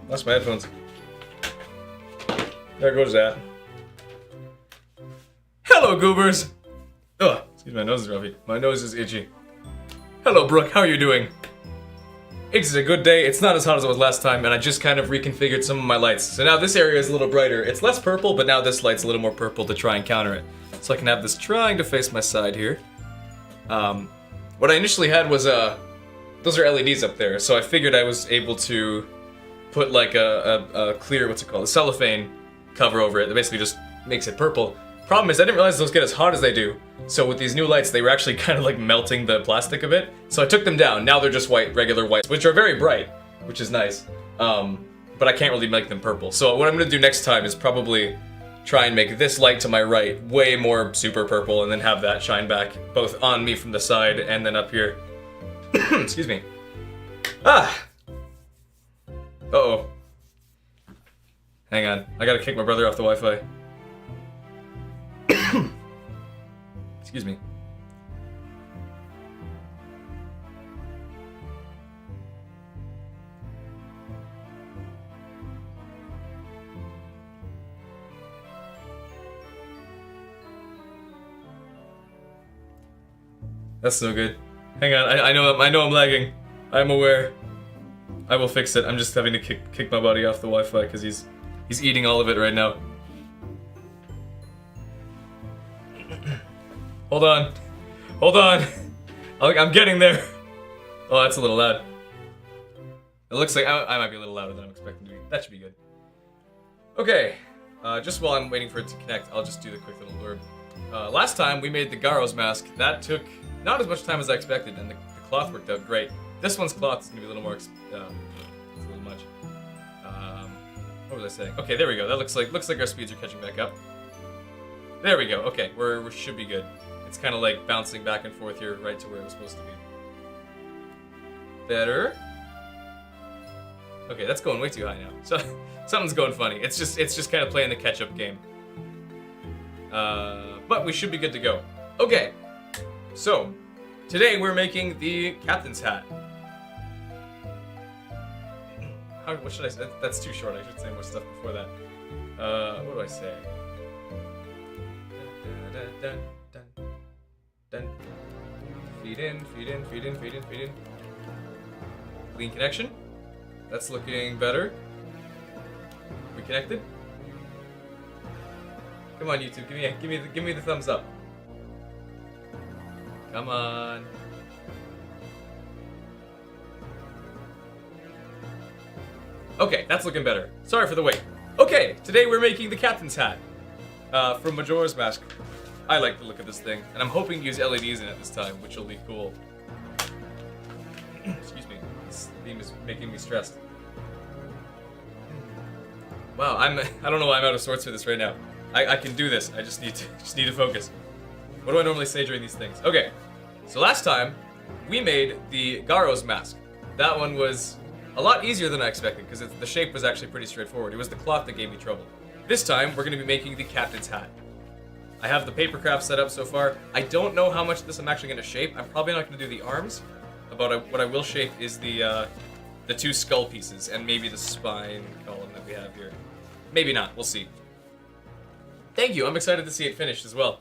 Lost my headphones. There goes that. Hello, goobers! Ugh, excuse me, my nose is ruffy. My nose is itchy. Hello, Brooke, how are you doing? It's a good day. It's not as hot as it was last time, and I just kind of reconfigured some of my lights. So now this area is a little brighter. It's less purple, but now this light's a little more purple to try and counter it. So I can have this trying to face my side here. What I initially had was, those are LEDs up there, so I figured I was able to put like a clear, what's it called, a cellophane cover over it that basically just makes it purple. Problem is, I didn't realize those get as hot as they do. So with these new lights, they were actually kind of like melting the plastic a bit. So I took them down. Now they're just white, regular whites, which are very bright, which is nice. But I can't really make them purple. So what I'm gonna do next time is probably try and make this light to my right way more super purple, and then have that shine back both on me from the side and then up here. Excuse me. Ah! Uh-oh. Hang on. I gotta kick my brother off the Wi-Fi. Excuse me. That's no good. Hang on, I know I'm lagging. I'm aware. I will fix it. I'm just having to kick my buddy off the Wi-Fi because he's eating all of it right now. Hold on. Hold on. I'm getting there. Oh, that's a little loud. It looks like I might be a little louder than I'm expecting to be. That should be good. Okay. Just while I'm waiting for it to connect, I'll just do the quick little blurb. Last time we made the Garo's mask. That took not as much time as I expected, and the cloth worked out great. This one's cloth is going to be a little more, it's a little much. What was I saying? Okay, there we go. That looks like our speeds are catching back up. There we go. Okay, we should be good. It's kind of like bouncing back and forth here, right to where it was supposed to be. Better. Okay, that's going way too high now. So something's going funny. It's just kind of playing the catch-up game. But we should be good to go. Okay, so today we're making the captain's hat. What should I say? That's too short. I should say more stuff before that. What do I say? Dun, dun, dun. Feed in, feed in, feed in, feed in, feed in. Clean connection. That's looking better. We connected? Come on, YouTube. Give me the thumbs up. Come on. Okay, that's looking better. Sorry for the wait. Okay, today we're making the captain's hat from Majora's Mask. I like the look of this thing, and I'm hoping to use LEDs in it this time, which will be cool. Excuse me, this theme is making me stressed. Wow, I don't know why I'm out of sorts for this right now. I can do this. I just need to focus. What do I normally say during these things? Okay, so last time we made the Garo's mask. That one was a lot easier than I expected because the shape was actually pretty straightforward. It was the cloth that gave me trouble. This time we're going to be making the captain's hat. I have the paper craft set up so far. I don't know how much of this I'm actually going to shape. I'm probably not going to do the arms. What I will shape is the two skull pieces and maybe the spine column that we have here. Maybe not. We'll see. Thank you. I'm excited to see it finished as well.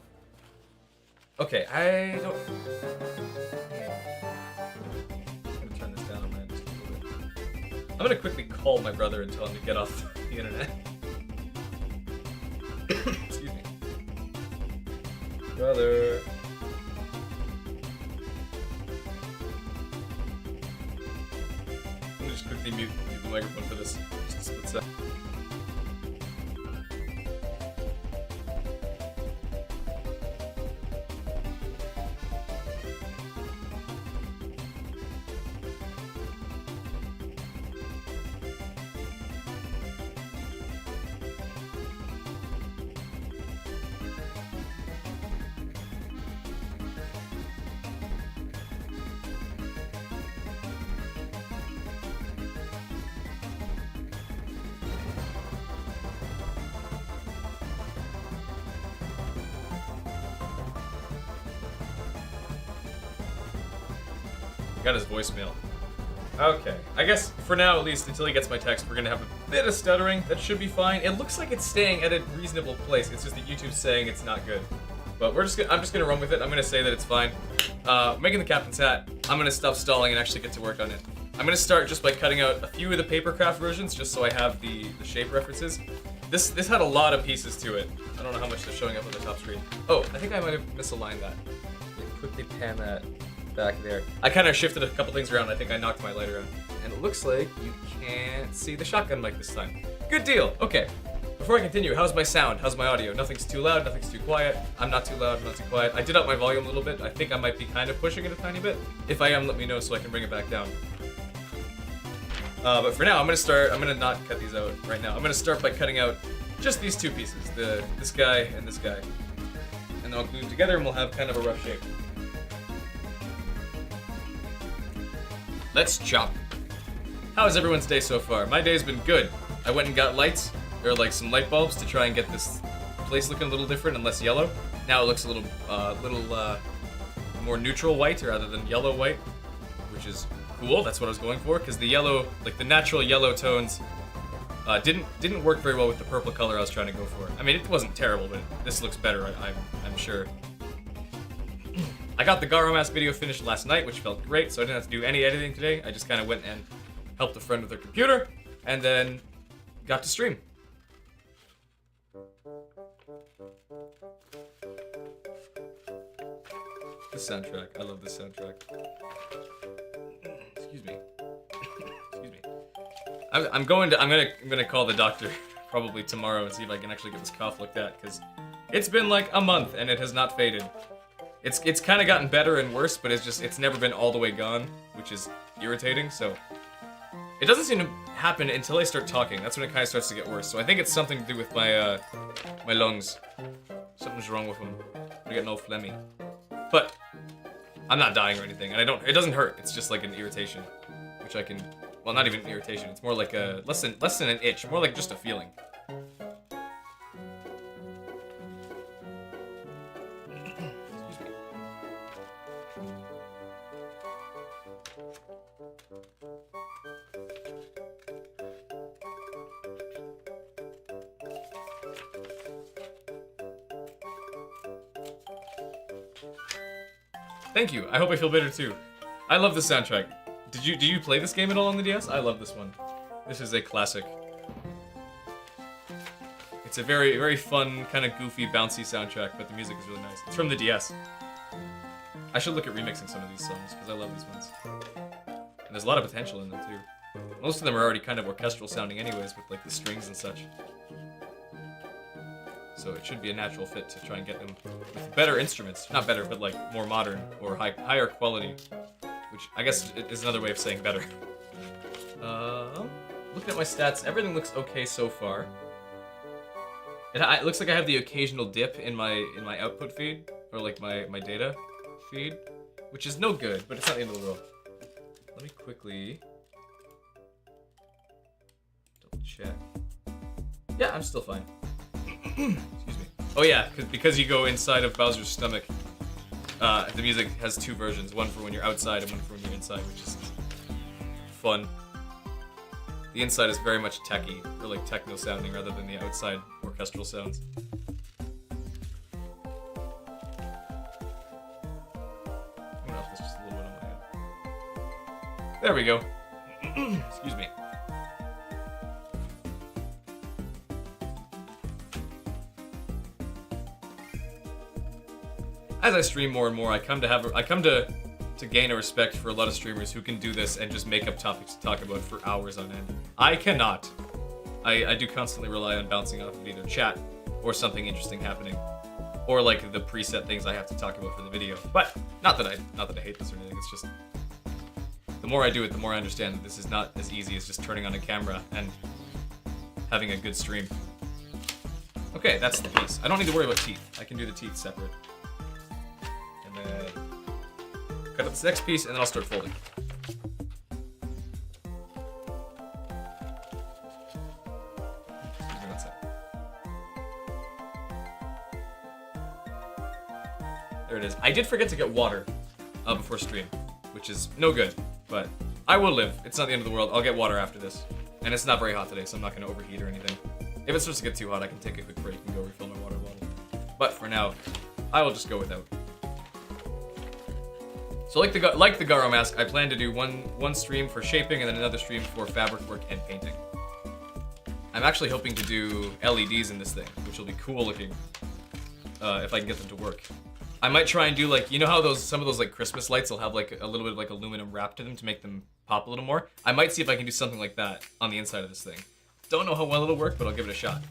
Okay, I'm going to turn this down on my end just a little bit. I'm going to quickly call my brother and tell him to get off the internet. Excuse me. Brother. I'm gonna just quickly mute the microphone for this. Just a split second. Got his voicemail. Okay, I guess for now at least, until he gets my text, we're gonna have a bit of stuttering. That should be fine. It looks like it's staying at a reasonable place. It's just that YouTube's saying it's not good. But I'm just gonna run with it. I'm gonna say that it's fine. Making the captain's hat. I'm gonna stop stalling and actually get to work on it. I'm gonna start just by cutting out a few of the papercraft versions, just so I have the shape references. This had a lot of pieces to it. I don't know how much they're showing up on the top screen. Oh, I think I might have misaligned that. Quickly pan that back there. I kind of shifted a couple things around. I think I knocked my light around. And it looks like you can't see the shotgun mic this time. Good deal. Okay. Before I continue, how's my sound? How's my audio? Nothing's too loud, nothing's too quiet. I'm not too loud, I'm not too quiet. I did up my volume a little bit. I think I might be kind of pushing it a tiny bit. If I am, let me know so I can bring it back down. But for now, I'm gonna not cut these out right now. I'm gonna start by cutting out just these two pieces, this guy and this guy. And then I'll glue them together and we'll have kind of a rough shape. Let's chop. How was everyone's day so far? My day's been good. I went and got lights, or like some light bulbs, to try and get this place looking a little different and less yellow. Now it looks a little more neutral white rather than yellow white, which is cool. That's what I was going for, because the yellow, like the natural yellow tones, didn't work very well with the purple color I was trying to go for. I mean, it wasn't terrible, but this looks better. I'm sure. I got the Garo Mask video finished last night, which felt great, so I didn't have to do any editing today. I just kind of went and helped a friend with her computer, and then got to stream. The soundtrack. I love this soundtrack. Excuse me. Excuse me. I'm gonna call the doctor probably tomorrow and see if I can actually get this cough looked at, because it's been like a month and it has not faded. It's kind of gotten better and worse, but it's never been all the way gone, which is irritating. So it doesn't seem to happen until I start talking. That's when it kind of starts to get worse. So I think it's something to do with my my lungs. Something's wrong with them. I get no phlegmy. But I'm not dying or anything, and it doesn't hurt. It's just like an irritation, which I can, well, not even an irritation. It's more like a less than an itch, more like just a feeling. Thank you. I hope I feel better too. I love the soundtrack. Did you play this game at all on the DS? I love this one. This is a classic. It's a very, very fun, kind of goofy, bouncy soundtrack, but the music is really nice. It's from the DS. I should look at remixing some of these songs, because I love these ones. And there's a lot of potential in them too. Most of them are already kind of orchestral sounding anyways, with like the strings and such. So it should be a natural fit to try and get them with better instruments. Not better, but like more modern or higher quality. Which I guess is another way of saying better. Looking at my stats, everything looks okay so far. It looks like I have the occasional dip in my output feed, or like my data feed, which is no good, but it's not the end of the world. Let me quickly double check. Yeah, I'm still fine. Excuse me. Oh yeah, because you go inside of Bowser's stomach, the music has two versions, one for when you're outside and one for when you're inside, which is fun. The inside is very much techy, or like techno sounding, rather than the outside orchestral sounds. I'm gonna up this just a little bit on my head. There we go. Excuse me. As I stream more and more, I come to gain a respect for a lot of streamers who can do this and just make up topics to talk about for hours on end. I cannot. I do constantly rely on bouncing off of either chat or something interesting happening, or like the preset things I have to talk about for the video. But not that I hate this or anything. It's just the more I do it, the more I understand that this is not as easy as just turning on a camera and having a good stream. Okay, that's the piece. I don't need to worry about teeth. I can do the teeth separate. Cut up this next piece, and then I'll start folding. Excuse me one second. There it is. I did forget to get water before stream, which is no good, but I will live. It's not the end of the world. I'll get water after this. And it's not very hot today, so I'm not going to overheat or anything. If it starts to get too hot, I can take a quick break and go refill my water bottle. But for now, I will just go without. So like the Garo mask, I plan to do one stream for shaping and then another stream for fabric work and painting. I'm actually hoping to do LEDs in this thing, which will be cool looking if I can get them to work. I might try and do like, you know how some of those like Christmas lights will have like a little bit of like aluminum wrap to them to make them pop a little more? I might see if I can do something like that on the inside of this thing. Don't know how well it'll work, but I'll give it a shot.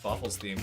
Waffles theme.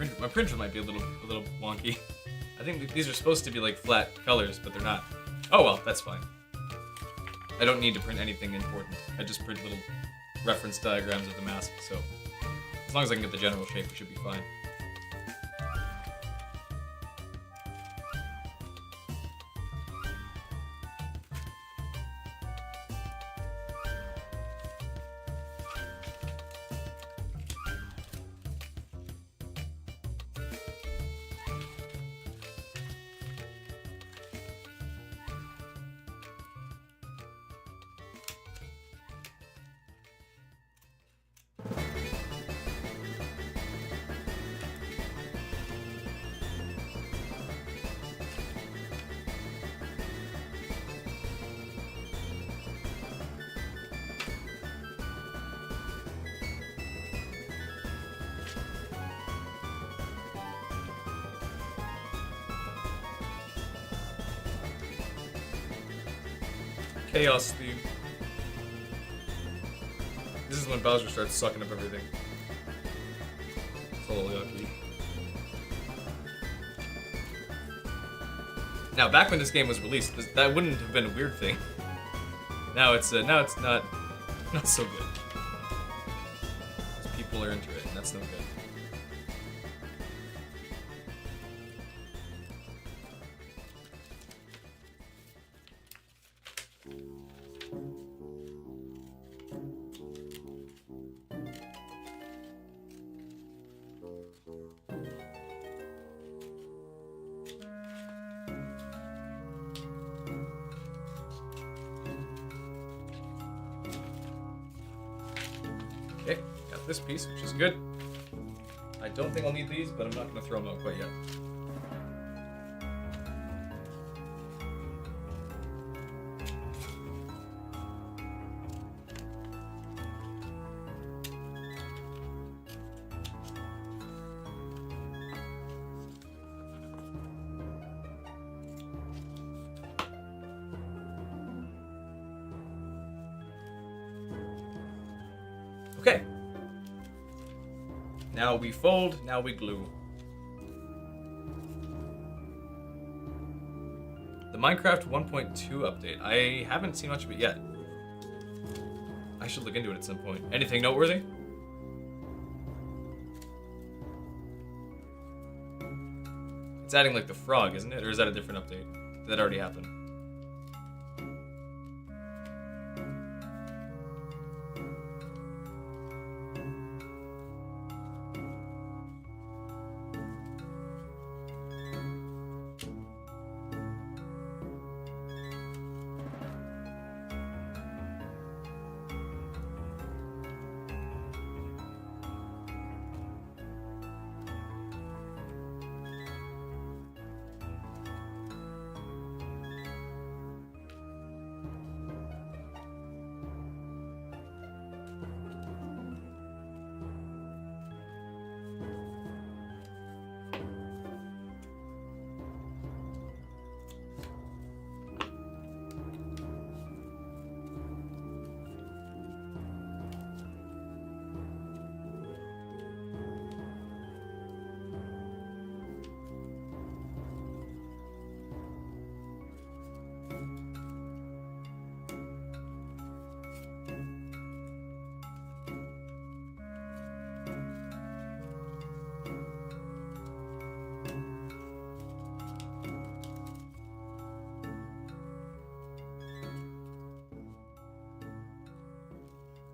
I think my printer might be a little wonky. I think these are supposed to be like flat colors, but they're not. Oh well, that's fine. I don't need to print anything important. I just print little reference diagrams of the mask, so as long as I can get the general shape, we should be fine. Chaos theme. This is when Bowser starts sucking up everything. It's a little yucky. Now, back when this game was released, that wouldn't have been a weird thing. Now it's not so good. 'Cause people are into it, and that's no good. Okay, got this piece, which is good. I don't think I'll need these, but I'm not going to throw them out quite yet. Okay. Now we fold, now we glue. The Minecraft 1.2 update. I haven't seen much of it yet. I should look into it at some point. Anything noteworthy? It's adding like the frog, isn't it? Or is that a different update? Did that already happen?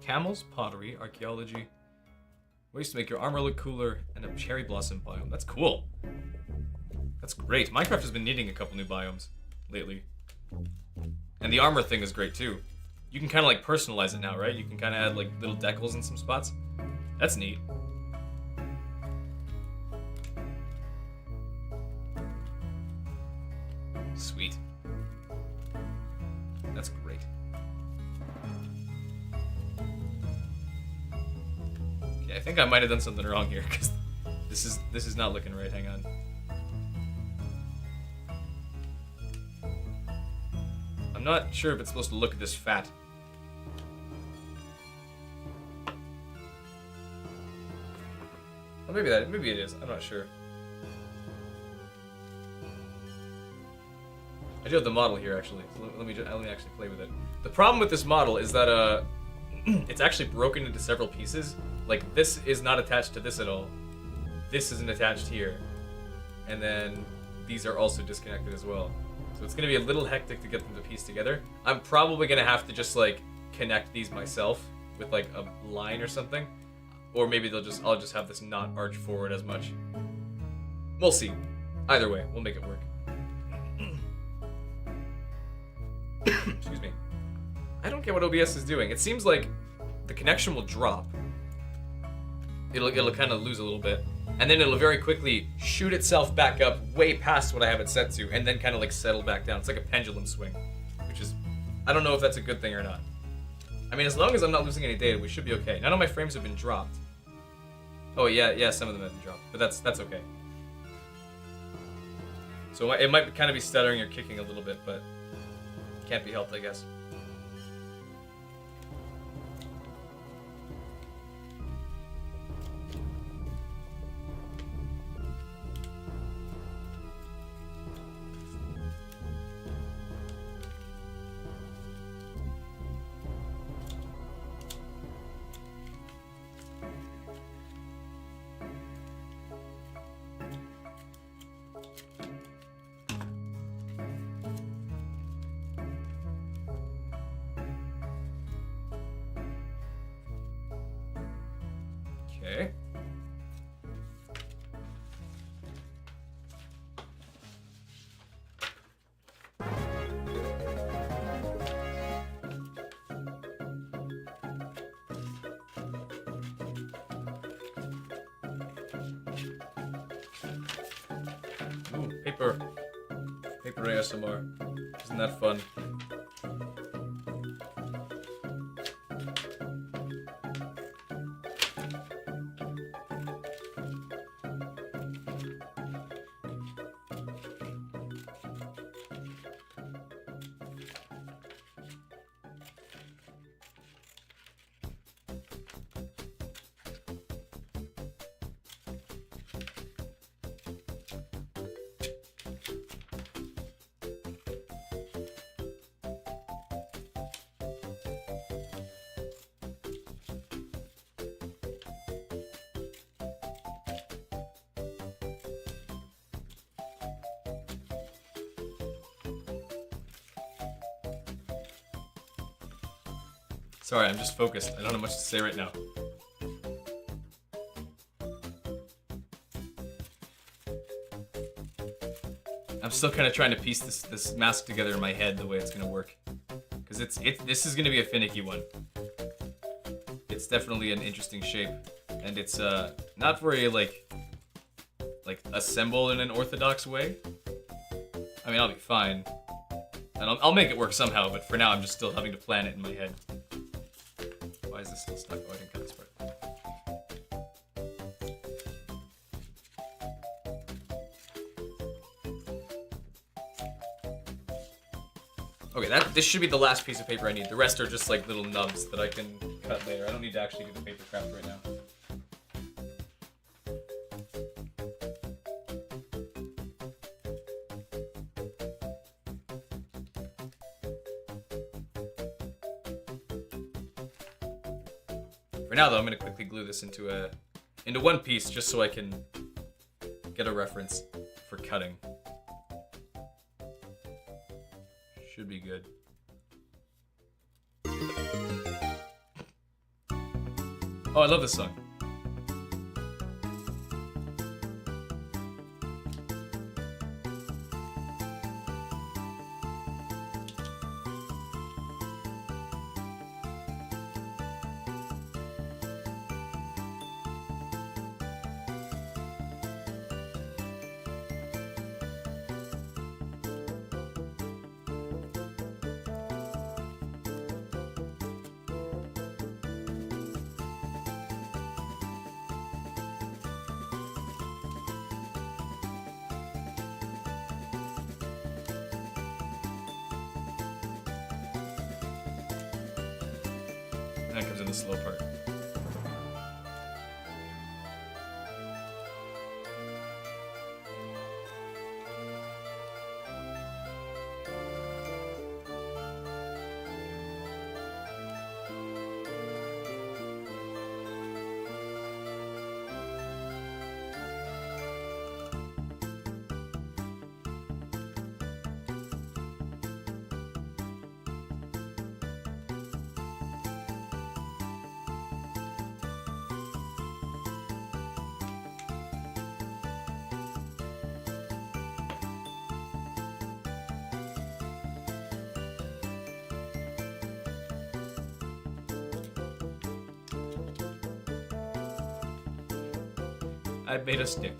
Camels, pottery, archaeology. Ways to make your armor look cooler, and a cherry blossom biome. That's cool. That's great. Minecraft has been needing a couple new biomes lately. And the armor thing is great too. You can kind of like personalize it now, right? You can kind of add like little decals in some spots. That's neat. Sweet. That's great. Okay, I think I might have done something wrong here because this is not looking right. Hang on. I'm not sure if it's supposed to look this fat. Or maybe it is. I'm not sure. I do have the model here actually. So let me actually play with it. The problem with this model is that it's actually broken into several pieces. Like this is not attached to this at all. This isn't attached here, and then these are also disconnected as well. So it's gonna be a little hectic to get them to piece together. I'm probably gonna have to just like connect these myself with like a line or something, or maybe I'll just have this not arch forward as much. We'll see. Either way, we'll make it work. Excuse me. I don't get what OBS is doing. It seems like the connection will drop. It'll kind of lose a little bit, and then it'll very quickly shoot itself back up way past what I have it set to, and then kind of like settle back down. It's like a pendulum swing, which is, I don't know if that's a good thing or not. I mean, as long as I'm not losing any data, we should be okay. None of my frames have been dropped. Oh yeah, some of them have been dropped, but that's okay. So it might kind of be stuttering or kicking a little bit, but can't be helped, I guess. Okay. Ooh, paper ASMR. Isn't that fun? Sorry, I'm just focused. I don't have much to say right now. I'm still kind of trying to piece this mask together in my head the way it's gonna work, because this is gonna be a finicky one. It's definitely an interesting shape, and it's not very like assembled in an orthodox way. I mean, I'll be fine, and I'll make it work somehow. But for now, I'm just still having to plan it in my head. Why is this still stuck? Oh, I didn't cut this part. Okay, this should be the last piece of paper I need. The rest are just like little nubs that I can cut later. I don't need to actually do the paper craft right now. For now, though, I'm gonna quickly glue this into one piece just so I can get a reference for cutting. Should be good. Oh, I love this song. And then comes in the slow part. I made a stick.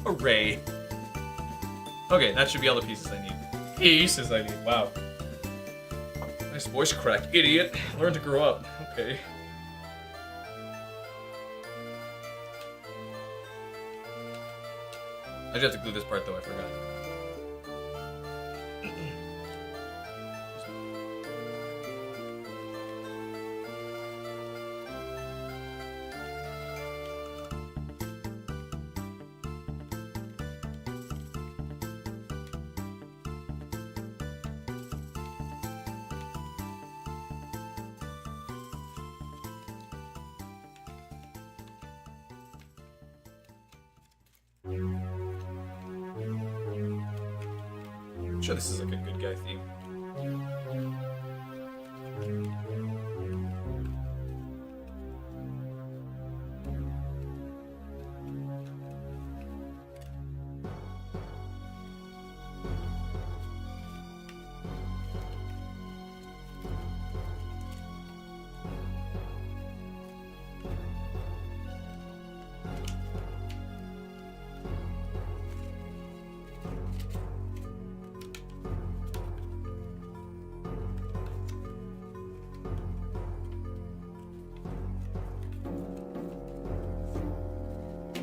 Hooray. Okay, that should be all the pieces I need. Pieces I need, wow. Nice voice crack, idiot. Learn to grow up. Okay. I just have to glue this part though, I forgot. I'm sure this is like a good guy theme.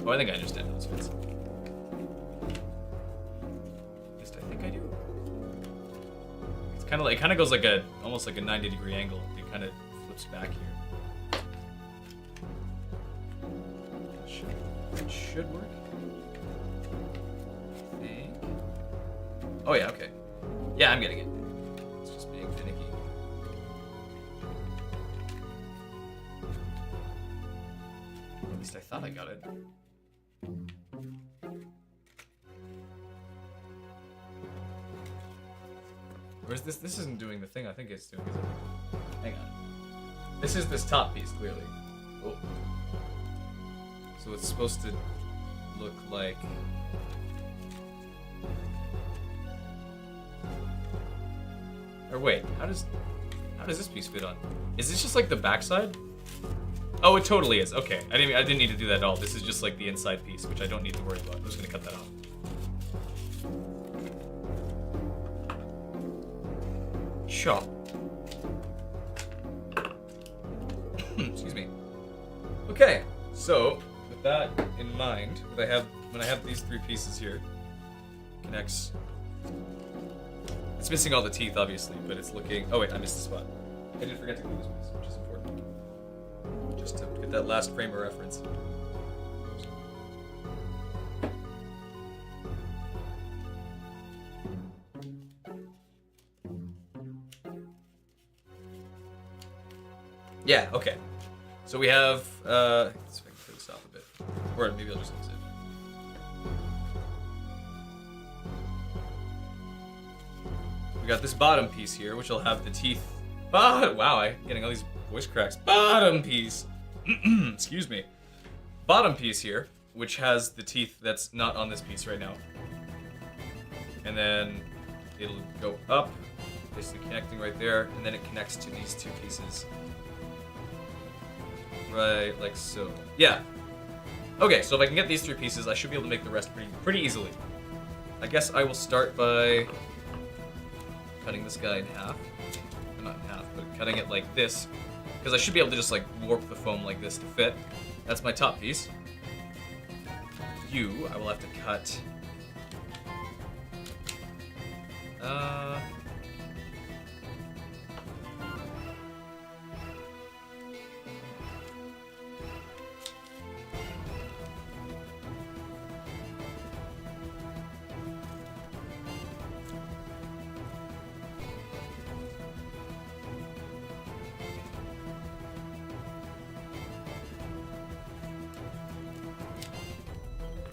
Oh, I think I understand how this fits. At least I think I do. It's kind of like, it kind of goes like almost like a 90-degree angle. It kind of flips back here. It should work. I think. Oh yeah, okay. Yeah, I'm getting it. It's just being finicky. At least I thought I got it. Where's this? This isn't doing the thing I think it's doing, is it? Hang on. This is this top piece, clearly. Oh. So it's supposed to look like... Or wait, how does this piece fit on? Is this just like the backside? Oh, it totally is. Okay, I didn't need to do that at all. This is just like the inside piece, which I don't need to worry about. I'm just gonna cut that off. Sure. Excuse me. Okay, so with that in mind, when I have these three pieces here, connects. It's missing all the teeth, obviously, but it's looking. Oh wait, I missed the spot. I did forget to glue this piece, which is important. Just to get that last frame of reference. Yeah, okay. So we have, let's see if I can clear this off a bit. Or maybe I'll just use it. we got this bottom piece here, which will have the teeth. Wow, I'm getting all these voice cracks. Bottom piece. Excuse me. Bottom piece here, which has the teeth that's not on this piece right now. And then it'll go up, basically connecting right there, and then it connects to these two pieces. Right, like so. Yeah. Okay, so if I can get these three pieces, I should be able to make the rest pretty easily. I guess I will start by cutting this guy in half. Not in half, but cutting it like this. Because I should be able to just like warp the foam like this to fit. That's my top piece. You, I will have to cut.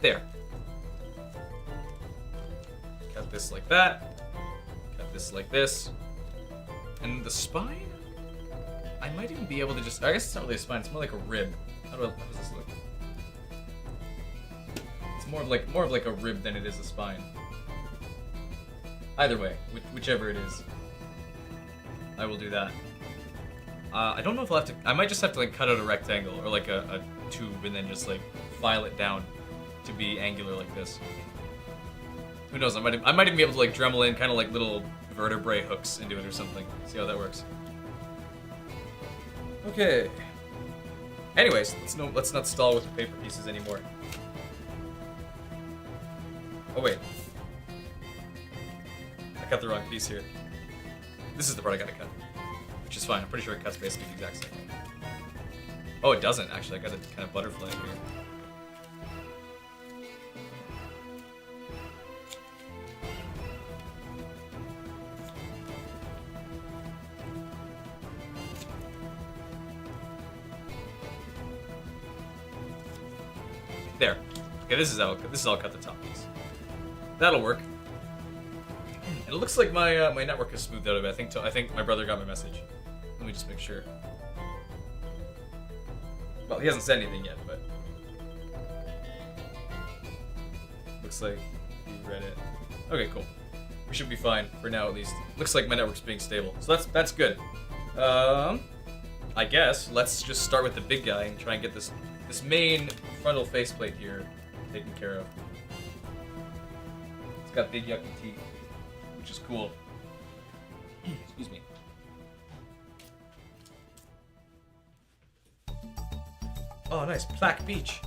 There. Cut this like that. Cut this like this. And the spine? I might even be able to just... I guess it's not really a spine, it's more like a rib. How does this look? It's more of like a rib than it is a spine. Either way, whichever it is. I will do that. I don't know if I'll have to... I might just have to like cut out a rectangle or like a tube and then just like file it down to be angular like this. Who knows? I might even be able to like Dremel in kind of like little vertebrae hooks into it or something. See how that works. Okay. Anyways, let's not stall with the paper pieces anymore. Oh wait. I cut the wrong piece here. This is the part I gotta cut. Which is fine. I'm pretty sure it cuts basically the exact same. Oh, it doesn't actually. I got a kind of butterfly here. There. Okay, this is how I'll cut the top piece. That'll work. And it looks like my my network is smoothed out a bit. I think my brother got my message. Let me just make sure. Well, he hasn't said anything yet, but looks like he read it. Okay, cool. We should be fine for now at least. Looks like my network's being stable, so that's good. I guess let's just start with the big guy and try and get this main frontal faceplate here taken care of. It's got big yucky teeth, which is cool. Excuse me. Oh, nice. Plaque Beach.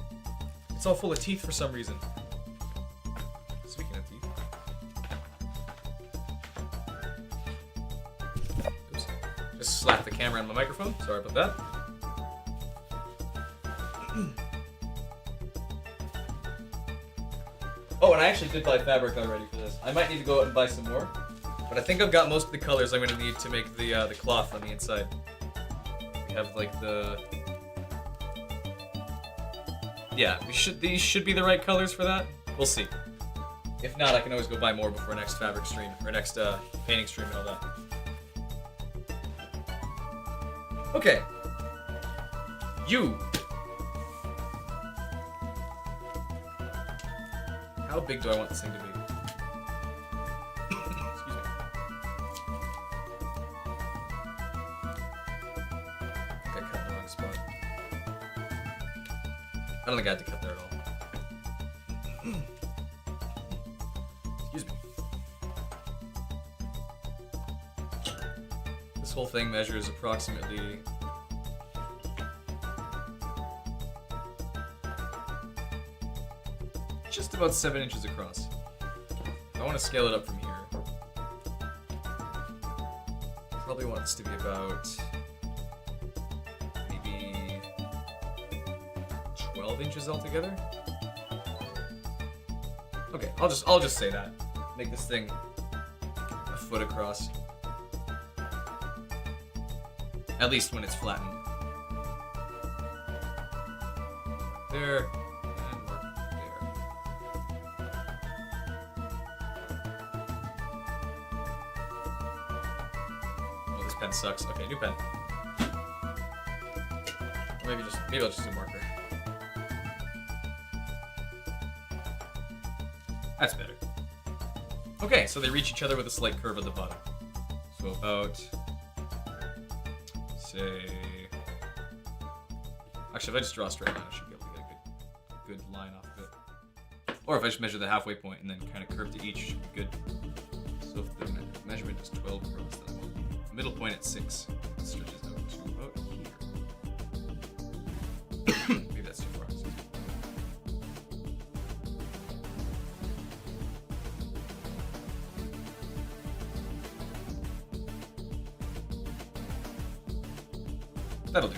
It's all full of teeth for some reason. Speaking of teeth. Oops. Just slapped the camera on my microphone. Sorry about that. Oh, and I actually did buy fabric already for this. I might need to go out and buy some more, but I think I've got most of the colors I'm going to need to make the cloth on the inside. We have like the... Yeah, these should be the right colors for that. We'll see. If not, I can always go buy more before next fabric stream, or next painting stream and all that. Okay. You! How big do I want this thing to be? Excuse me. I think I cut in the wrong spot. I don't think I had to cut there at all. Excuse me. This whole thing measures approximately... just about 7 inches across. I want to scale it up from here. Probably want this to be about maybe 12 inches altogether. Okay, I'll just say that. Make this thing a foot across. At least when it's flattened. There. this pen sucks. Okay, new pen. Or maybe I'll just do marker. That's better. Okay, so they reach each other with a slight curve at the bottom. So about, say, actually, if I just draw a straight line, I should be able to get a good line off of it. Or if I just measure the halfway point and then kind of curve to each, should be good. So if the measurement is 12 across, then the middle point at 6 stretches out to about here. Maybe that's too far. That'll do.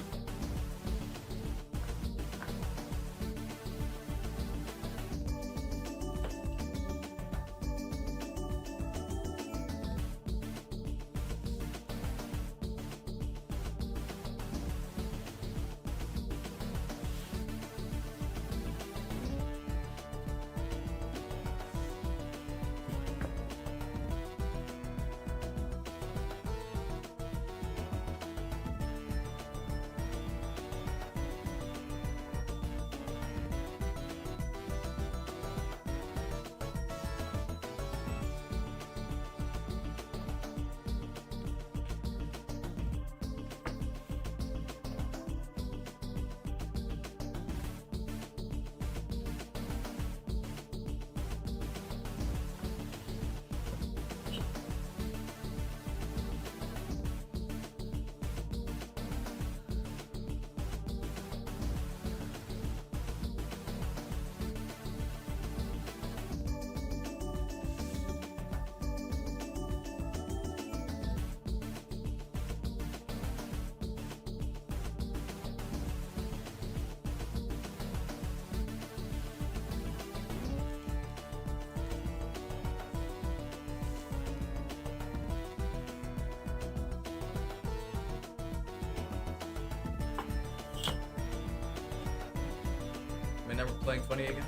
Never playing funny again?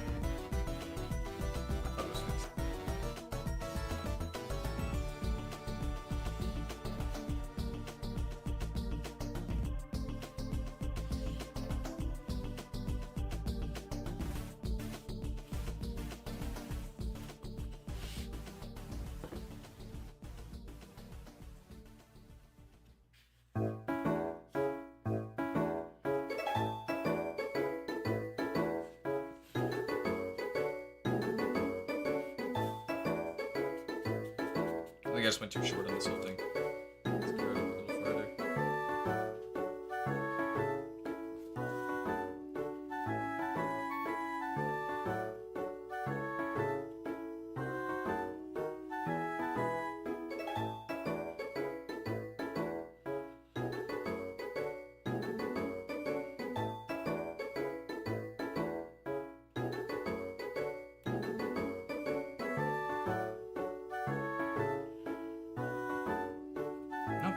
I thought it was fixed. I think I just went too short on this whole thing. Let's go a little further.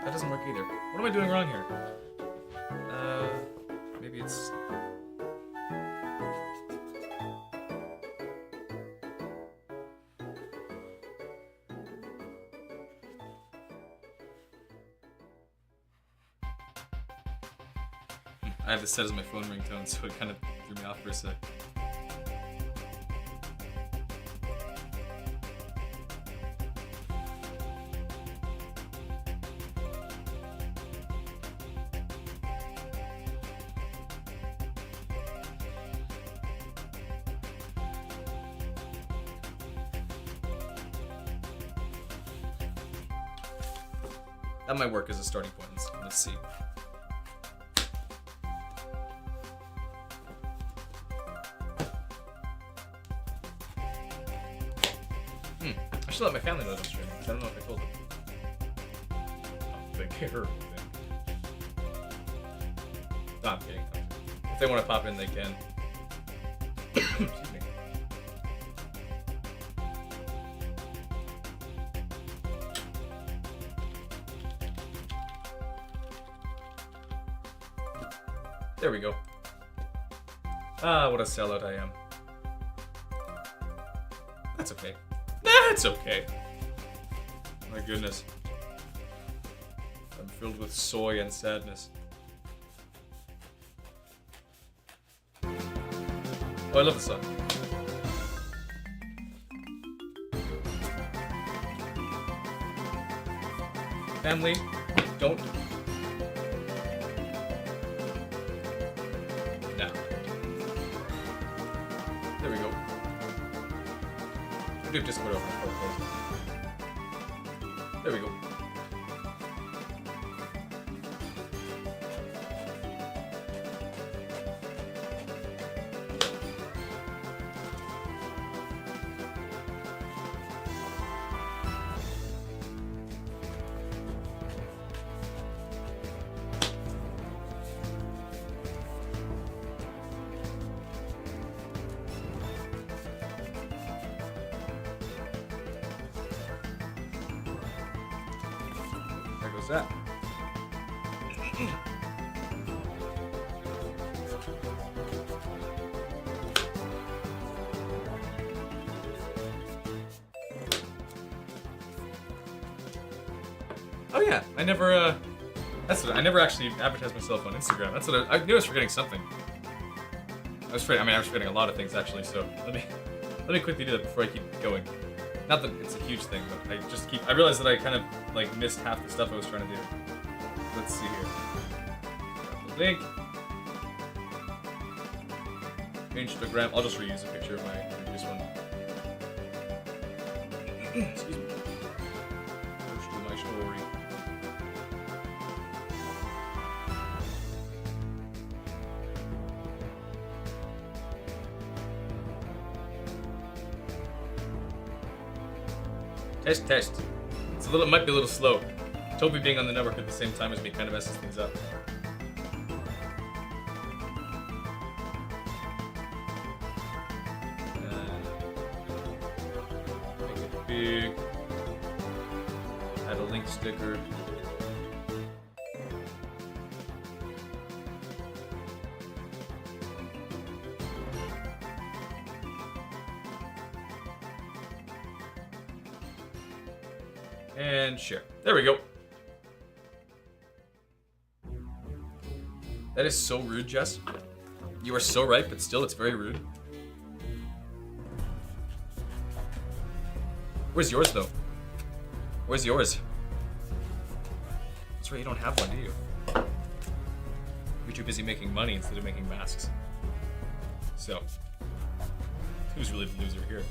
That doesn't work either. What am I doing wrong here? Maybe it's... I have this set as my phone ringtone, so it kind of threw me off for a sec. That might work as a starting point. Let's see. I should let my family know that I'm streaming. I don't know if I told them. Oh, big error. No, I'm kidding. If they want to pop in, they can. Excuse me. There we go. Ah, what a sellout I am. That's okay. That's okay. My goodness. I'm filled with soy and sadness. Oh, I love the song. Family, don't. No. There we go. We have Discord open. There we go. That. Oh yeah, I never that's what I never actually advertised myself on Instagram. That's what I knew I was forgetting something. I was forgetting a lot of things actually, so let me quickly do that before I keep going. Not that it's a huge thing, but I realized that I kind of like missed half the stuff I was trying to do. Let's see here. Link. Instagram. I'll just reuse a picture of my previous one. Excuse me. Push to my story. Test. It might be a little slow. Toby being on the network at the same time as me kind of messes things up. Make it big. Add a link sticker. And share. There we go. That is so rude, Jess. You are so right, but still, it's very rude. Where's yours, though? Where's yours? That's right, you don't have one, do you? You're too busy making money instead of making masks. So, who's really the loser here?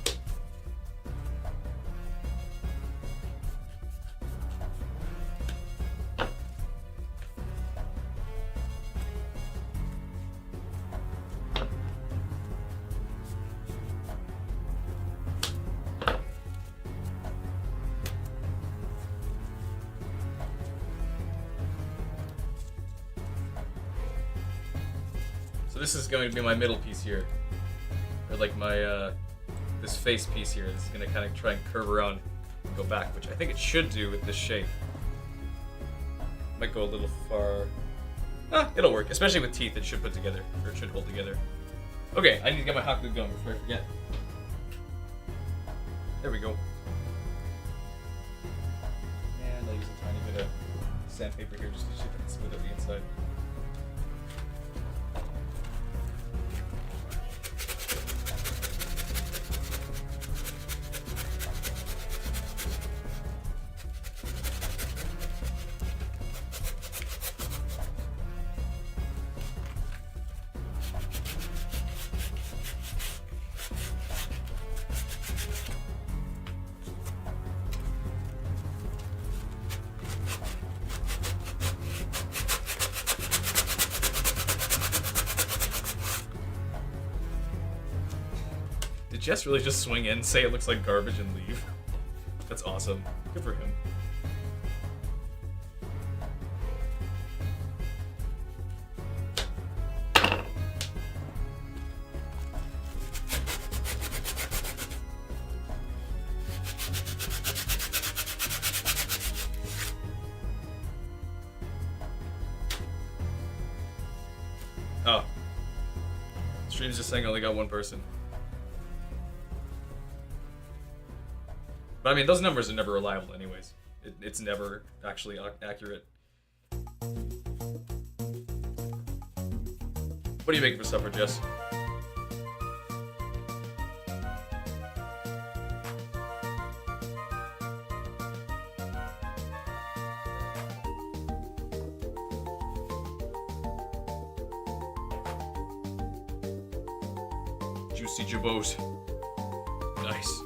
This is going to be my middle piece here, or like my this face piece here. This is going to kind of try and curve around and go back, which I think it should do with this shape. Might go a little far. It'll work, especially with teeth. It should put together, or it should hold together. Okay, I need to get my hot glue going before I forget. There we go. And I'll use a tiny bit of sandpaper here just to see if I can smooth out the inside. Did Jess really just swing in, say it looks like garbage, and leave? That's awesome. Good for him. Oh. Stream's just saying I only got one person. But I mean, those numbers are never reliable anyways. It's never actually accurate. What are you making for supper, Jess? Juicy jabos. Nice.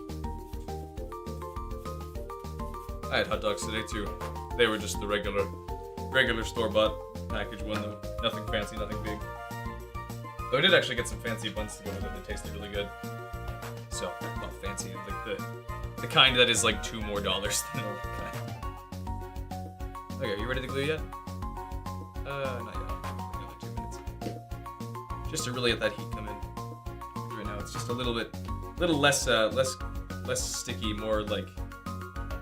I had hot dogs today too. They were just the regular store-bought package one though. Nothing fancy, nothing big. Though I did actually get some fancy buns to go with it. They tasted really good. So, not fancy, like the kind that is like $2 more than the normal kind. Okay, are you ready to glue yet? Not yet. Another 2 minutes. Just to really let that heat come in. Right now, it's just a little less sticky, more like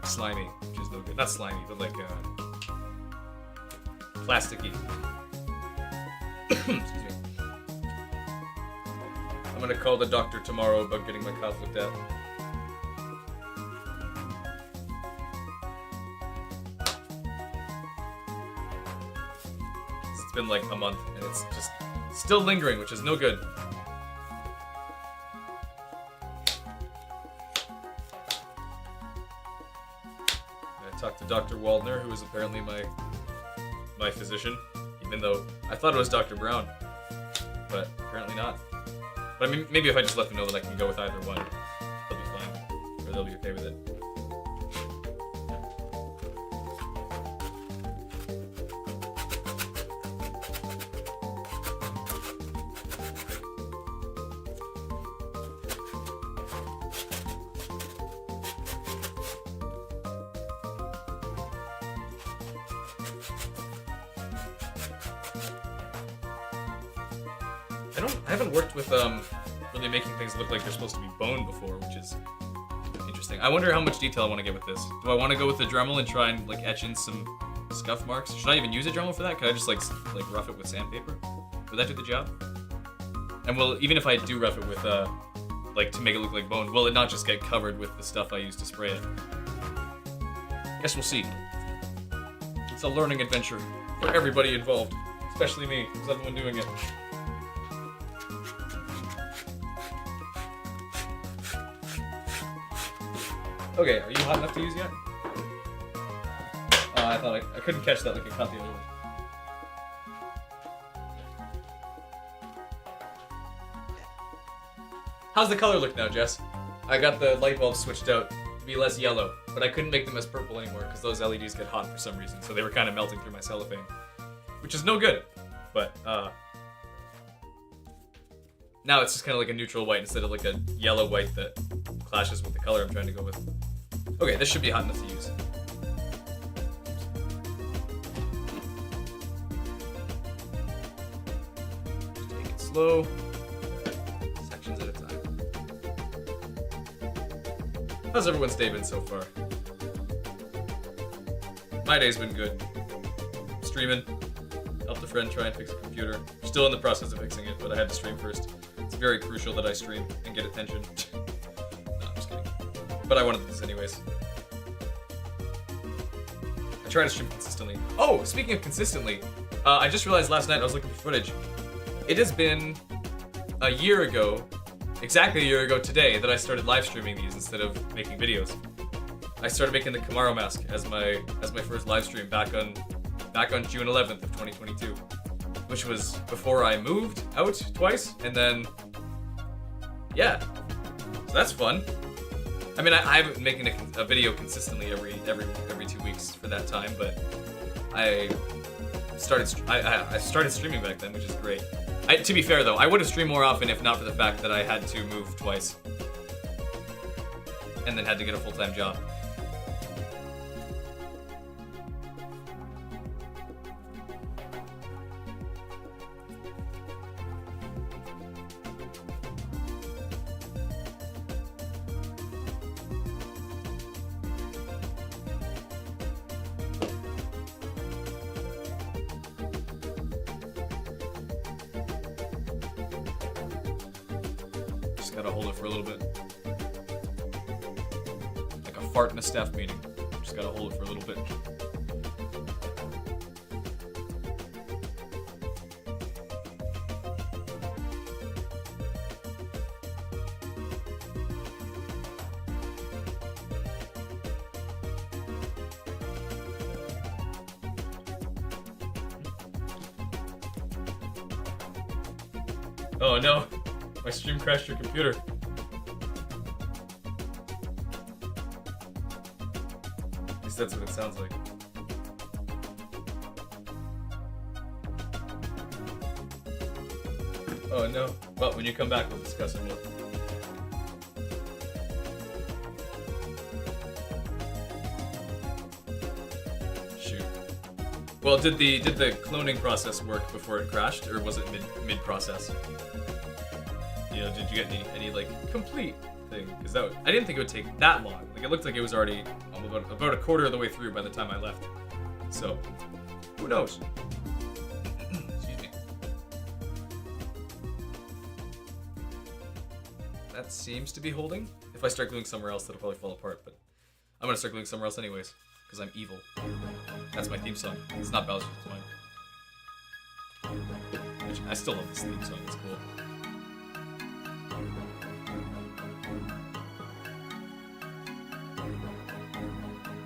slimy, which is no good. Not slimy, but like plasticky. Excuse me. I'm gonna call the doctor tomorrow about getting my cough looked at. It's been like a month and it's just still lingering, which is no good. I talked to Dr. Waldner, who is apparently my physician, even though I thought it was Dr. Brown, but apparently not. But I mean, maybe if I just let them know that I can go with either one, they'll be fine, or they'll be okay with it. I haven't worked with really making things look like they're supposed to be bone before, which is interesting. I wonder how much detail I want to get with this. Do I want to go with the Dremel and try and like etch in some scuff marks? Should I even use a Dremel for that? Could I just like rough it with sandpaper? Would that do the job? And will, even if I do rough it with like to make it look like bone, will it not just get covered with the stuff I use to spray it? Guess we'll see. It's a learning adventure for everybody involved, especially me, because I'm the one doing it. Okay, are you hot enough to use yet? I thought I couldn't catch that like I caught the other one. How's the color look now, Jess? I got the light bulbs switched out to be less yellow, but I couldn't make them as purple anymore because those LEDs get hot for some reason, so they were kind of melting through my cellophane, which is no good. But now it's just kind of like a neutral white instead of like a yellow white that clashes with the color I'm trying to go with. Okay, this should be hot enough to use. Just take it slow, sections at a time. How's everyone's day been so far? My day's been good. Streaming, helped a friend try and fix a computer. Still in the process of fixing it, but I had to stream first. It's very crucial that I stream and get attention. No, I'm just kidding. But I wanted this anyways. I try to stream consistently. Oh, speaking of consistently, I just realized last night I was looking for footage. It has been a year ago, exactly a year ago today, that I started live streaming these instead of making videos. I started making the Camaro mask as my first live stream back on June 11th of 2022, which was before I moved out twice, and then yeah, so that's fun. I mean, I've been making a video consistently every 2 weeks for that time, but I started streaming back then, which is great. To be fair though, I would have streamed more often if not for the fact that I had to move twice and then had to get a full-time job. Gotta hold it for a little bit. Like a fart in a staff meeting. Just gotta hold it for a little bit. Oh no, my stream crashed your computer. At least that's what it sounds like. Oh no. Well, when you come back, we'll discuss it more. Shoot. Well, did the cloning process work before it crashed, or was it mid process? You know, did you get any like complete thing? Because I didn't think it would take that long. Like it looked like it was already about a quarter of the way through by the time I left. So, who knows? Excuse me. That seems to be holding. If I start gluing somewhere else, that'll probably fall apart. But I'm gonna start gluing somewhere else anyways, because I'm evil. That's my theme song. It's not Bowser's, it's mine. Which, I still love this theme song. It's cool.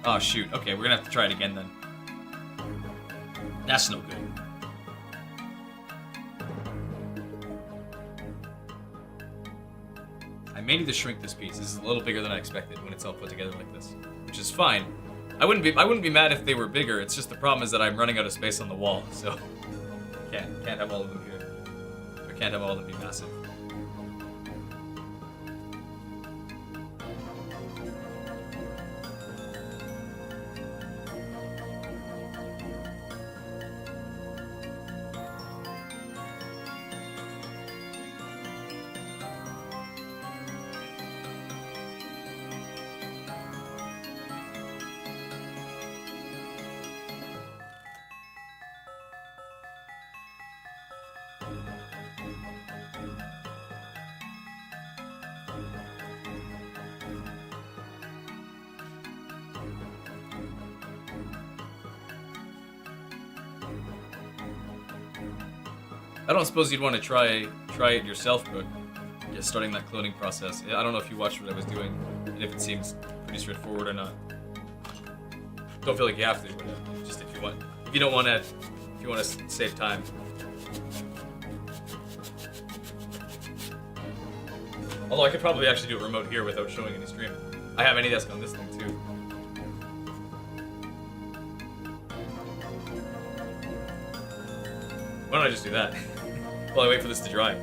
Oh shoot, okay, we're gonna have to try it again then. That's no good. I may need to shrink this piece. This is a little bigger than I expected when it's all put together like this. Which is fine. I wouldn't be mad if they were bigger, it's just the problem is that I'm running out of space on the wall, so can't have all of them here. I can't have all of them be massive. I don't suppose you'd want to try it yourself, Brooke. Yeah, starting that cloning process. I don't know if you watched what I was doing, and if it seems pretty straightforward or not. Don't feel like you have to, but just if you want. If you don't want to, if you want to save time. Although I could probably actually do it remote here without showing any stream. I have AnyDesk on this thing too. Why don't I just do that? While I wait for this to dry.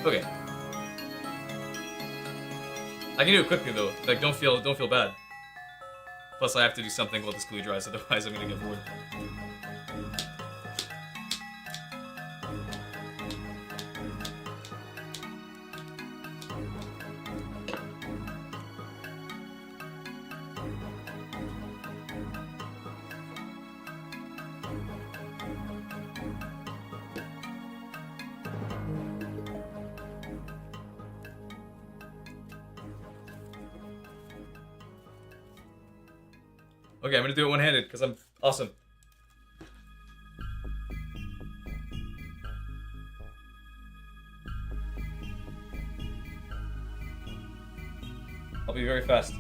Okay. I can do it quickly though. Like don't feel bad. Plus I have to do something while this glue dries, otherwise I'm gonna get bored. Okay, I'm gonna do it one-handed because I'm awesome. I'll be very fast.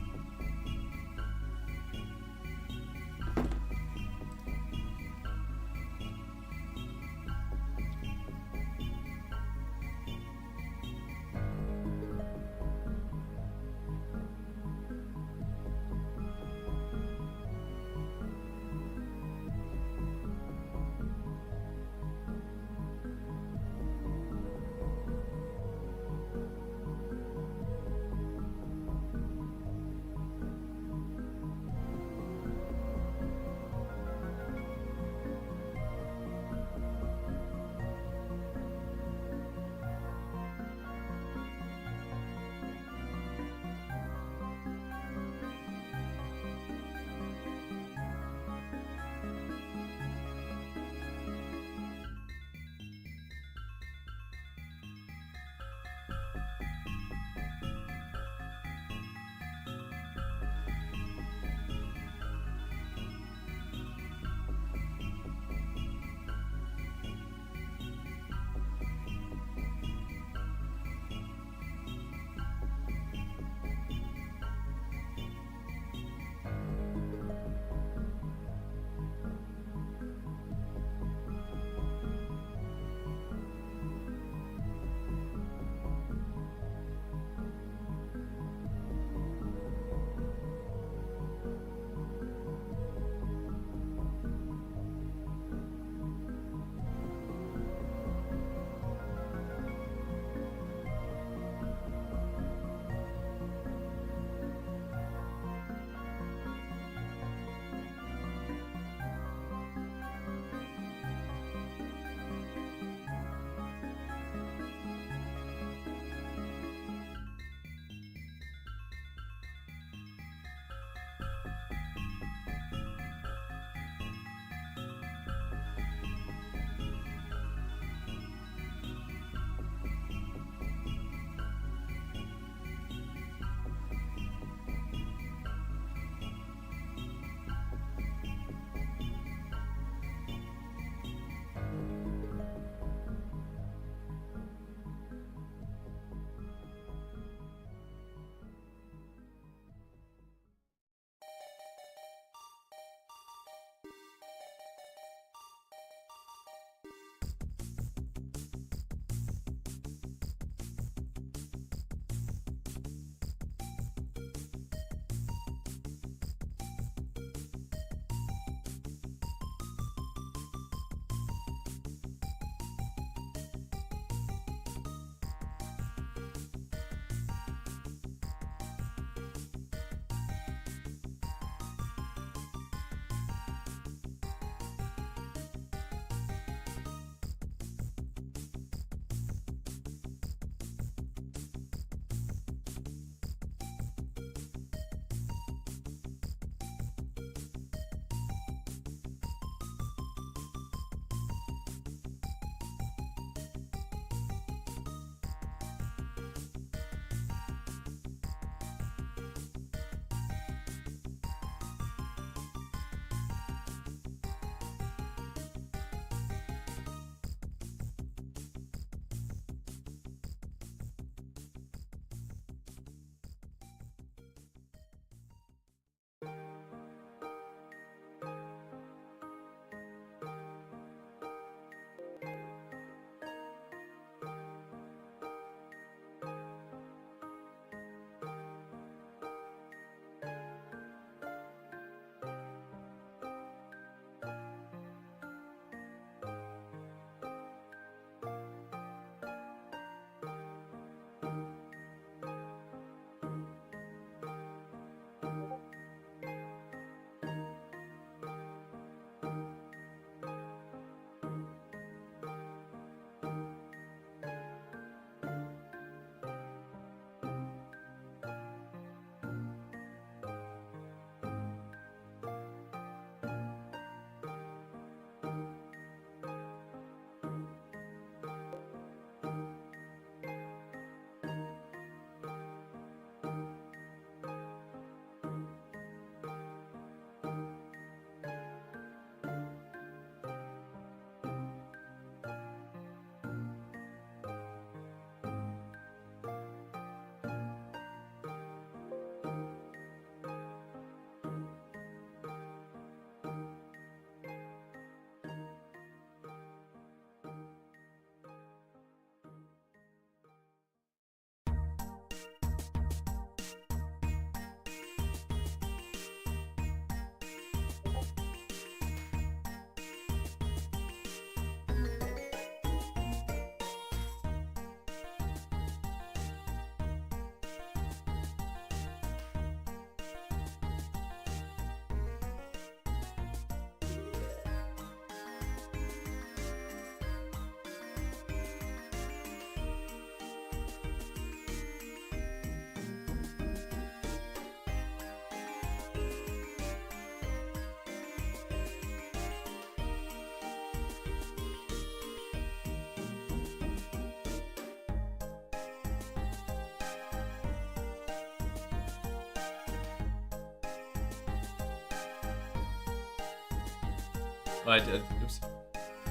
Oops.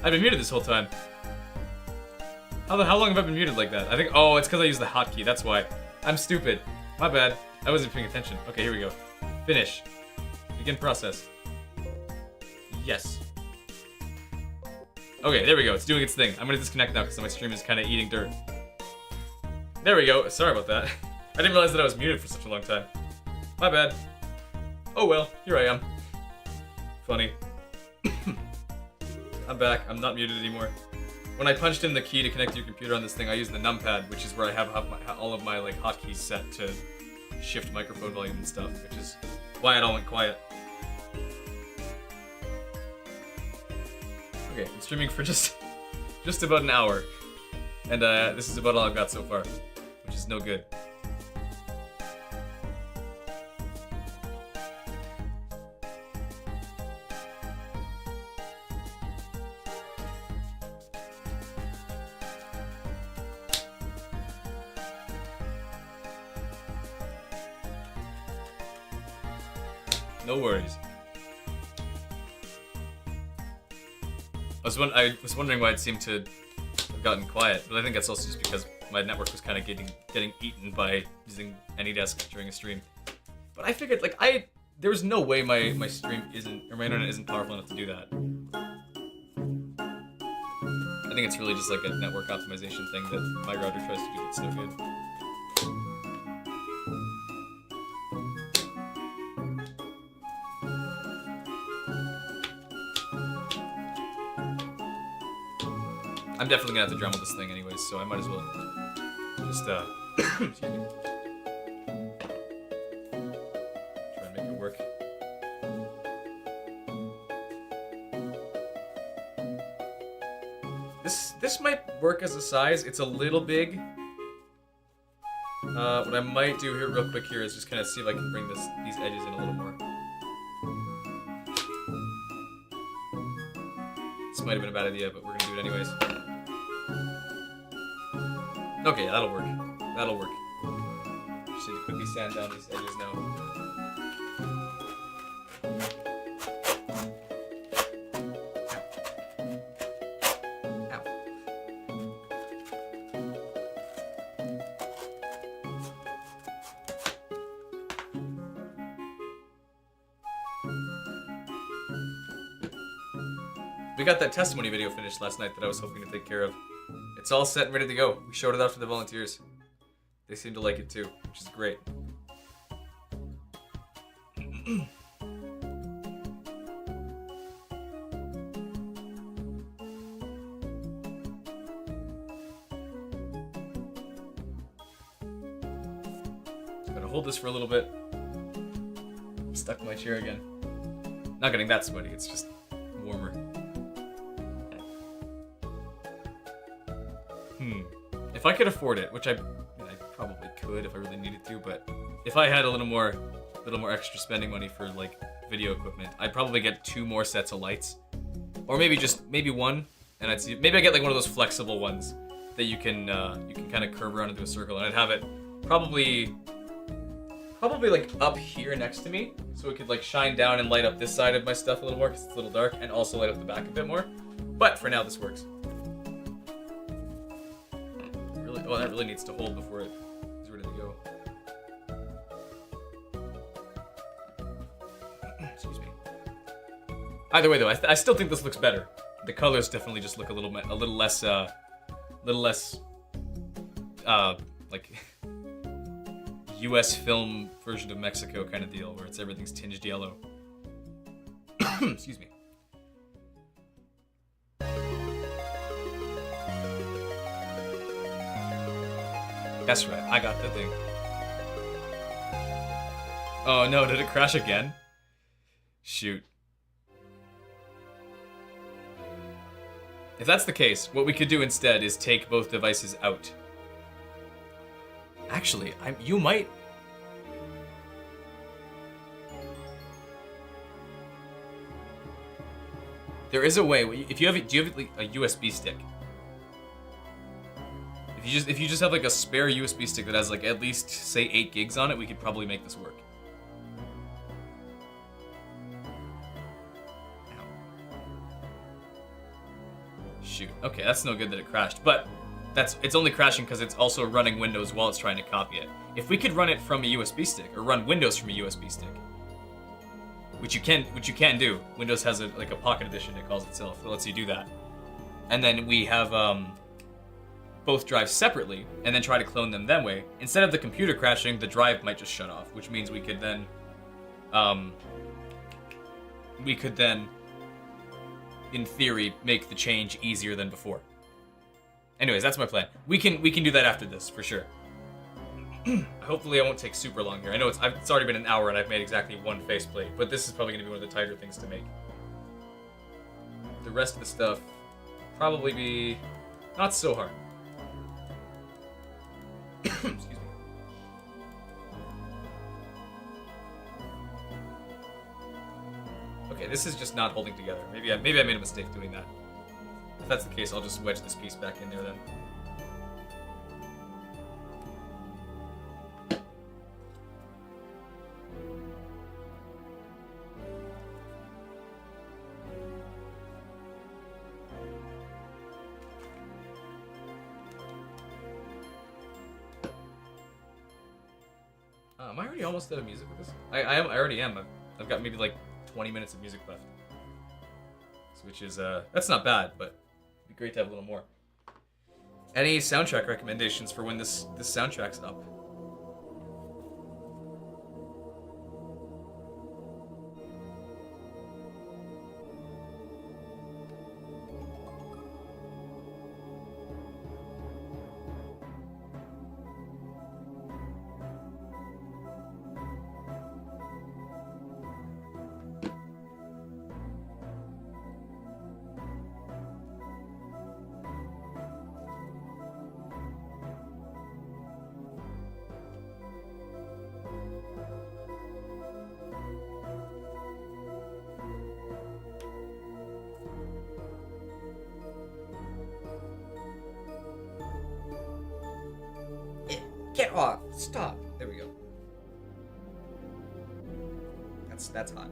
I've been muted this whole time. How long have I been muted like that? I think, oh, it's because I used the hotkey, that's why. I'm stupid. My bad. I wasn't paying attention. Okay, here we go. Finish. Begin process. Yes. Okay, there we go. It's doing its thing. I'm gonna disconnect now because my stream is kind of eating dirt. There we go. Sorry about that. I didn't realize that I was muted for such a long time. My bad. Oh well, here I am. Funny. I'm back. I'm not muted anymore. When I punched in the key to connect to your computer on this thing, I used the numpad, which is where I have all of my like hotkeys set to shift microphone volume and stuff, which is why it all went quiet. Okay, I'm streaming for just about an hour, and this is about all I've got so far, which is no good. No worries. I was wondering why it seemed to have gotten quiet, but I think that's also just because my network was kind of getting eaten by using AnyDesk during a stream. But I figured, like, there was no way my stream isn't, or my internet isn't powerful enough to do that. I think it's really just like a network optimization thing that my router tries to do that's no good. I'm definitely gonna have to Dremel this thing anyways, so I might as well just, excuse me. Try and make it work. This might work as a size. It's a little big. What I might do here real quick here is just kind of see if I can bring these edges in a little more. This might have been a bad idea, but we're gonna do it anyways. Okay, that'll work. That'll work. Just need to quickly sand down these edges now. Ow. We got that testimony video finished last night that I was hoping to take care of. It's all set and ready to go. We showed it off to the volunteers. They seem to like it too, which is great. Just gotta hold this for a little bit. I'm stuck in my chair again. Not getting that sweaty, it's just warmer. If I could afford it, which I probably could if I really needed to, but if I had a little more extra spending money for like video equipment, I'd probably get 2 more sets of lights, or maybe one, and I'd see maybe I get like one of those flexible ones that you can kind of curve around into a circle, and I'd have it probably like up here next to me, so it could like shine down and light up this side of my stuff a little more because it's a little dark, and also light up the back a bit more. But for now, this works. Oh, that really needs to hold before it is ready to go. Excuse me. Either way, though, I still think this looks better. The colors definitely just look a little less, like U.S. film version of Mexico kind of deal, where everything's tinged yellow. Excuse me. That's right, I got the thing. Oh no, did it crash again? Shoot. If that's the case, what we could do instead is take both devices out. Actually, you might... There is a way, if you have, do you have like a USB stick? If you just have like a spare USB stick that has like at least say 8 gigs on it, we could probably make this work. Ow. shoot. Okay, that's no good that it crashed, but it's only crashing because it's also running Windows while it's trying to copy it. If we could run it from a USB stick, or run Windows from a USB stick, which you can do. Windows has a Pocket Edition, it calls itself, that lets you do that. And then we have both drives separately, and then try to clone them that way. Instead of the computer crashing, the drive might just shut off, which means we could then, in theory, make the change easier than before. Anyways, that's my plan. We can do that after this, for sure. Hopefully I won't take super long here. I know it's already been an hour and I've made exactly one faceplate, but this is probably going to be one of the tighter things to make. The rest of the stuff probably be not so hard. Excuse me. Okay, this is just not holding together. Maybe I made a mistake doing that. If that's the case, I'll just wedge this piece back in there then. Am I already almost out of music with this? I already am. I've got maybe like 20 minutes of music left. Which is, that's not bad, but it'd be great to have a little more. Any soundtrack recommendations for when this soundtrack's up? Get off! Stop! There we go. That's hot.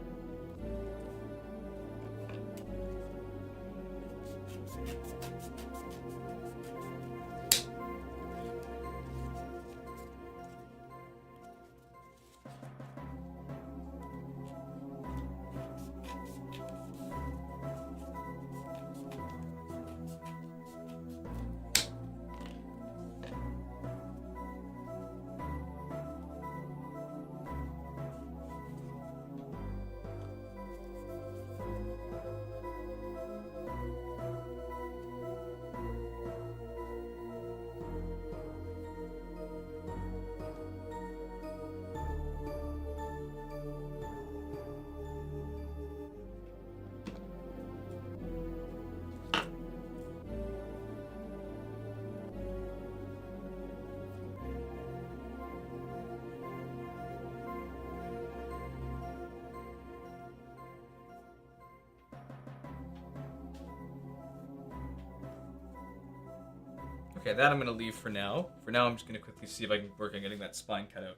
Okay, that I'm gonna leave for now. For now, I'm just gonna quickly see if I can work on getting that spine cut out.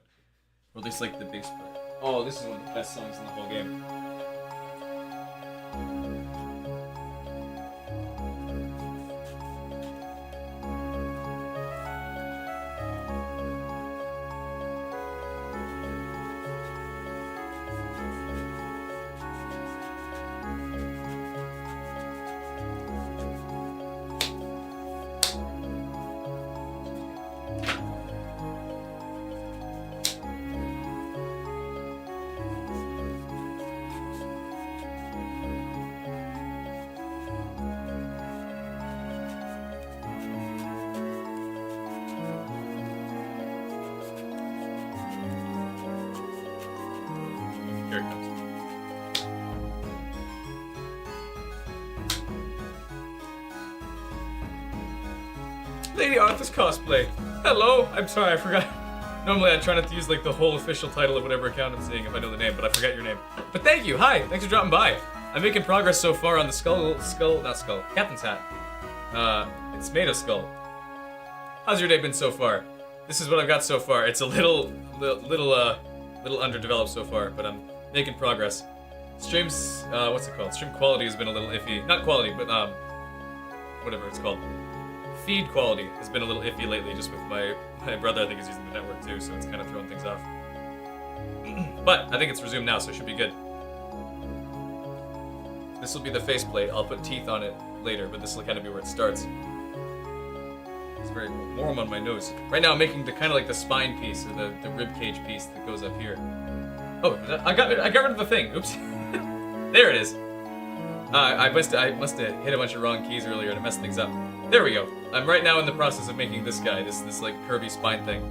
Or at least like the bass part. Oh, this is one of the best songs in the whole game. Here it comes. Lady Arthur's cosplay. Hello. I'm sorry, I forgot. Normally I try not to use like the whole official title of whatever account I'm seeing if I know the name, but I forget your name. But thank you. Hi. Thanks for dropping by. I'm making progress so far on the Captain's hat. It's made of skull. How's your day been so far? This is what I've got so far. It's a little underdeveloped so far, but I'm making progress. Streams, what's it called? Stream quality has been a little iffy. Not quality, but whatever it's called. Feed quality has been a little iffy lately, just with my brother. I think is using the network too, so it's kind of throwing things off. But I think it's resumed now, so it should be good. This will be the faceplate. I'll put teeth on it later, but this will kind of be where it starts. It's very warm on my nose. Right now I'm making the kind of like the spine piece, or the rib cage piece that goes up here. Oh, I got rid of the thing. Oops. There it is. I must have hit a bunch of wrong keys earlier to mess things up. There we go. I'm right now in the process of making this guy, this like curvy spine thing.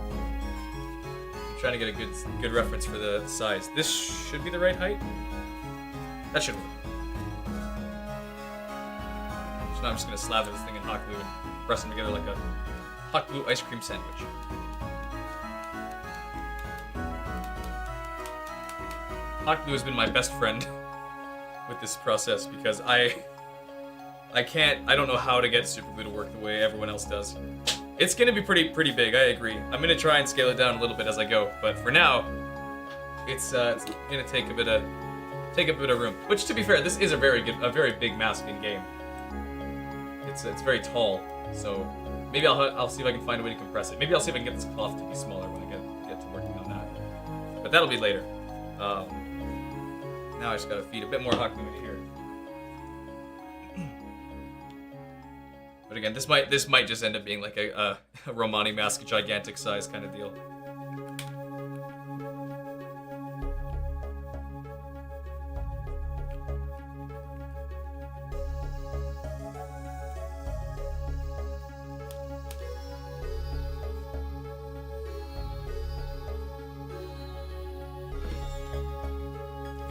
I'm trying to get a good reference for the size. This should be the right height. That should work. So now I'm just gonna slather this thing in hot glue and press them together like a hot glue ice cream sandwich. Hot glue has been my best friend with this process because I don't know how to get super glue to work the way everyone else does. It's gonna be pretty big, I agree. I'm gonna try and scale it down a little bit as I go, but for now, it's gonna take a bit of room. Which, to be fair, this is a very big masking game. It's very tall, so maybe I'll see if I can find a way to compress it. Maybe I'll see if I can get this cloth to be smaller when I get to working on that. But that'll be later. Now I just gotta feed a bit more hot glue into here. But again, this might just end up being like a Romani mask, gigantic size kind of deal.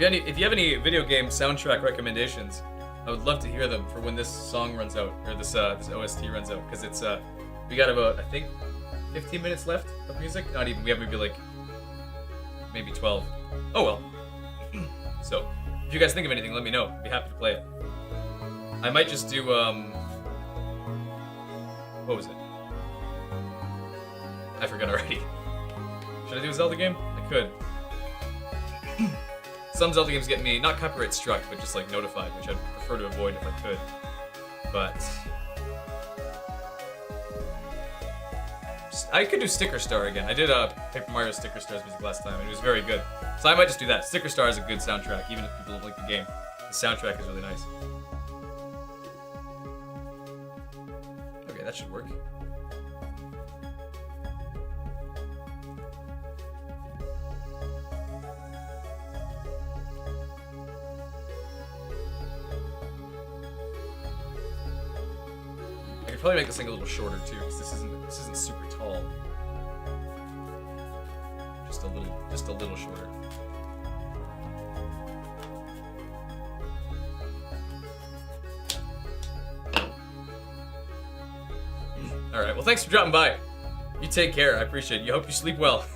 If you have any video game soundtrack recommendations, I would love to hear them for when this song runs out, or this OST runs out, because it's we got about, I think, 15 minutes left of music. Not even. We have maybe 12. Oh well. So, if you guys think of anything, let me know. I'd be happy to play it. I might just do what was it? I forgot already. Should I do a Zelda game? I could. Some Zelda games get me, not copyright struck, but just like notified, which I'd prefer to avoid if I could. But I could do Sticker Star again. I did Paper Mario Sticker Star's music last time, and it was very good. So I might just do that. Sticker Star is a good soundtrack, even if people don't like the game. The soundtrack is really nice. Okay, that should work. Probably make this thing a little shorter too, because this isn't super tall. Just a little shorter. All right. Well, thanks for dropping by. You take care. I appreciate it. You hope you sleep well.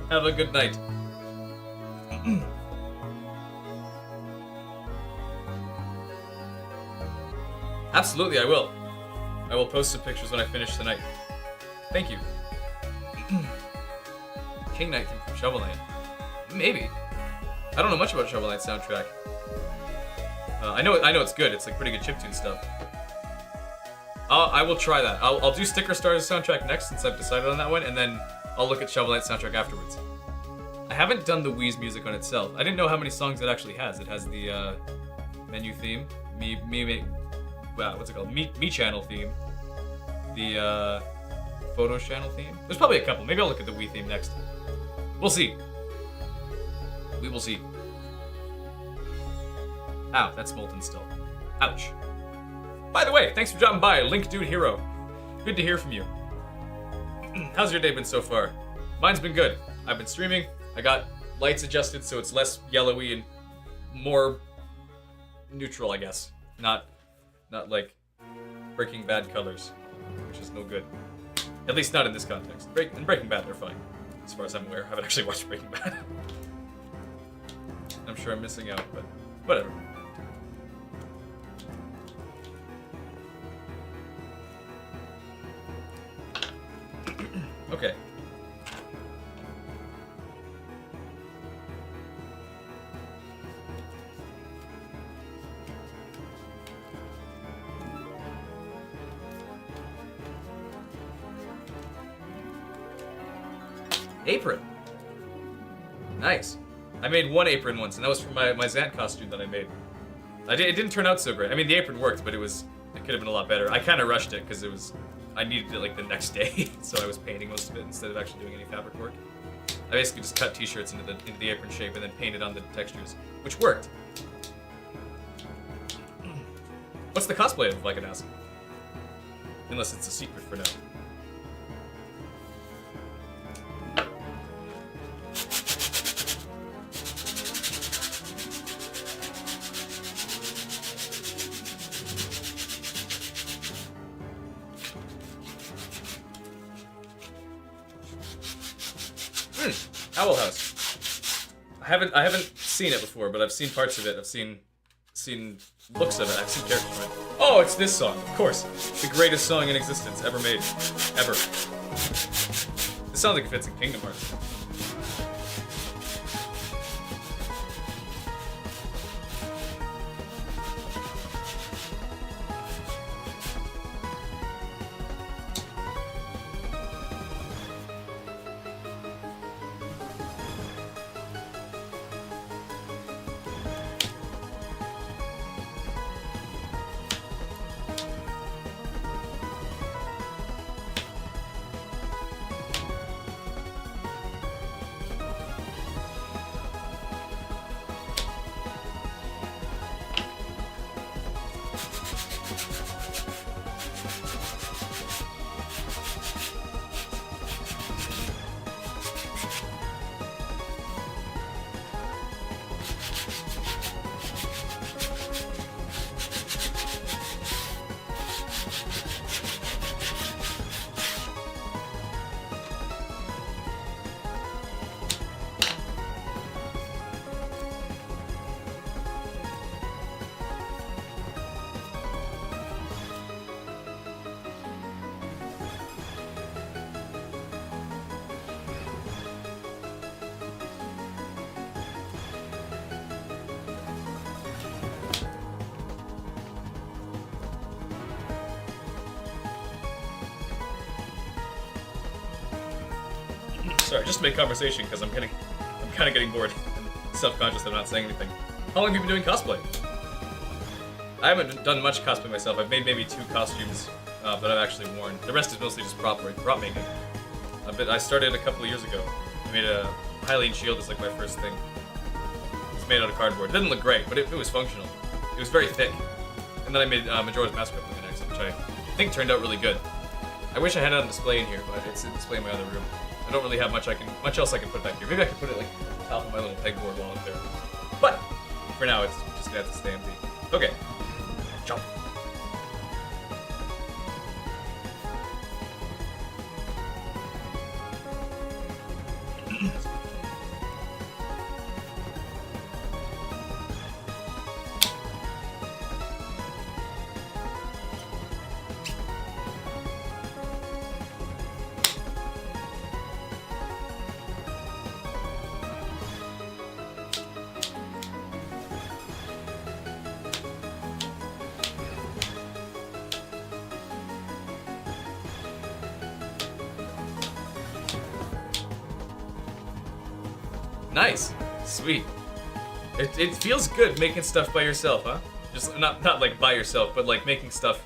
Have a good night. Absolutely, I will. I will post some pictures when I finish tonight. Thank you. King Knight from Shovel Knight. Maybe. I don't know much about Shovel Knight's soundtrack. I know it's good. It's like pretty good chiptune stuff. I will try that. I'll do Sticker Star's soundtrack next, since I've decided on that one, and then I'll look at Shovel Knight's soundtrack afterwards. I haven't done the Wii's music on itself. I didn't know how many songs it actually has. It has the menu theme, what's it called? Me channel theme. The photos channel theme. There's probably a couple. Maybe I'll look at the Wii theme next. We'll see. We will see. Ow, that's molten still. Ouch. By the way, thanks for dropping by, Link Dude Hero. Good to hear from you. How's your day been so far? Mine's been good. I've been streaming. I got lights adjusted so it's less yellowy and more neutral, I guess. Not like Breaking Bad colors, which is no good. At least not in this context. In Breaking Bad, they're fine. As far as I'm aware, I haven't actually watched Breaking Bad. I'm sure I'm missing out, but whatever. Okay. Apron. Nice. I made one apron once, and that was for my Zant costume that I made. It didn't turn out so great. I mean, the apron worked, but it could have been a lot better. I kind of rushed it because I needed it like the next day, so I was painting most of it instead of actually doing any fabric work. I basically just cut t-shirts into the apron shape and then painted on the textures, which worked. What's the cosplay of, if I can ask? Unless it's a secret for now. Owl House. I haven't seen it before, but I've seen parts of it. I've seen looks of it. I've seen characters from it. Oh, it's this song, of course. The greatest song in existence ever made. Ever. This sounds like it fits in Kingdom Hearts. Sorry, just to make conversation because I'm kind of getting bored and self-conscious that I'm not saying anything. How long have you been doing cosplay? I haven't done much cosplay myself. I've made maybe 2 costumes that I've actually worn. The rest is mostly just prop making. I started a couple of years ago. I made a Hylian shield as like my first thing. It's made out of cardboard. It didn't look great, but it was functional. It was very thick. And then I made Majora's Mask Replica next, which I think turned out really good. I wish I had it on display in here, but it's in display in my other room. I don't really have much else I can put back here. Maybe I could put it like on top of my little pegboard while I'm there. But for now, it's just gonna have to stay empty. Okay, jump. Nice, sweet. It feels good making stuff by yourself, huh? Just not like by yourself, but like making stuff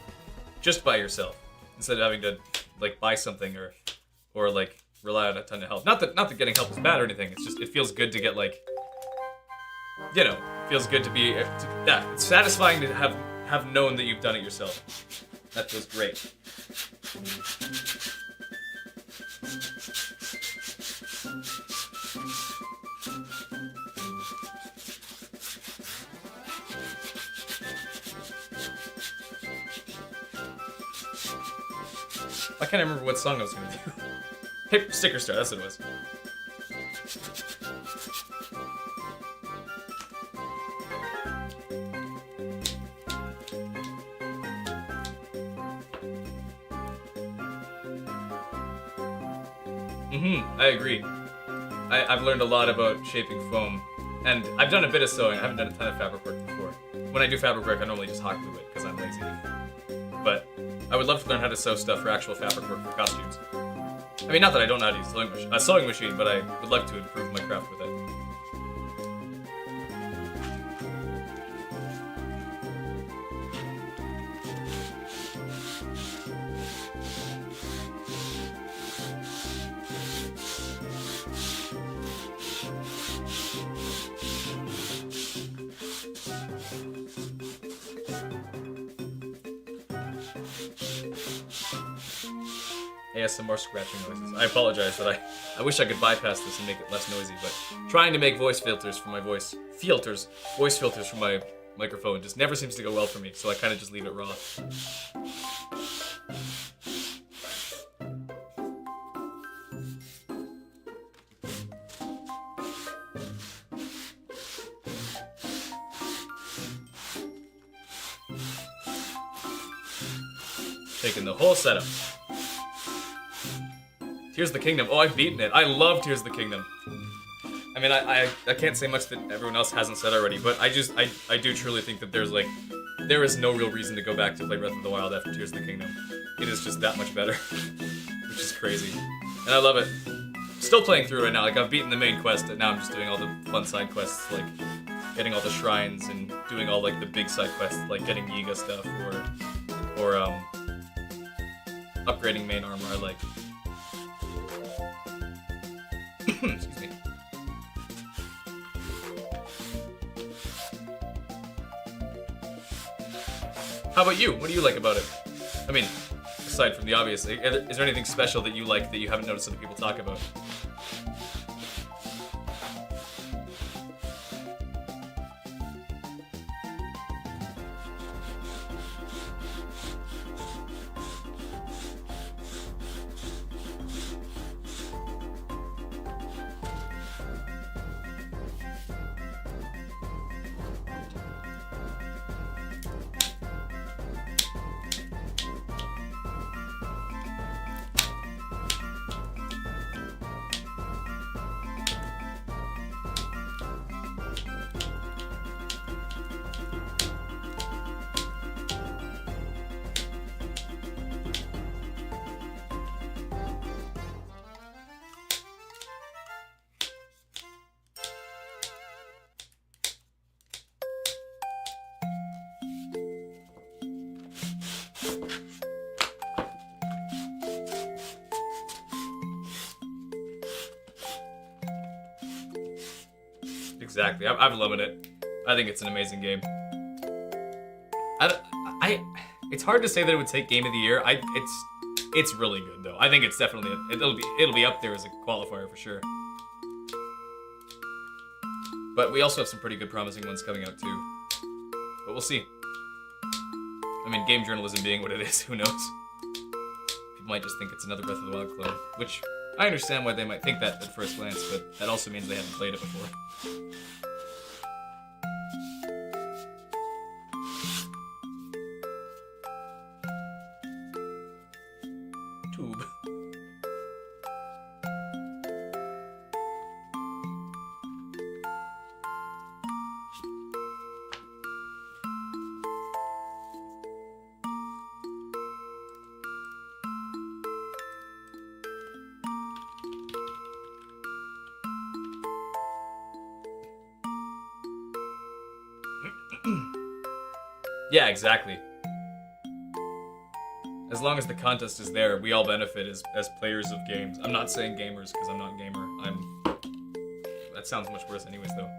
just by yourself instead of having to like buy something or like rely on a ton of help. Not that getting help is bad or anything. It's just it feels good to get like, you know, it feels good to be yeah. It's satisfying to have known that you've done it yourself. That feels great. I can't remember what song I was gonna do. Hey, Sticker Star, that's what it was. I agree. I've learned a lot about shaping foam, and I've done a bit of sewing. I haven't done a ton of fabric work before. When I do fabric work, I normally just hot glue it because I'm lazy. But I would love to learn how to sew stuff for actual fabric work for costumes. I mean, not that I don't know how to use a sewing machine, but I would like to improve my craft with it. ASMR scratching noises. I apologize that I wish I could bypass this and make it less noisy, but trying to make voice filters for my voice filters for my microphone just never seems to go well for me, so I kind of just leave it raw. Taking the whole setup. Tears of the Kingdom. Oh, I've beaten it. I love Tears of the Kingdom. I mean, I can't say much that everyone else hasn't said already, but I do truly think that there is no real reason to go back to play Breath of the Wild after Tears of the Kingdom. It is just that much better, which is crazy. And I love it. Still playing through right now. Like, I've beaten the main quest, and now I'm just doing all the fun side quests, like getting all the shrines and doing all like the big side quests, like getting Yiga stuff or upgrading main armor. I like. Excuse me. How about you? What do you like about it? I mean, aside from the obvious, is there anything special that you like that you haven't noticed other people talk about? Exactly. I've loved it. I think it's an amazing game. It's hard to say that it would take Game of the Year. It's really good though. I think it's definitely it'll be up there as a qualifier for sure. But we also have some pretty good promising ones coming out too. But we'll see. I mean, game journalism being what it is, who knows? People might just think it's another Breath of the Wild clone, which I understand why they might think that at first glance, but that also means they haven't played it before. Tube. Yeah, exactly. As long as the contest is there, we all benefit as players of games. I'm not saying gamers because I'm not a gamer. That sounds much worse anyways though.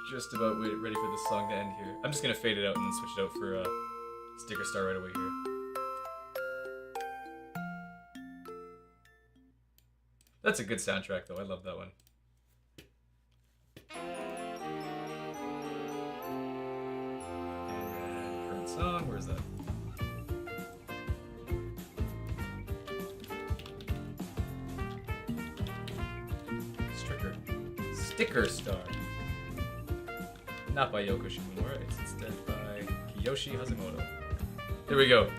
Just about ready for this song to end here. I'm just gonna fade it out and then switch it out for Sticker Star right away here. That's a good soundtrack though, I love that one. And current song, where's that? Sticker Star. Not by Yoko Shimomura, it's instead by Kiyoshi Hazumoto. Here we go.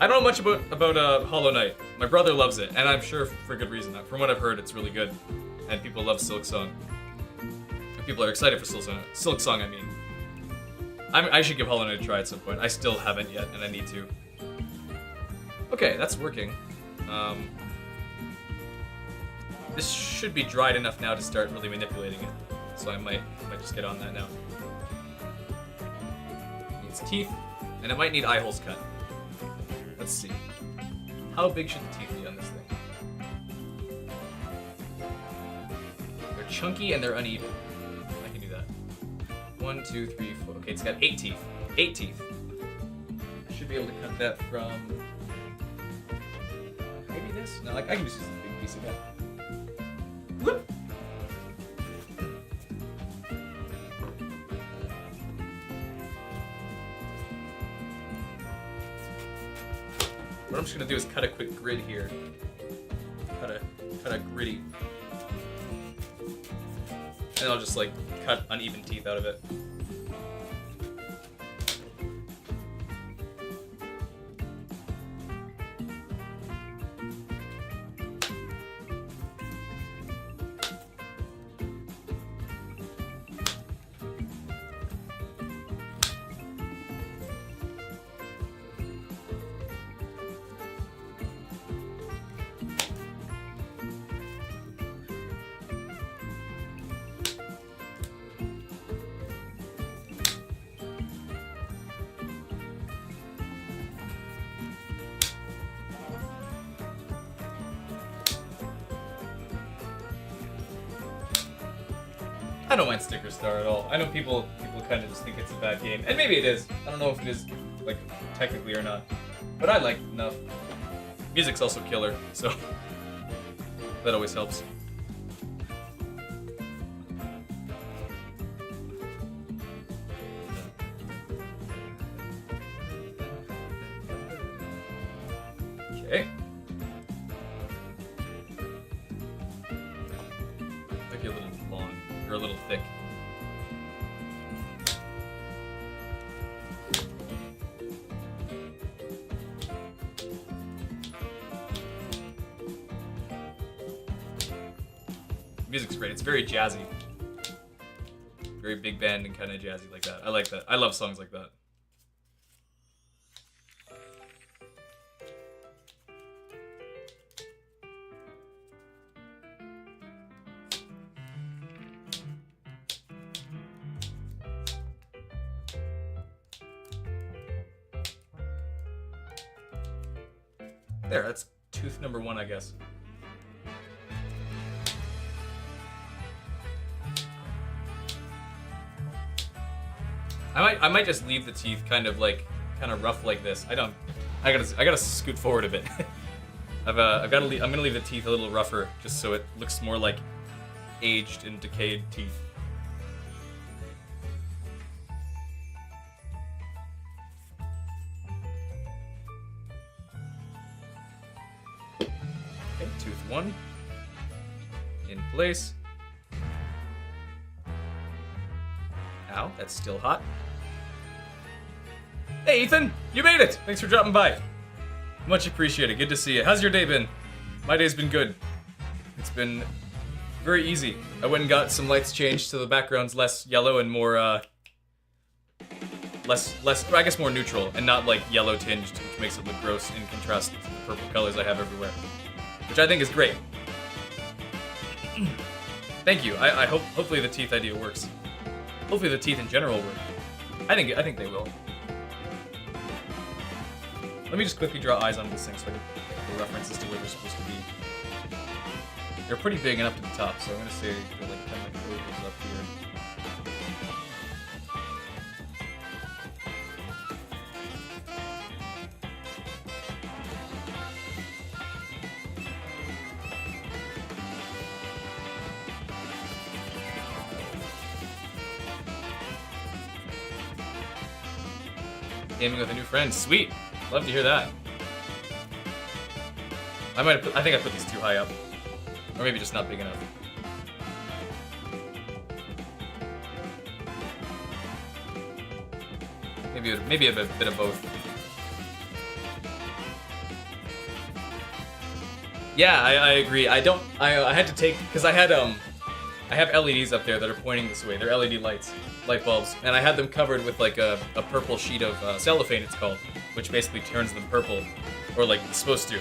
I don't know much about Hollow Knight. My brother loves it, and I'm sure for good reason. From what I've heard, it's really good, and people love Silk Song. People are excited for Silk Song. Silk Song, I mean. I should give Hollow Knight a try at some point. I still haven't yet, and I need to. Okay, that's working. This should be dried enough now to start really manipulating it. So I might just get on that now. It needs teeth, and it might need eye holes cut. Let's see. How big should the teeth be on this thing? They're chunky and they're uneven. I can do that. 1, 2, 3, 4. Okay, it's got 8 teeth. 8 teeth. I should be able to cut that from... maybe this? No, I can just use a big piece of that. Whoop! What I'm just gonna do is cut a quick grid here. Cut a gritty. And I'll just like cut uneven teeth out of it. I don't mind Sticker Star at all. I know people kind of just think it's a bad game, and maybe it is. I don't know if it is, like, technically or not, but I like it enough. Music's also killer, so that always helps. Okay. Might be a little long, or a little thick. Music's great. It's very jazzy. Very big band and kind of jazzy like that. I like that. I love songs like that. There, that's tooth number 1, I guess. I might just leave the teeth kind of rough like this. I gotta scoot forward a bit. I'm gonna leave the teeth a little rougher just so it looks more like aged and decayed teeth. Okay, tooth 1 in place. Ow, that's still hot. Hey Ethan, you made it! Thanks for dropping by. Much appreciated, good to see you. How's your day been? My day's been good. It's been very easy. I went and got some lights changed so the background's less yellow and more, I guess more neutral and not like yellow tinged, which makes it look gross in contrast to the purple colors I have everywhere. Which I think is great. Thank you, I hope, hopefully the teeth idea works. Hopefully the teeth in general work. I think they will. Let me just quickly draw eyes on this thing so I can get the references to where they're supposed to be. They're pretty big and up to the top, so I'm gonna say they're like kind of like up here. Gaming with a new friend, sweet. Love to hear that. I think I put these too high up, or maybe just not big enough. Maybe a bit of both. Yeah, I agree. I had to take, because I have LEDs up there that are pointing this way. They're LED lights, light bulbs, and I had them covered with like a purple sheet of cellophane, it's called, which basically turns them purple, or like it's supposed to.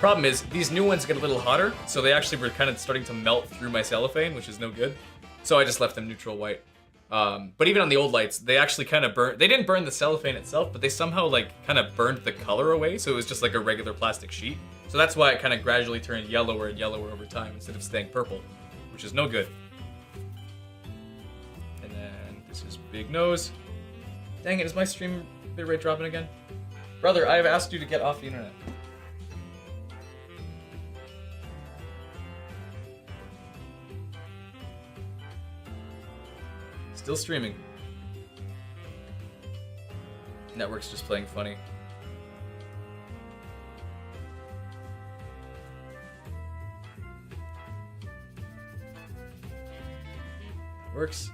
Problem is, these new ones get a little hotter, so they actually were kind of starting to melt through my cellophane, which is no good. So I just left them neutral white. But even on the old lights, they actually kind of burned. They didn't burn the cellophane itself, but they somehow like kind of burned the color away, so it was just like a regular plastic sheet. So that's why it kind of gradually turned yellower and yellower over time instead of staying purple, which is no good. And then this is Big Nose. Dang it, is my stream bitrate dropping again? Brother, I have asked you to get off the internet. Still streaming. Network's just playing funny. Works.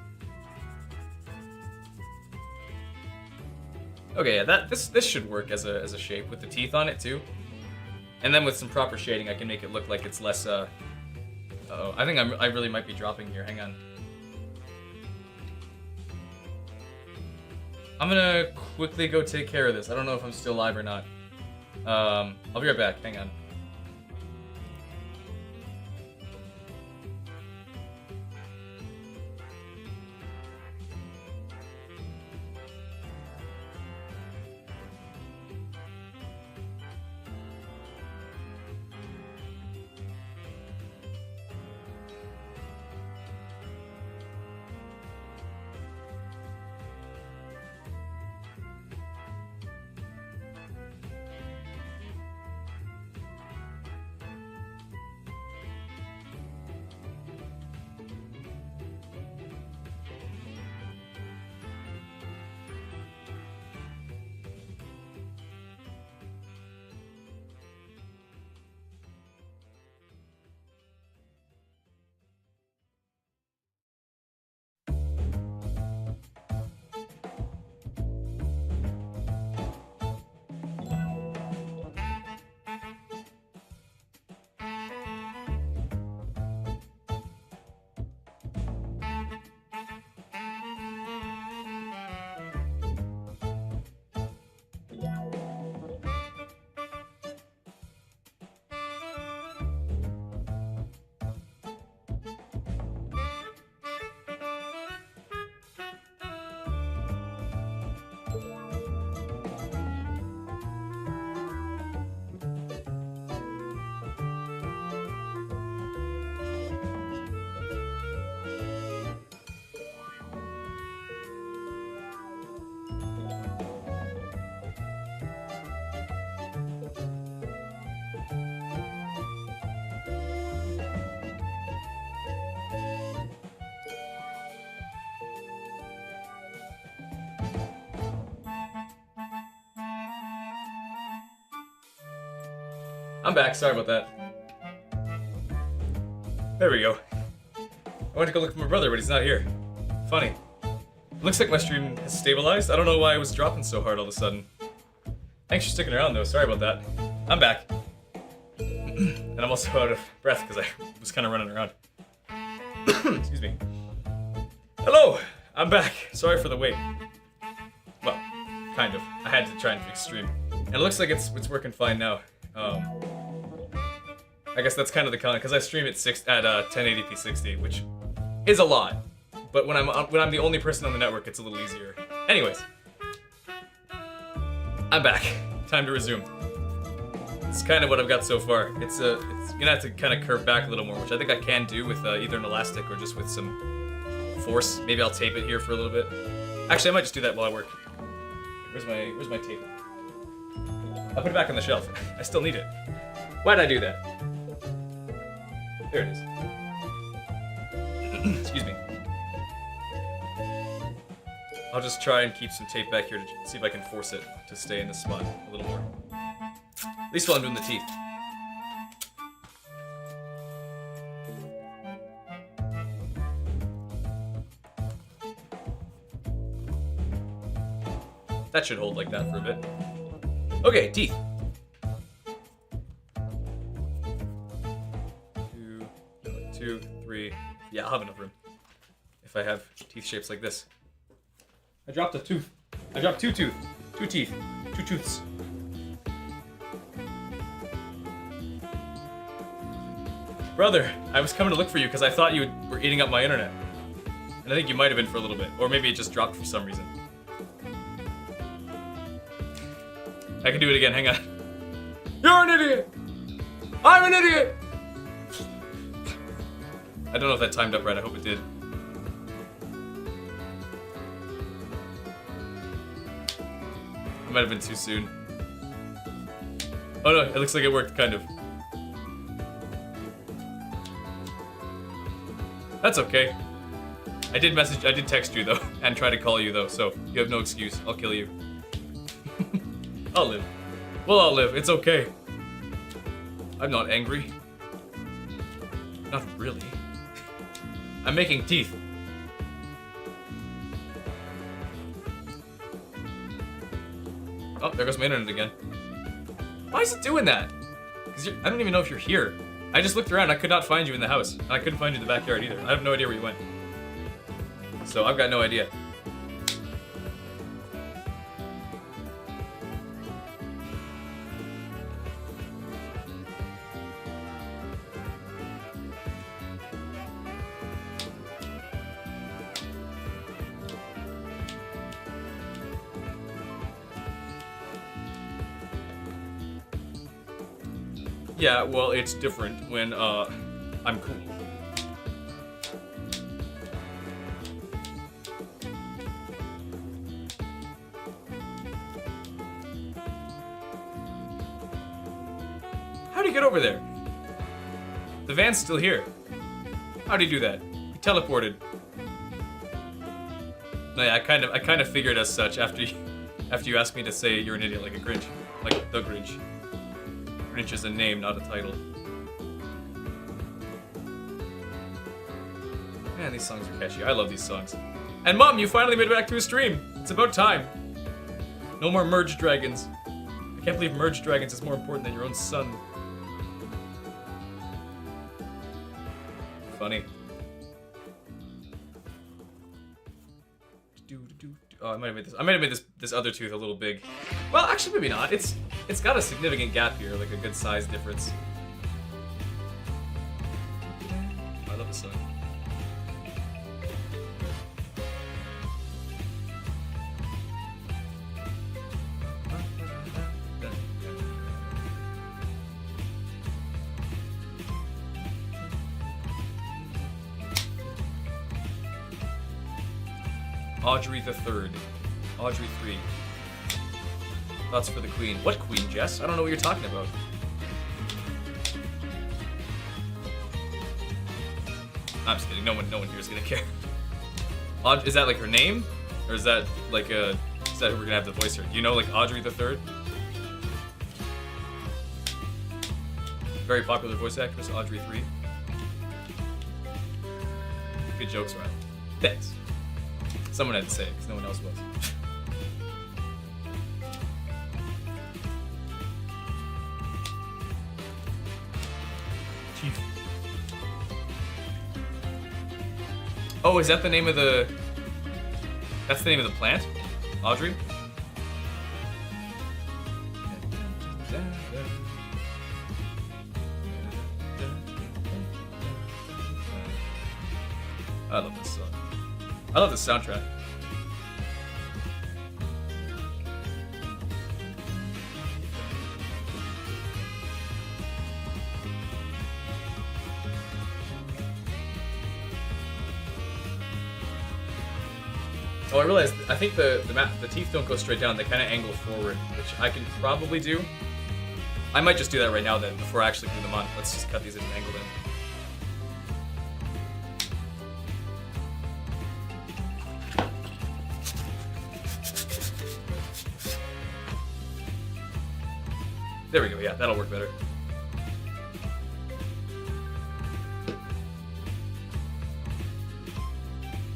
Okay, yeah, this should work as a shape with the teeth on it too. And then with some proper shading, I can make it look like it's less. Uh-oh, I think I really might be dropping here. Hang on. I'm gonna quickly go take care of this. I don't know if I'm still live or not. I'll be right back. Hang on. I'm back, sorry about that. There we go. I went to go look for my brother, but he's not here. Funny. Looks like my stream has stabilized. I don't know why it was dropping so hard all of a sudden. Thanks for sticking around though, sorry about that. I'm back. And I'm also out of breath because I was kind of running around. Excuse me. Hello! I'm back. Sorry for the wait. Well, kind of. I had to try and fix stream. And it looks like it's working fine now. I guess that's kind of the count because I stream at 1080p 60, which is a lot. But when I'm the only person on the network, it's a little easier. Anyways, I'm back. Time to resume. It's kind of what I've got so far. It's gonna have to kind of curve back a little more, which I think I can do with either an elastic or just with some force. Maybe I'll tape it here for a little bit. Actually, I might just do that while I work. Where's my tape? I'll put it back on the shelf. I still need it. Why'd I do that? There it is. Excuse me. I'll just try and keep some tape back here to see if I can force it to stay in this spot a little more. At least while I'm doing the teeth. That should hold like that for a bit. Okay, teeth. if I have teeth shapes like this. I dropped a tooth. I dropped two teeth. Two tooths. Brother, I was coming to look for you because I thought you were eating up my internet. And I think you might have been for a little bit. Or maybe it just dropped for some reason. I can do it again, hang on. You're an idiot! I'm an idiot! I don't know if that timed up right, I hope it did. It might have been too soon. Oh no, it looks like it worked, kind of. That's okay. I did text you though, and try to call you though, so you have no excuse. I'll kill you. I'll live. We'll all live, it's okay. I'm not angry. Not really. I'm making teeth. Oh, there goes my internet again. Why is it doing that? Because I don't even know if you're here. I just looked around, I could not find you in the house. And I couldn't find you in the backyard either. I have no idea where you went. So I've got no idea. Yeah, well, it's different when, I'm cool. How do you get over there? The van's still here. How do you do that? You teleported. No, yeah, I kind of figured as such after you asked me to say you're an idiot like a Grinch, like the Grinch. Grinch is a name, not a title. Man, these songs are catchy. I love these songs. And Mom, you finally made it back to a stream. It's about time. No more merged dragons. I can't believe merged dragons is more important than your own son. Funny. Oh, I might have made this other tooth a little big. Well, actually, maybe not. It's got a significant gap here, like a good size difference. I love this song. Audrey the Third. Audrey 3. Thoughts for the Queen. What Queen, Jess? I don't know what you're talking about. I'm just kidding. No one here is gonna care. Is that like her name? Or is that like is that who we're gonna have to voice her? Do you know like Audrey the Third? Very popular voice actress, Audrey 3. Good jokes, Ryan. Thanks. Someone had to say it, because no one else was. Teeth. Oh, is that the name of the... That's the name of the plant? Audrey? I love this song. I love the soundtrack. Oh, I realized, I think the teeth don't go straight down, they kind of angle forward, which I can probably do. I might just do that right now then, before I actually glue them on. Let's just cut these in and angle them. There we go, yeah, that'll work better.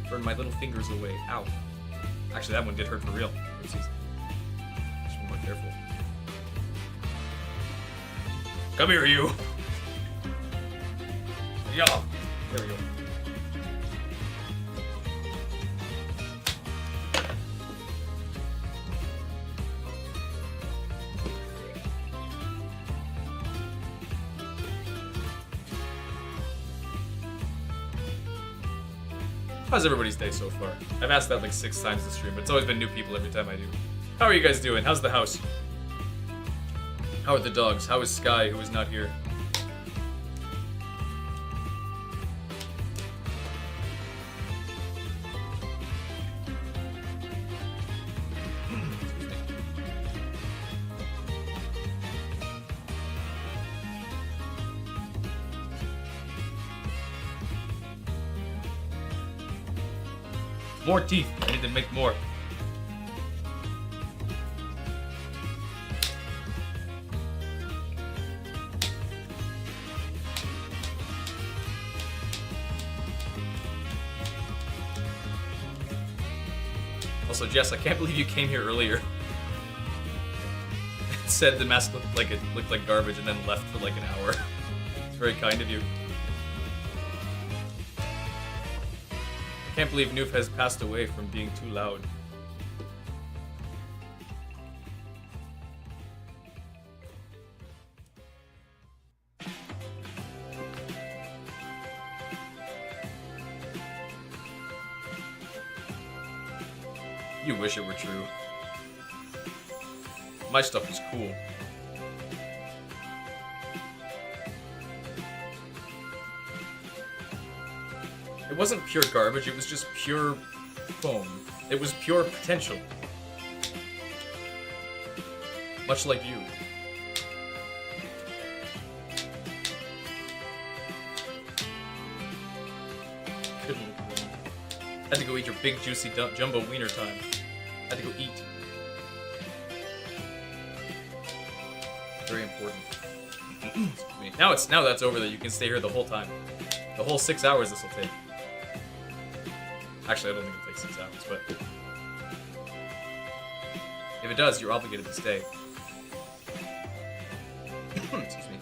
Burn my little fingers away. Ow. Actually, that one did hurt for real. Oopsies. Just be more careful. Come here, you! Yeah. There we go. How's everybody's day so far? I've asked that like 6 times this stream, but it's always been new people every time I do. How are you guys doing? How's the house? How are the dogs? How is Sky, who is not here? More teeth. I need to make more. Also, Jess, I can't believe you came here earlier. Said the mask looked like garbage and then left for like an hour. It's very kind of you. I can't believe Noof has passed away from being too loud. You wish it were true. My stuff was cool. It wasn't pure garbage, it was just pure foam. It was pure potential. Much like you. Had to go eat your big juicy jumbo wiener time. Had to go eat. Very important. Excuse me. Now that's over, that you can stay here the whole time. The whole 6 hours this will take. Actually, I don't think it'll take 6 hours, but if it does, you're obligated to stay. Excuse me.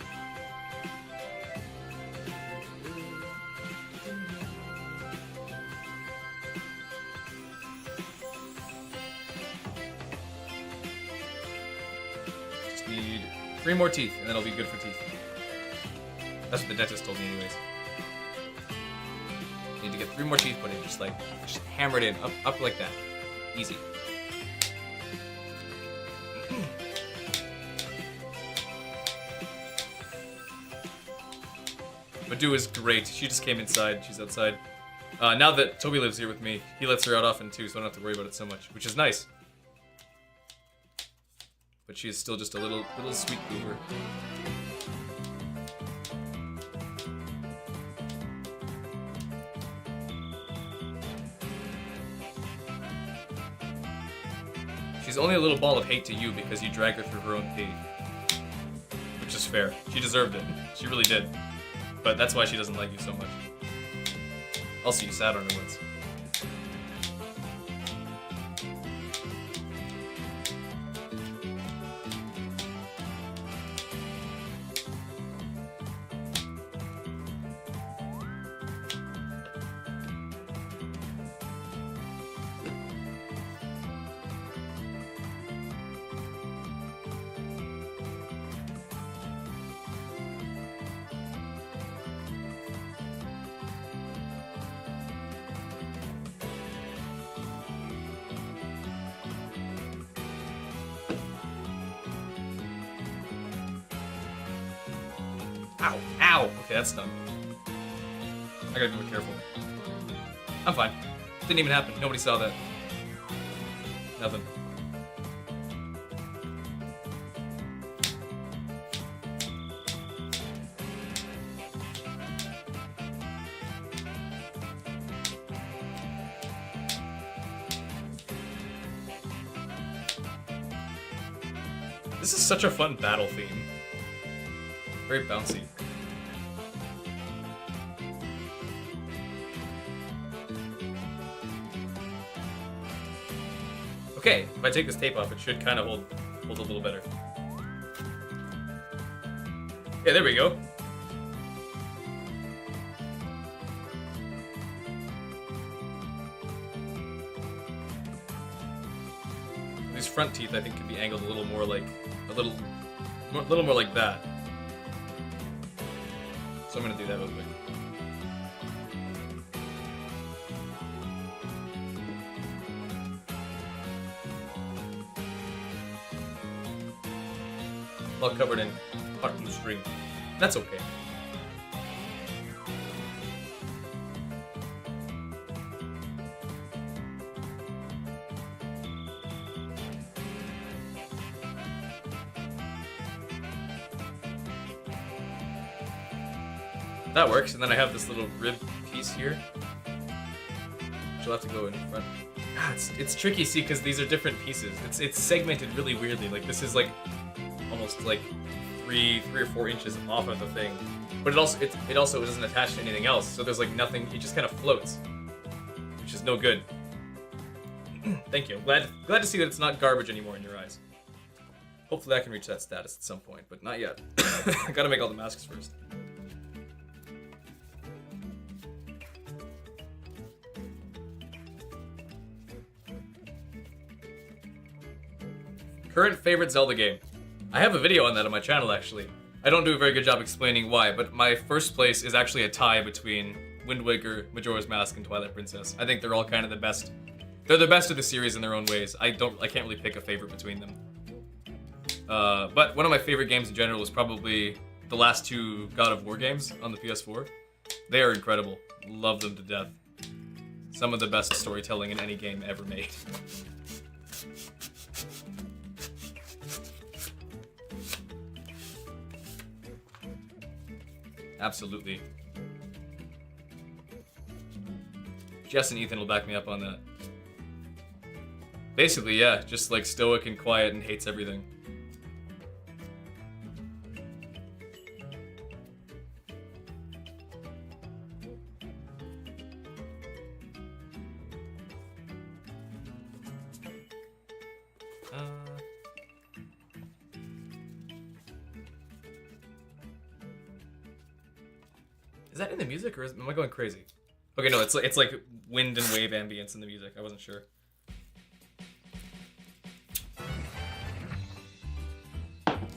Just need 3 more teeth, and then I'll be good for teeth. That's what the dentist told me anyways. Need to get 3 more teeth put in, just hammer it in, up like that. Easy. Madu is great. She just came inside. She's outside. Now that Toby lives here with me, he lets her out often too, so I don't have to worry about it so much, which is nice. But she is still just a little sweet goober. She's only a little ball of hate to you because you dragged her through her own cave. Which is fair. She deserved it. She really did. But that's why she doesn't like you so much. Also, you sat on her once. Ow! Ow! Okay, that's done. I gotta be more careful. I'm fine. Didn't even happen. Nobody saw that. Nothing. This is such a fun battle theme. Very bouncy. Okay, if I take this tape off, it should kind of hold a little better. Yeah, there we go. These front teeth, I think, can be angled a little more like a little more like that. So I'm gonna do that real quick. all covered in hot glue string. That's okay. That works, and then I have this little rib piece here, which will have to go in front. Ah, it's tricky, see, because these are different pieces. It's segmented really weirdly. Like this is like almost like three or 4 inches off of the thing, but it also doesn't attach to anything else. So there's like nothing. It just kind of floats, which is no good. Thank you. Glad to see that it's not garbage anymore in your eyes. Hopefully I can reach that status at some point, but not yet. I gotta make all the masks first. Current favorite Zelda game. I have a video on that on my channel, actually. I don't do a very good job explaining why, but my first place is actually a tie between Wind Waker, Majora's Mask, and Twilight Princess. I think they're all kind of the best. They're the best of the series in their own ways. I can't really pick a favorite between them. But one of my favorite games in general is probably the last 2 God of War games on the PS4. They are incredible. Love them to death. Some of the best storytelling in any game ever made. Absolutely. Jess and Ethan will back me up on that. Basically, yeah, just like stoic and quiet and hates everything. Is that in the music, or am I going crazy? Okay, no, it's like wind and wave ambience in the music. I wasn't sure.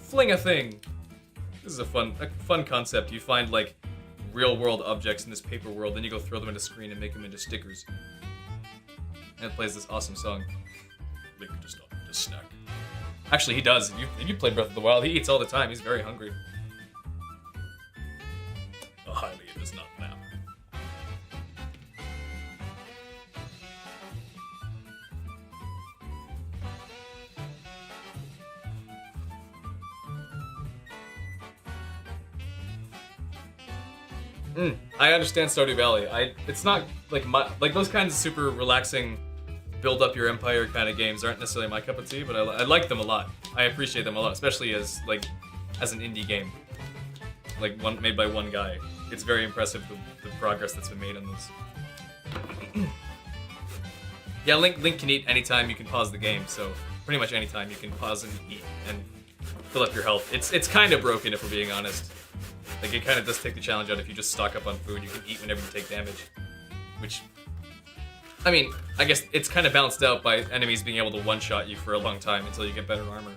Fling a thing. This is a fun concept. You find like real world objects in this paper world, then you go throw them into screen and make them into stickers. And it plays this awesome song. Link does not eat a snack. Actually, he does. If you play Breath of the Wild, he eats all the time. He's very hungry. Highly it does not nap. I understand Stardew Valley. It's not like those kinds of super relaxing, build up your empire kind of games aren't necessarily my cup of tea, but I like them a lot. I appreciate them a lot, especially as an indie game, like one made by one guy. It's very impressive the progress that's been made on those. Yeah, Link can eat anytime you can pause the game, so pretty much anytime you can pause and eat and fill up your health. It's kind of broken if we're being honest. Like it kind of does take the challenge out if you just stock up on food. You can eat whenever you take damage, which, I mean, I guess it's kind of balanced out by enemies being able to one-shot you for a long time until you get better armor.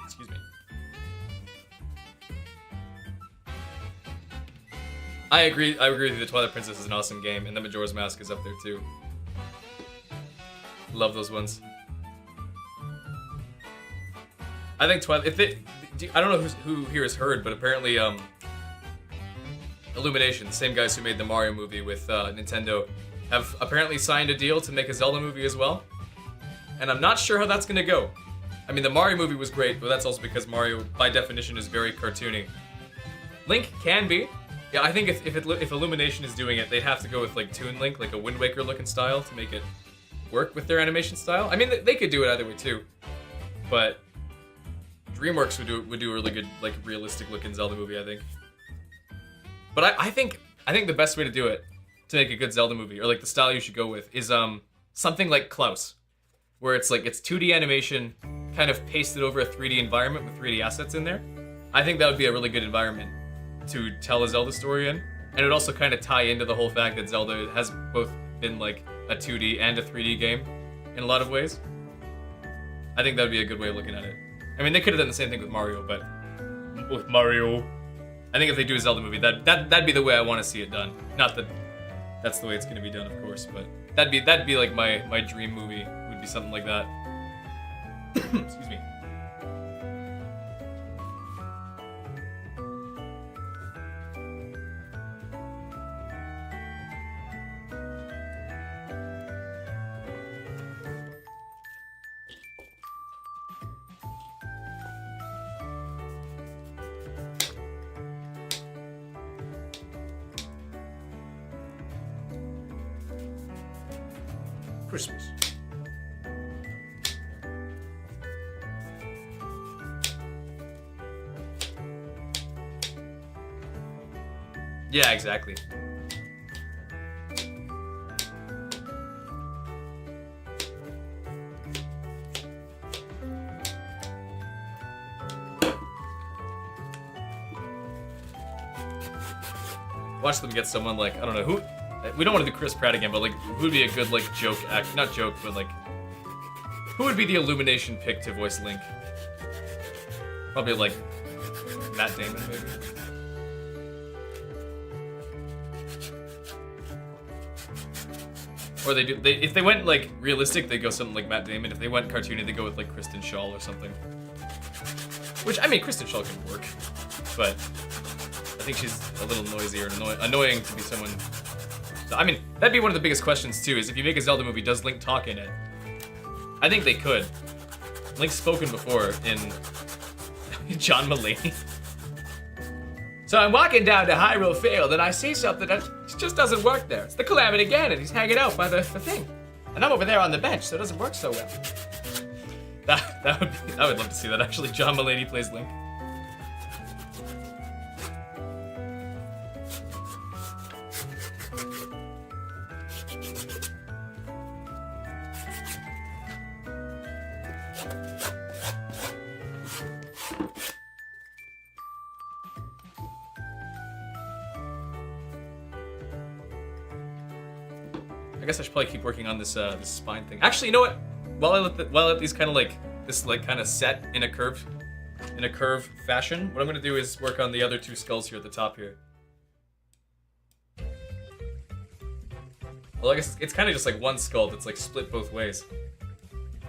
Excuse me. I agree with you. The Twilight Princess is an awesome game, and the Majora's Mask is up there too. Love those ones. I think Twilight. I don't know who here has heard, but apparently, Illumination, the same guys who made the Mario movie with Nintendo, have apparently signed a deal to make a Zelda movie as well. And I'm not sure how that's gonna go. I mean, the Mario movie was great, but that's also because Mario, by definition, is very cartoony. Link can be. Yeah, I think if Illumination is doing it, they'd have to go with like Toon Link, like a Wind Waker looking style to make it work with their animation style. I mean, they could do it either way too, but DreamWorks would do a really good, like, realistic looking Zelda movie, I think. But I think the best way to do it, to make a good Zelda movie, or like the style you should go with, is something like Klaus, where it's 2D animation, kind of pasted over a 3D environment with 3D assets in there. I think that would be a really good environment to tell a Zelda story in, and it would also kind of tie into the whole fact that Zelda has both been like a 2D and a 3D game in a lot of ways. I think that would be a good way of looking at it. I mean, they could have done the same thing with Mario, but with Mario, I think if they do a Zelda movie, that'd be the way I want to see it done. Not that that's the way it's going to be done, of course, but that'd be like my dream movie, would be something like that. Excuse me. Christmas. Yeah, exactly. Watch them get someone like, I don't know, who... We don't want to do Chris Pratt again, but like, who would be a good, like, joke act... Not joke, but like... Who would be the Illumination pick to voice Link? Probably like... Matt Damon, maybe? Or they do... if they went, like, realistic, they go something like Matt Damon. If they went cartoony, they go with, like, Kristen Schaal or something. Which, I mean, Kristen Schaal can work. But... I think she's a little noisy or annoying to be someone... I mean, that'd be one of the biggest questions, too, is if you make a Zelda movie, does Link talk in it? I think they could. Link's spoken before in... John Mulaney. So I'm walking down to Hyrule Field, and I see something that just doesn't work there. It's the Calamity Ganon, he's hanging out by the thing. And I'm over there on the bench, so it doesn't work so well. I would love to see that, actually. John Mulaney plays Link. I guess I should probably keep working on this this spine thing. Actually, you know what? While I let these kind of like this like kind of set in a curve fashion, what I'm gonna do is work on the other two skulls here at the top here. Well, I guess it's kind of just like one skull that's like split both ways.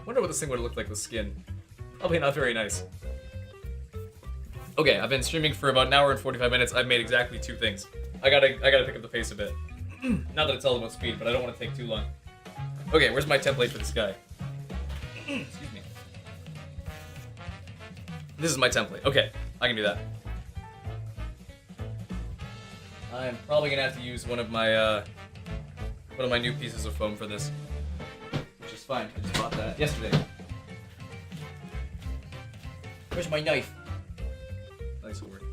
Wonder what this thing would look like with skin. Probably not very nice. Okay, I've been streaming for about an hour and 45 minutes. I've made exactly 2 things. I gotta pick up the pace a bit. Not that it's all about speed, but I don't want to take too long. Okay, where's my template for this guy? Excuse me. This is my template. Okay, I can do that. I'm probably gonna have to use one of my new pieces of foam for this, which is fine. I just bought that yesterday. Where's my knife? Nice work.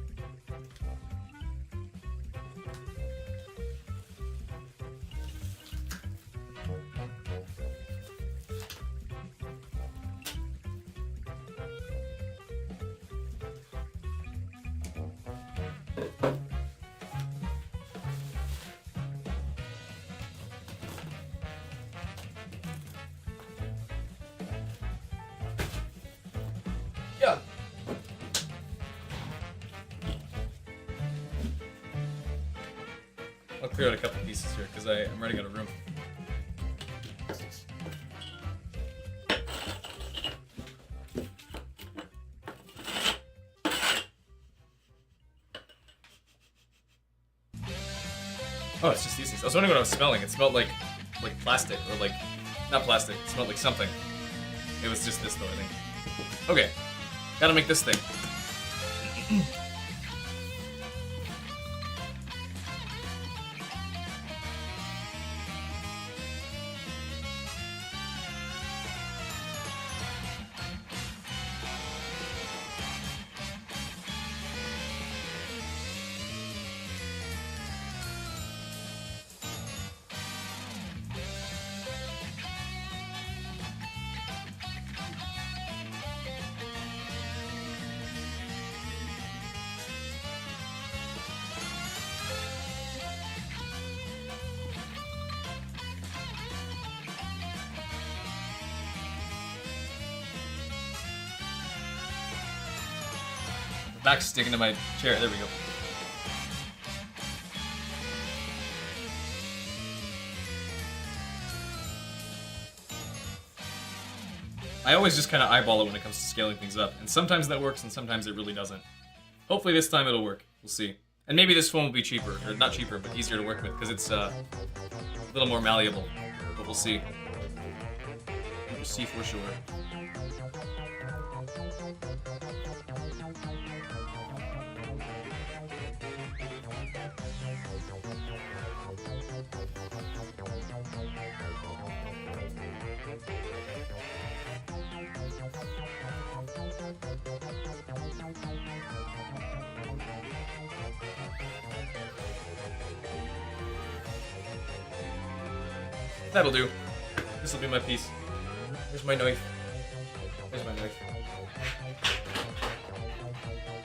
Yeah. I'll clear out a couple pieces here because I'm running out of room. Oh, it's just these things. I was wondering what I was smelling. It smelled like plastic, or like, not plastic, it smelled like something. It was just this though, I think. Okay, gotta make this thing. Back's sticking to my chair. There we go. I always just kind of eyeball it when it comes to scaling things up, and sometimes that works and sometimes it really doesn't. Hopefully this time it'll work. We'll see. And maybe this foam will be cheaper, or not cheaper, but easier to work with because it's a little more malleable. But we'll see. We'll see for sure. That'll do. This will be my piece. Where's my knife? Where's my knife?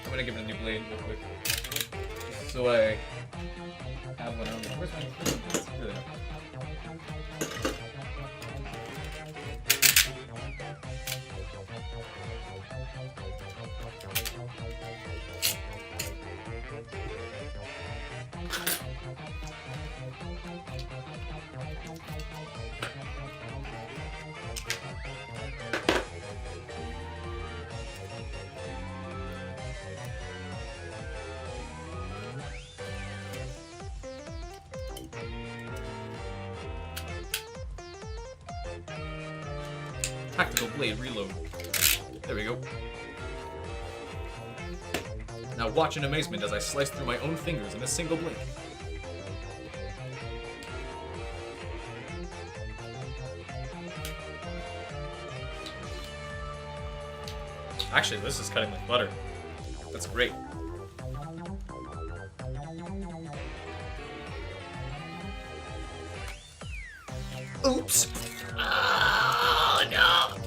I'm gonna give it a new blade real quick. Just so I have one on me. Where's my knife? Here they are. Tactical blade reload. There we go. Now watch in amazement as I slice through my own fingers in a single blade. Actually, this is cutting like butter. That's great. Oops! Oh, no!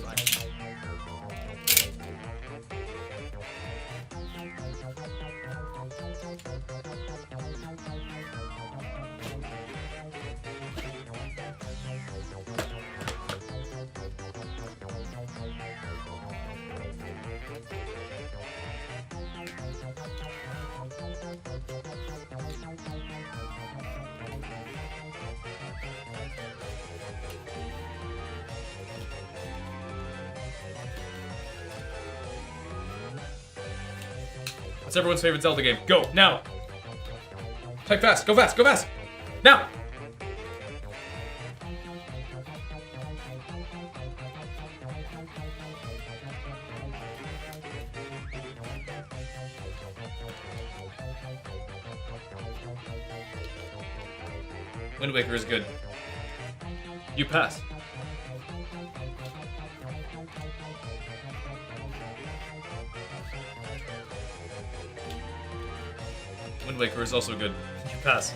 What's everyone's favorite Zelda game? Go, now! Type fast, go fast, go fast! Now! Wind Waker is good. You pass. Wind Waker is also good. You pass.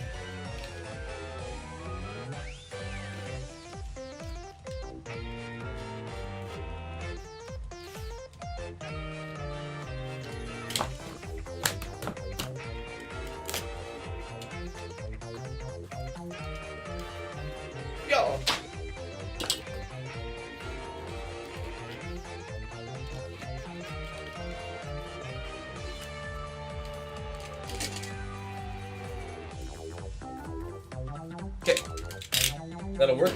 Yo! Okay, that'll work.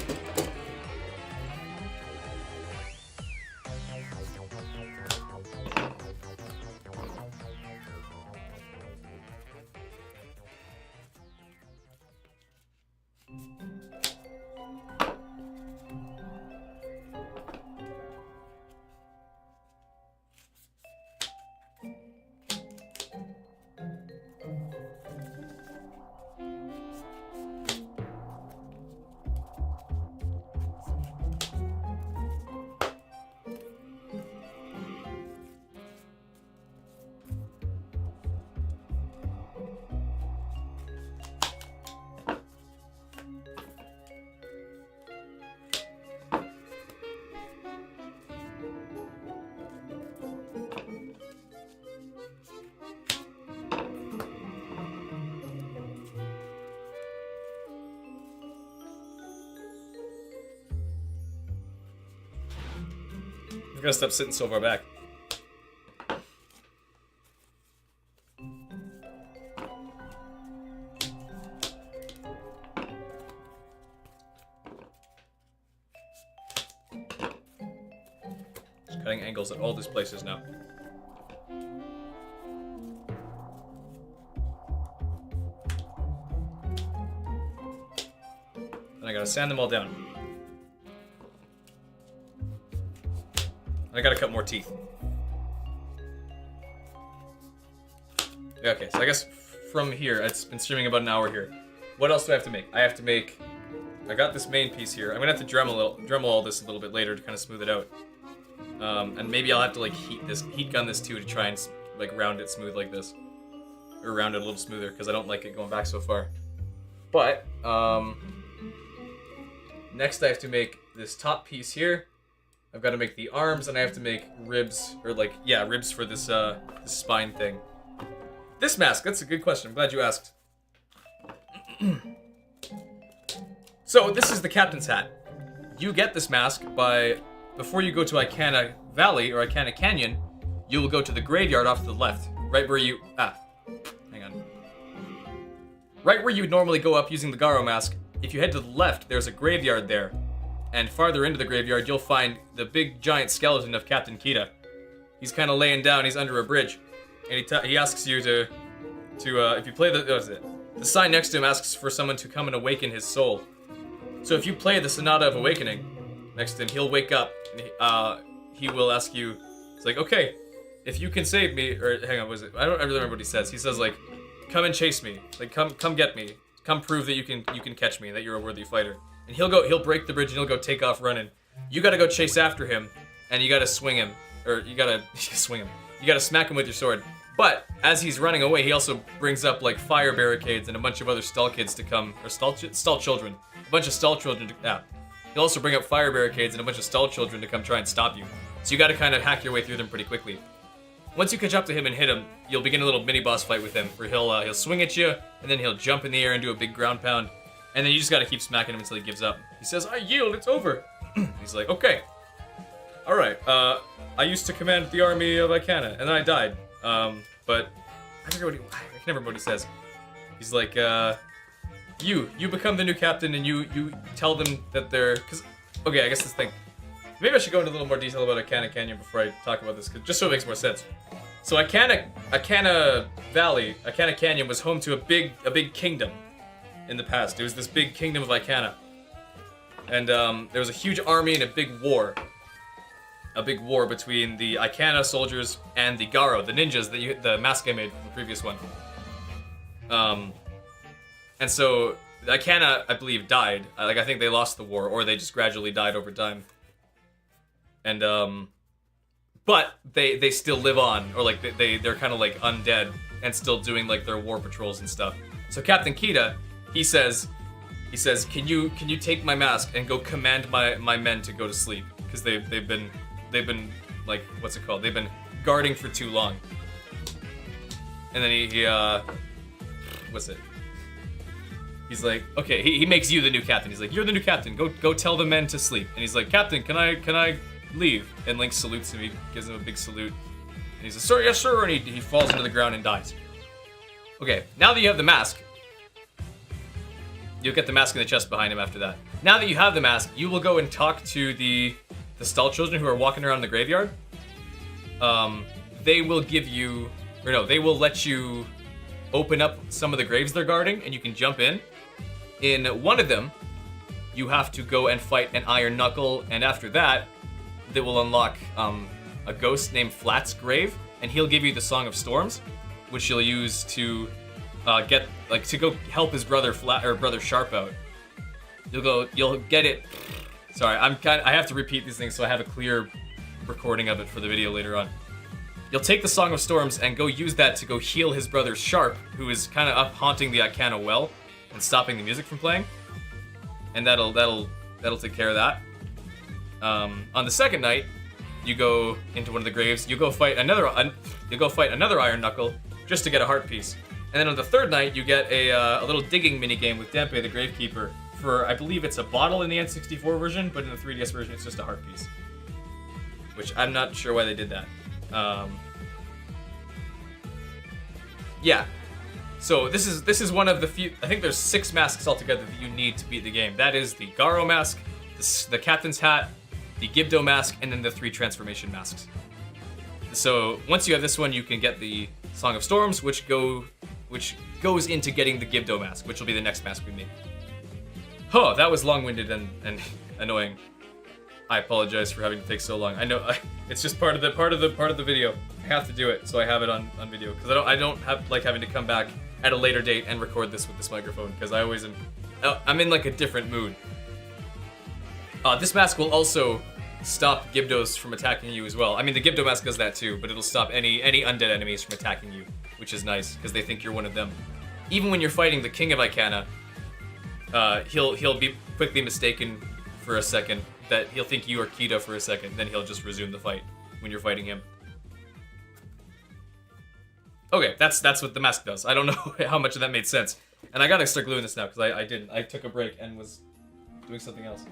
I'm gonna stop sitting so far back. Just cutting angles at all these places now. And I gotta sand them all down. I gotta cut more teeth. Okay, so I guess from here, it's been streaming about an hour here. What else do I have to make? I got this main piece here. I'm gonna have to Dremel all this a little bit later to kind of smooth it out. And maybe I'll have to like heat gun this too to try and like round it smooth like this. Or round it a little smoother, because I don't like it going back so far. But, Next I have to make this top piece here. I've got to make the arms, and I have to make ribs, or like, yeah, ribs for this, this spine thing. This mask, that's a good question. I'm glad you asked. So, this is the captain's hat. You get this mask by, before you go to Icana Valley, or Icana Canyon, you will go to the graveyard off to the left. Right where you, hang on. Right where you would normally go up using the Garo mask. If you head to the left, there's a graveyard there. And farther into the graveyard, you'll find the big giant skeleton of Captain Kita. He's kind of laying down, he's under a bridge. And he asks you to if you play the sign next to him asks for someone to come and awaken his soul. So if you play the Sonata of Awakening next to him, he'll wake up, and he will ask you, it's like, okay, if you can save me, or hang on, what is it? I don't really remember what he says. He says like, come and chase me, like come get me, come prove that you can catch me, that you're a worthy fighter. And he'll break the bridge and he'll go take off running. You gotta go chase after him, and you gotta swing him, or you gotta swing him. You gotta smack him with your sword. But as he's running away, he also brings up like fire barricades and a bunch of other stall kids to come, or stall children, a bunch of stall children. He'll also bring up fire barricades and a bunch of stall children to come try and stop you. So you gotta kind of hack your way through them pretty quickly. Once you catch up to him and hit him, you'll begin a little mini boss fight with him, where he'll swing at you, and then he'll jump in the air and do a big ground pound. And then you just gotta keep smacking him until he gives up. He says, I yield, it's over. He's like, okay. Alright, I used to command the army of Icana, and then I died. But, I can never remember what he says. He's like, you become the new captain, and you tell them that they're, okay, I guess this thing. Maybe I should go into a little more detail about Icana Canyon before I talk about this, just so it makes more sense. So Icana Valley, Icana Canyon was home to a big kingdom. In the past, it was this big kingdom of Icana, and there was a huge army and a big war between the Icana soldiers and the Garo, the ninjas the mask I made from the previous one. And so Icana, I believe, died. Like I think they lost the war, or they just gradually died over time. And but they still live on, or like they're kind of like undead and still doing like their war patrols and stuff. So Captain Kita. He says, can you take my mask and go command my men to go to sleep, because they've been like, what's it called? They've been guarding for too long. And then he what's it? He's like, okay, he makes you the new captain. He's like, you're the new captain. Go tell the men to sleep. And he's like, Captain, can I leave? And Link salutes him. He gives him a big salute. And he says, sir, yes sir. And he falls into the ground and dies. Okay, now that you have the mask. You'll get the mask in the chest behind him after that. Now that you have the mask, you will go and talk to the stall children who are walking around the graveyard. They will give you, or no, they will let you open up some of the graves they're guarding, and you can jump in. In one of them, you have to go and fight an Iron Knuckle, and after that, they will unlock a ghost named Flat's grave, and he'll give you the Song of Storms, which you'll use to to go help his brother brother Sharp out. You'll get it. Sorry, I have to repeat these things so I have a clear recording of it for the video later on. You'll take the Song of Storms and go use that to go heal his brother Sharp, who is kind of up haunting the Icana well and stopping the music from playing. And that'll take care of that. On the second night, you go into one of the graves. You go fight another Iron Knuckle just to get a heart piece. And then on the third night, you get a little digging minigame with Dempe, the Gravekeeper, for, I believe it's a bottle in the N64 version, but in the 3DS version, it's just a heart piece. Which, I'm not sure why they did that. Yeah. So, this is one of the few, I think there's 6 masks altogether that you need to beat the game. That is the Garo mask, the Captain's Hat, the Gibdo mask, and then the 3 transformation masks. So, once you have this one, you can get the Song of Storms, which goes into getting the Gibdo mask, which will be the next mask we make. Oh, that was long-winded and annoying. I apologize for having to take so long. I know it's just part of the video. I have to do it, so I have it on video because I don't have like having to come back at a later date and record this with this microphone because I always am. I'm in like a different mood. This mask will also stop Gibdos from attacking you as well. I mean, the Gibdo mask does that too, but it'll stop any undead enemies from attacking you, which is nice because they think you're one of them. Even when you're fighting the King of Icana, he'll be quickly mistaken for a second, that he'll think you are Kita for a second, then he'll just resume the fight when you're fighting him. Okay, that's what the mask does. I don't know how much of that made sense. And I gotta start gluing this now, because I didn't. I took a break and was doing something else.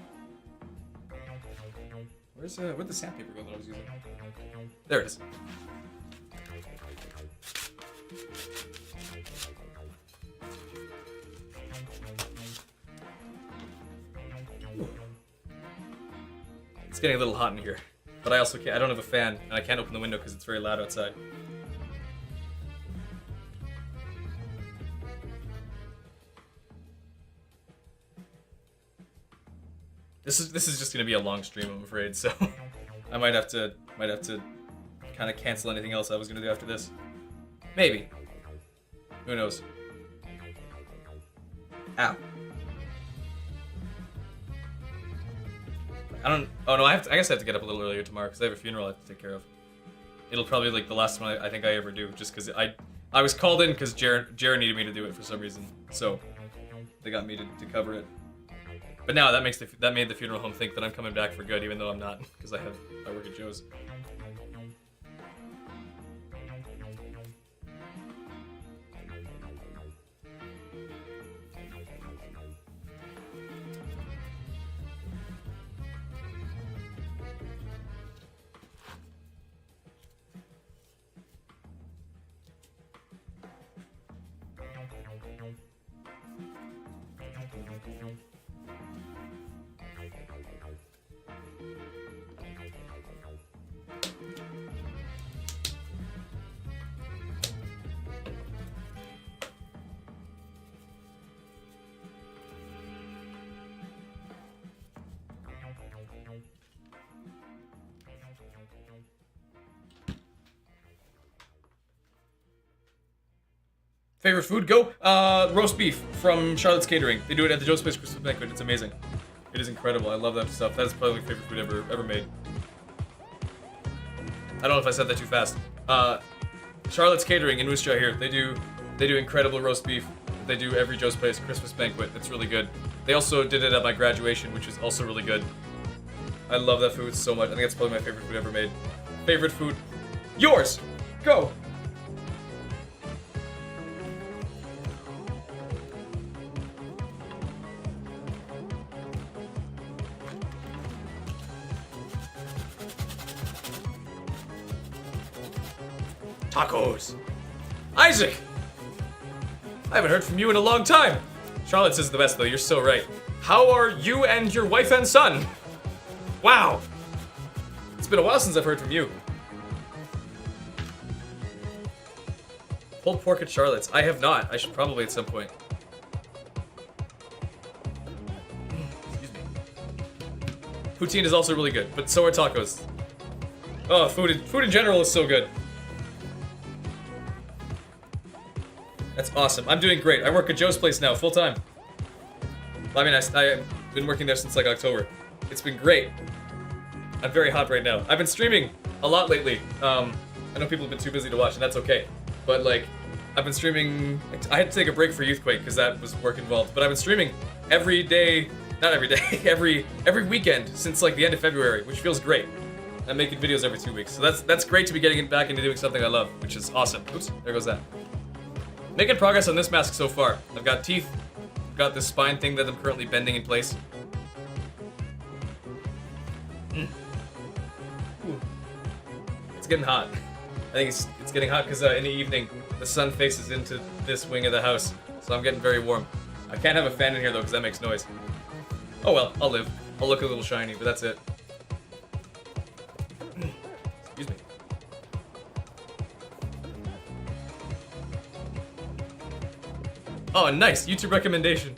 Where'd the sandpaper go that I was using? There it is. It's getting a little hot in here, but I also can't. I don't have a fan, and I can't open the window because it's very loud outside. This is just gonna be a long stream, I'm afraid. So I might have to kind of cancel anything else I was gonna do after this. Maybe. Who knows? Ow. I don't. Oh no, I guess I have to get up a little earlier tomorrow because I have a funeral I have to take care of. It'll probably be like the last one I think I ever do, just because I was called in because Jared needed me to do it for some reason, so they got me to cover it. But now that made the funeral home think that I'm coming back for good, even though I'm not, because I work at Joe's. Favorite food? Go! Roast beef from Charlotte's Catering. They do it at the Joe's Place Christmas Banquet. It's amazing. It is incredible. I love that stuff. That is probably my favorite food ever made. I don't know if I said that too fast. Charlotte's Catering in Moose Jaw here. They do incredible roast beef. They do every Joe's Place Christmas Banquet. It's really good. They also did it at my graduation, which is also really good. I love that food so much. I think it's probably my favorite food ever made. Favorite food? Yours! Go! Tacos. Isaac! I haven't heard from you in a long time. Charlotte says the best though, you're so right. How are you and your wife and son? Wow. It's been a while since I've heard from you. Pulled pork at Charlotte's. I have not. I should probably at some point. Excuse me. Poutine is also really good, but so are tacos. Oh, food in general is so good. That's awesome. I'm doing great. I work at Joe's Place now, full time. I mean, I've been working there since like October. It's been great. I'm very hot right now. I've been streaming a lot lately. I know people have been too busy to watch, and that's okay. But like, I've been streaming. I had to take a break for Youthquake because that was work involved. But I've been streaming every day, not every day, every weekend since like the end of February, which feels great. I'm making videos every 2 weeks, so that's great to be getting back into doing something I love, which is awesome. Oops, there goes that. Making progress on this mask so far. I've got teeth, I've got this spine thing that I'm currently bending in place. It's getting hot. I think it's getting hot because in the evening the sun faces into this wing of the house, so I'm getting very warm. I can't have a fan in here though because that makes noise. Oh well, I'll live. I'll look a little shiny, but that's it. Excuse me. Oh, nice YouTube recommendation.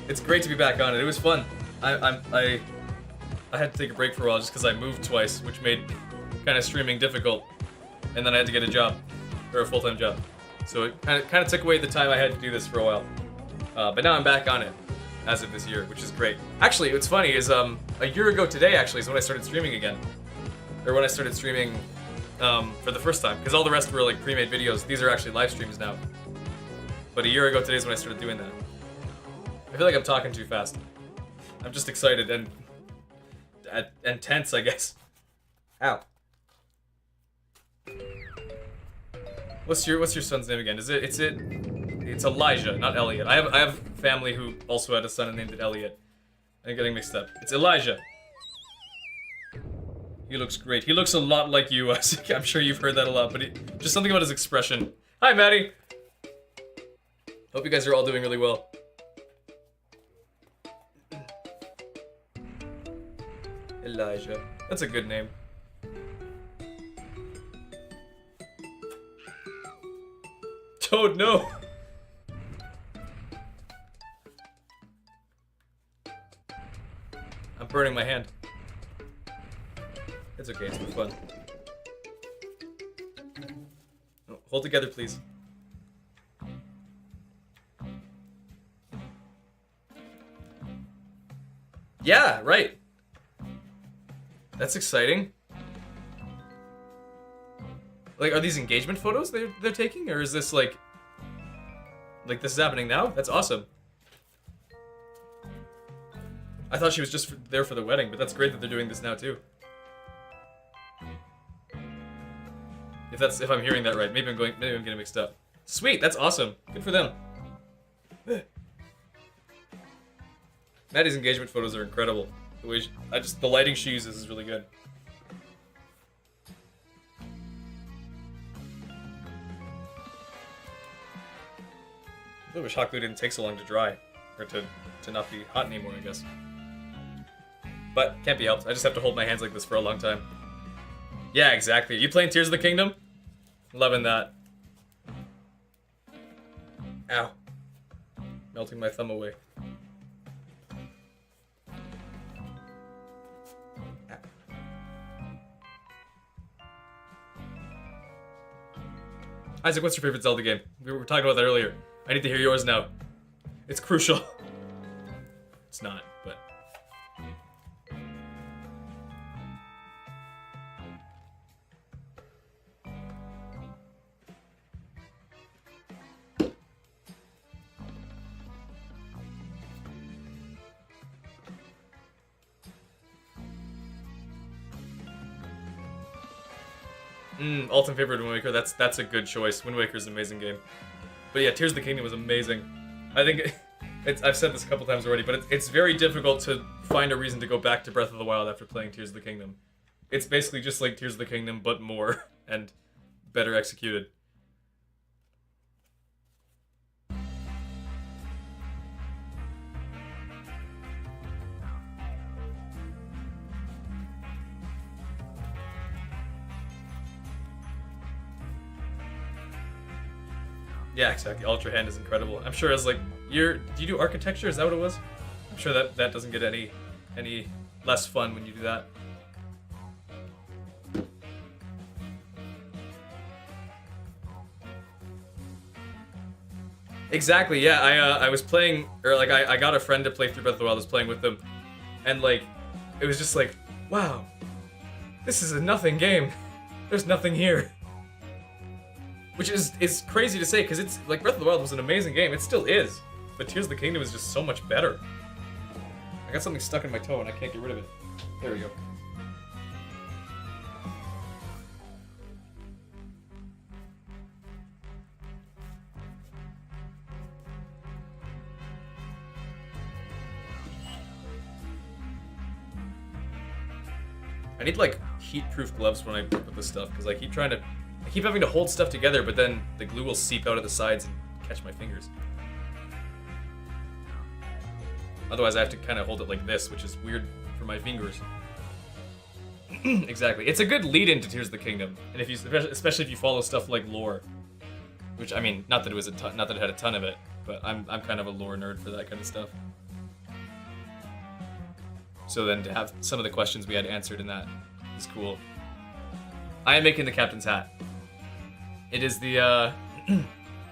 It's great to be back on it. It was fun. I had to take a break for a while just because I moved twice, which made kind of streaming difficult, and then I had to get a job, or a full-time job. So it kind of took away the time I had to do this for a while. But now I'm back on it as of this year, which is great. Actually, what's funny is a year ago today actually is when I started streaming again, or when I started streaming for the first time, because all the rest were like pre-made videos. These are actually live streams now. But a year ago today is when I started doing that. I feel like I'm talking too fast. I'm just excited and tense, I guess. Ow. What's your son's name again? It's Elijah, not Elliot. I have family who also had a son and named it Elliot. I'm getting mixed up. It's Elijah. He looks great. He looks a lot like you. I'm sure you've heard that a lot, but just something about his expression. Hi, Maddie. Hope you guys are all doing really well. Elijah. That's a good name. Toad, no! I'm burning my hand. It's okay, it's for fun. Oh, hold together, please. Yeah, right. That's exciting. Like, are these engagement photos they're taking, or is this like this is happening now? That's awesome. I thought she was just there for the wedding, but that's great that they're doing this now too. If I'm hearing that right, maybe I'm getting mixed up. Sweet, that's awesome. Good for them. Maddie's engagement photos are incredible. The way the lighting she uses is really good. I wish hot glue didn't take so long to dry, or to not be hot anymore, I guess. But can't be helped. I just have to hold my hands like this for a long time. Yeah, exactly. You playing Tears of the Kingdom? Loving that. Ow. Melting my thumb away. Ow. Isaac, what's your favorite Zelda game? We were talking about that earlier. I need to hear yours now. It's crucial. It's not, but... Ultimate favorite Wind Waker. That's a good choice. Wind Waker's an amazing game. But yeah, Tears of the Kingdom was amazing. I think I've said this a couple times already, but it's very difficult to find a reason to go back to Breath of the Wild after playing Tears of the Kingdom. It's basically just like Tears of the Kingdom, but more and better executed. Yeah, exactly. Ultra Hand is incredible. I'm sure as like do you do architecture? Is that what it was? I'm sure that doesn't get any less fun when you do that. Exactly. Yeah, I was playing, or like I got a friend to play through Breath of the Wild. I was playing with them, and like it was just like, wow, this is a nothing game. There's nothing here. Which is crazy to say, because it's like Breath of the Wild was an amazing game. It still is. But Tears of the Kingdom is just so much better. I got something stuck in my toe and I can't get rid of it. There we go. I need like heat-proof gloves when I work with this stuff, because I keep having to hold stuff together, but then the glue will seep out of the sides and catch my fingers. Otherwise, I have to kind of hold it like this, which is weird for my fingers. Exactly. It's a good lead into Tears of the Kingdom, and if you, especially if you follow stuff like lore, which I mean, not that it was not that it had a ton of it, but I'm kind of a lore nerd for that kind of stuff. So then to have some of the questions we had answered in that is cool. I am making the captain's hat. It is the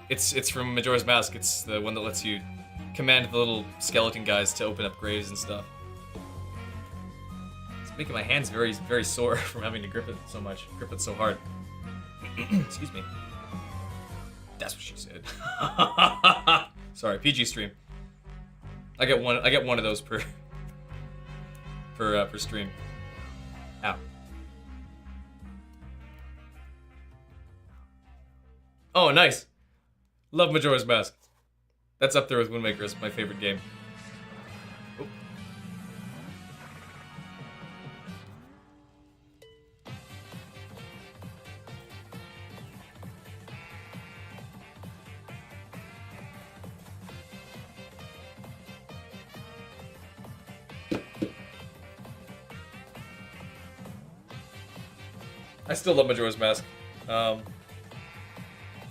it's from Majora's Mask. It's the one that lets you command the little skeleton guys to open up graves and stuff. It's making my hands very, very sore from having to grip it so much, grip it so hard. Excuse me. That's what she said. Sorry, PG stream. I get one of those per per stream. Ow. Oh, nice. Love Majora's Mask. That's up there with Wind Waker as my favorite game. Oh. I still love Majora's Mask.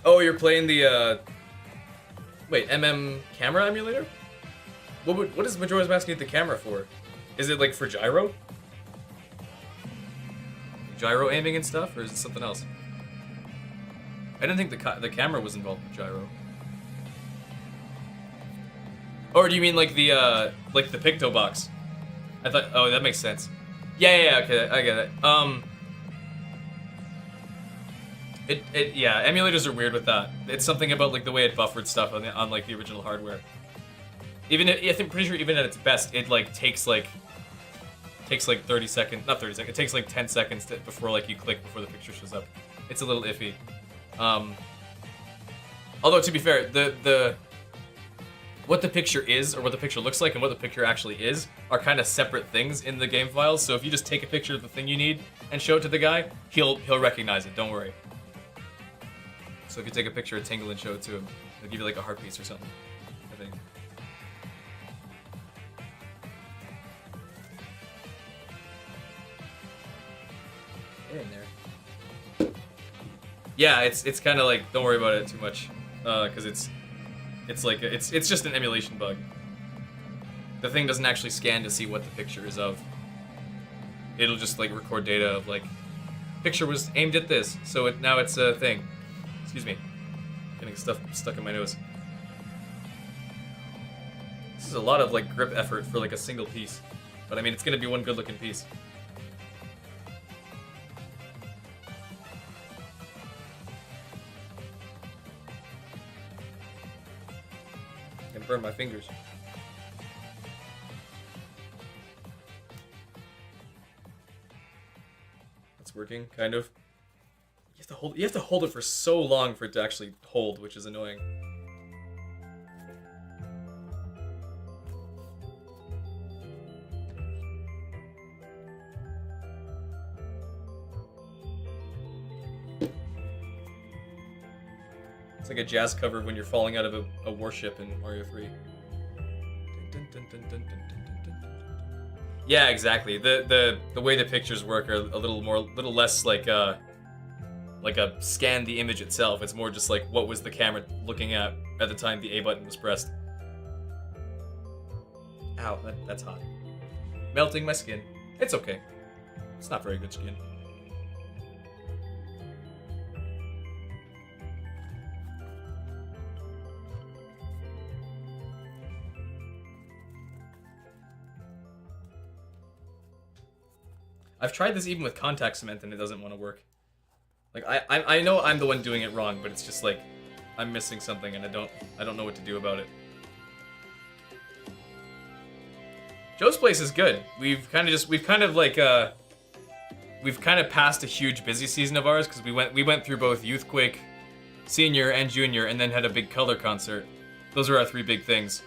Oh, you're playing the, wait, camera emulator? What does Majora's Mask need the camera for? Is it, like, for gyro? Gyro aiming and stuff, or is it something else? I didn't think the camera was involved with gyro. Or do you mean, like, the Picto box? I thought, oh, that makes sense. Yeah, okay, I get it. Yeah, emulators are weird with that. It's something about like the way it buffered stuff on like the original hardware. Even I'm pretty sure even at its best, it like takes like 30 seconds, not 30 seconds. It takes like 10 seconds before like you click before the picture shows up. It's a little iffy. Although to be fair, the what the picture is or what the picture looks like and what the picture actually is are kind of separate things in the game files. So if you just take a picture of the thing you need and show it to the guy, he'll recognize it. Don't worry. So if you take a picture of Tingle and show it to him, he'll give you like a heart piece or something, I think. Get in there. Yeah, it's kind of like, don't worry about it too much, because it's just an emulation bug. The thing doesn't actually scan to see what the picture is of. It'll just like record data of like, picture was aimed at this, so now it's a thing. Excuse me. Getting stuff stuck in my nose. This is a lot of like grip effort for like a single piece. But I mean, it's gonna be one good looking piece. And burn my fingers. It's working, kind of. You have to hold it for so long for it to actually hold, which is annoying. It's like a jazz cover when you're falling out of a warship in Mario 3. Yeah, exactly. The way the pictures work are a little less like a scan the image itself. It's more just like what was the camera looking at the time the A button was pressed. Ow, that's hot. Melting my skin. It's okay. It's not very good skin. I've tried this even with contact cement and it doesn't want to work. Like I know I'm the one doing it wrong, but it's just like I'm missing something and I don't know what to do about it. Joe's Place is good. We've kind of passed a huge busy season of ours because we went through both Youthquake Senior and Junior and then had a big color concert. Those are our three big things.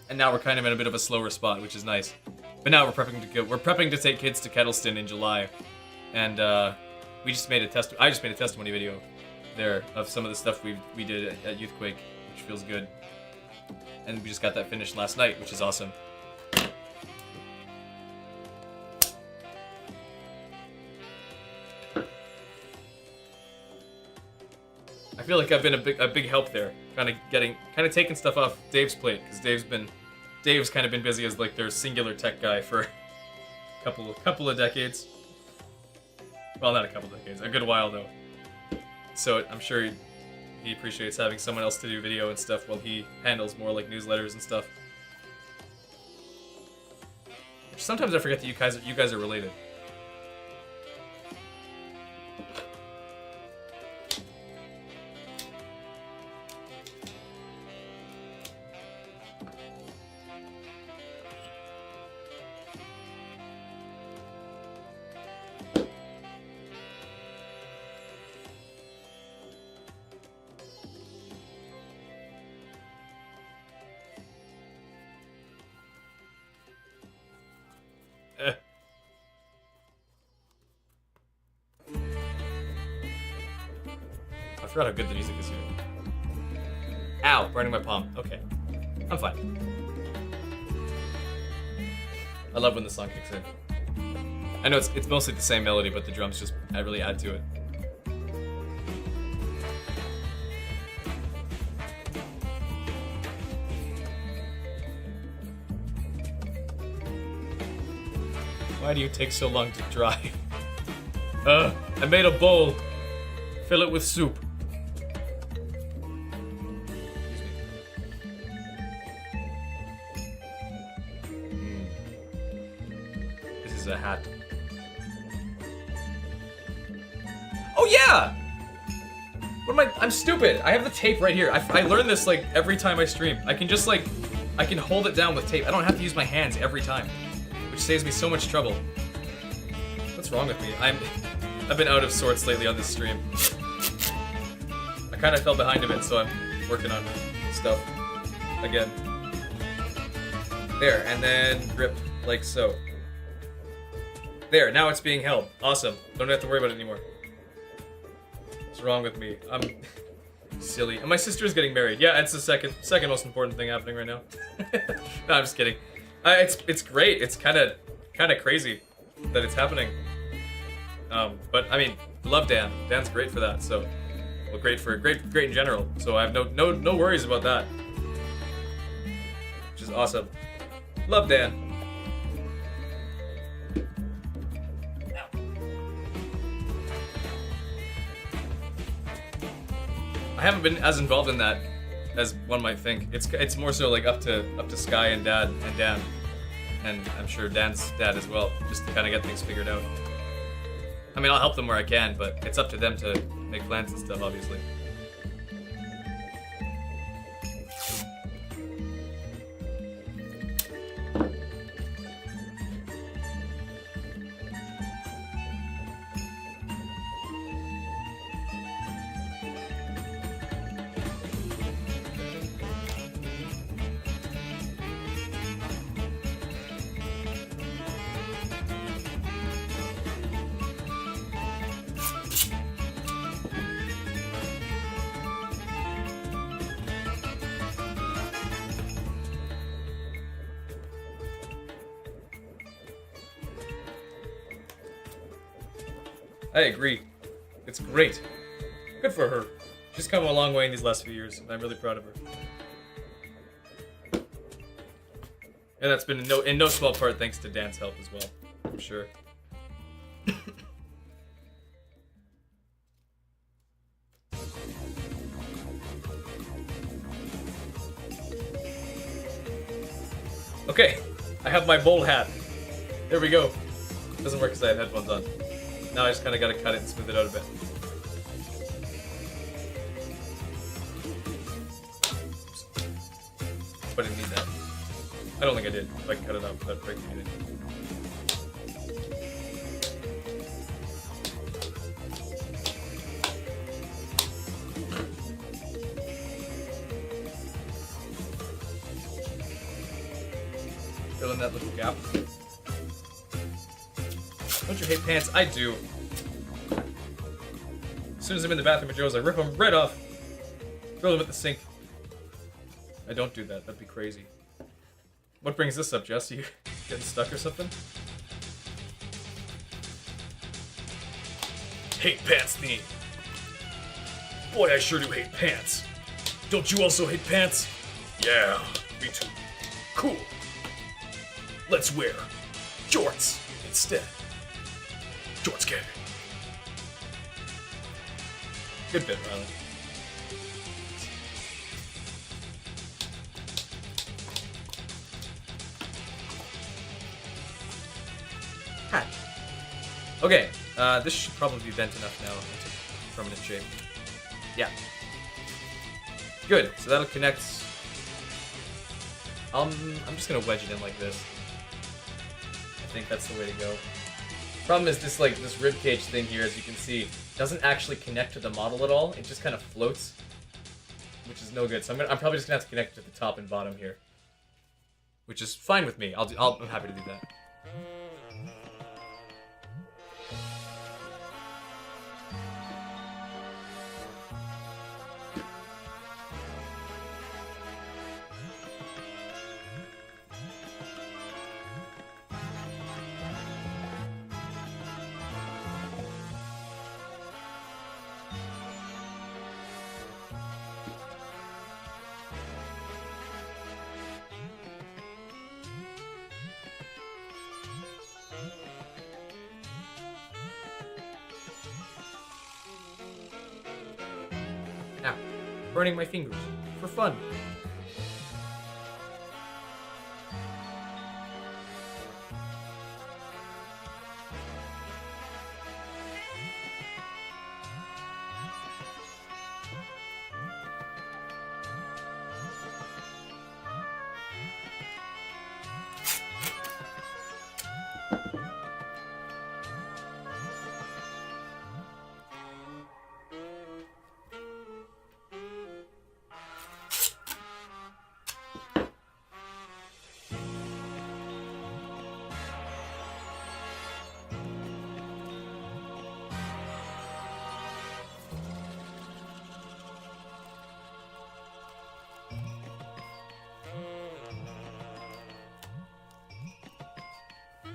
And now we're kind of in a bit of a slower spot, which is nice. But now we're prepping to take kids to Kettleston in July. And I just made a testimony video there of some of the stuff we did at Youthquake, which feels good. And we just got that finished last night, which is awesome. I feel like I've been a big help there, kind of taking stuff off Dave's plate, because Dave's kind of been busy as like their singular tech guy for a couple of decades. Well, not a couple of decades, a good while though. So I'm sure he appreciates having someone else to do video and stuff while he handles more like newsletters and stuff. Sometimes I forget that you guys are related. forgot how good the music is here. Ow, burning my palm. Okay, I'm fine. I love when the song kicks in. I know it's mostly the same melody, but the drums just really add to it. Why do you take so long to dry? I made a bowl. Fill it with soup. This is a hat. Oh yeah! What am I'm stupid. I have the tape right here. I learn this like every time I stream. I can just like, I can hold it down with tape. I don't have to use my hands every time, which saves me so much trouble. What's wrong with me? I've been out of sorts lately on this stream. I kind of fell behind a bit, so I'm working on stuff again. There, and then grip like so. There, now it's being held. Awesome. Don't have to worry about it anymore. What's wrong with me? I'm silly. And my sister's getting married. Yeah, it's the second most important thing happening right now. No, I'm just kidding. It's great. It's kind of crazy that it's happening. But I mean, love Dan. Dan's great for that. So, well, great in general. So I have no worries about that. Which is awesome. Love Dan. I haven't been as involved in that as one might think. It's more so like up to Sky and Dad and Dan, and I'm sure Dan's dad as well, just to kind of get things figured out. I mean, I'll help them where I can, but it's up to them to make plans and stuff, obviously. I agree. It's great. Good for her. She's come a long way in these last few years, and I'm really proud of her. And that's been in no small part thanks to Dan's help as well, I'm sure. Okay, I have my bowl hat. There we go. Doesn't work because I have headphones on. Now I just kind of gotta cut it and smooth it out a bit. Oops. But I didn't need that. I don't think I did. If I can cut it out without breaking anything. Fill in that little gap. Don't you hate pants? I do. As soon as I'm in the bathroom with Joe's, I rip them right off. Throw them at the sink. I don't do that. That'd be crazy. What brings this up, Jess? You getting stuck or something? Hate pants theme. Boy, I sure do hate pants. Don't you also hate pants? Yeah, me too. Cool. Let's wear jorts instead. Jorts gang. Good bit, Riley. Hat. Okay, this should probably be bent enough now into permanent shape. Yeah. Good, so that'll connect. I'm just gonna wedge it in like this. I think that's the way to go. Problem is this rib cage thing here, as you can see, doesn't actually connect to the model at all. It just kind of floats, which is no good. So I'm probably just gonna have to connect it to the top and bottom here, which is fine with me. I'm happy to do that. burning my fingers for fun.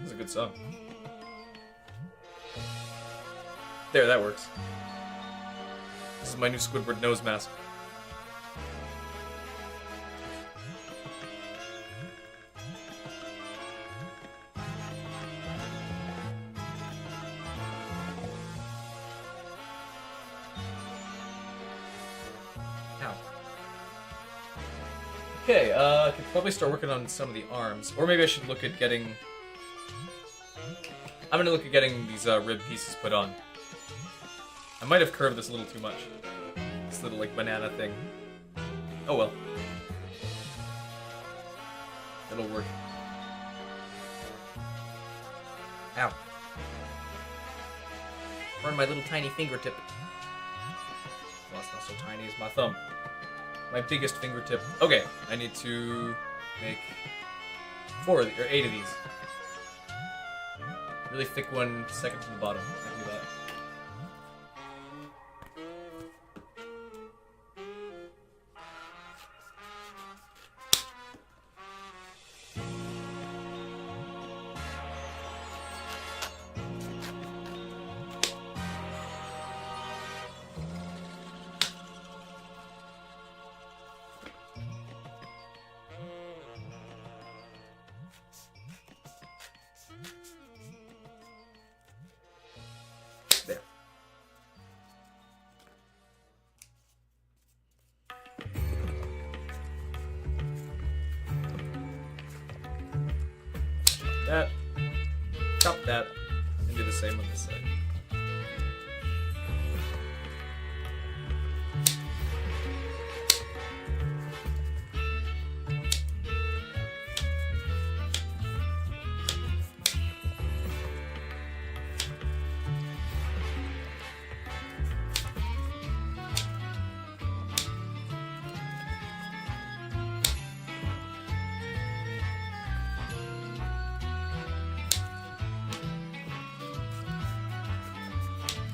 This is a good song. There, that works. This is my new Squidward nose mask. Ow. Okay, I could probably start working on some of the arms. Or maybe I should look at getting... I'm gonna look at getting these rib pieces put on. I might have curved this a little too much. This little, like, banana thing. Oh well. It'll work. Ow. Burn my little tiny fingertip. Well, it's not so tiny as my thumb. My biggest fingertip. Okay, I need to make 8 of these. Really thick one, second from the bottom. I can do that. There. That. Chop that. And do the same on this side.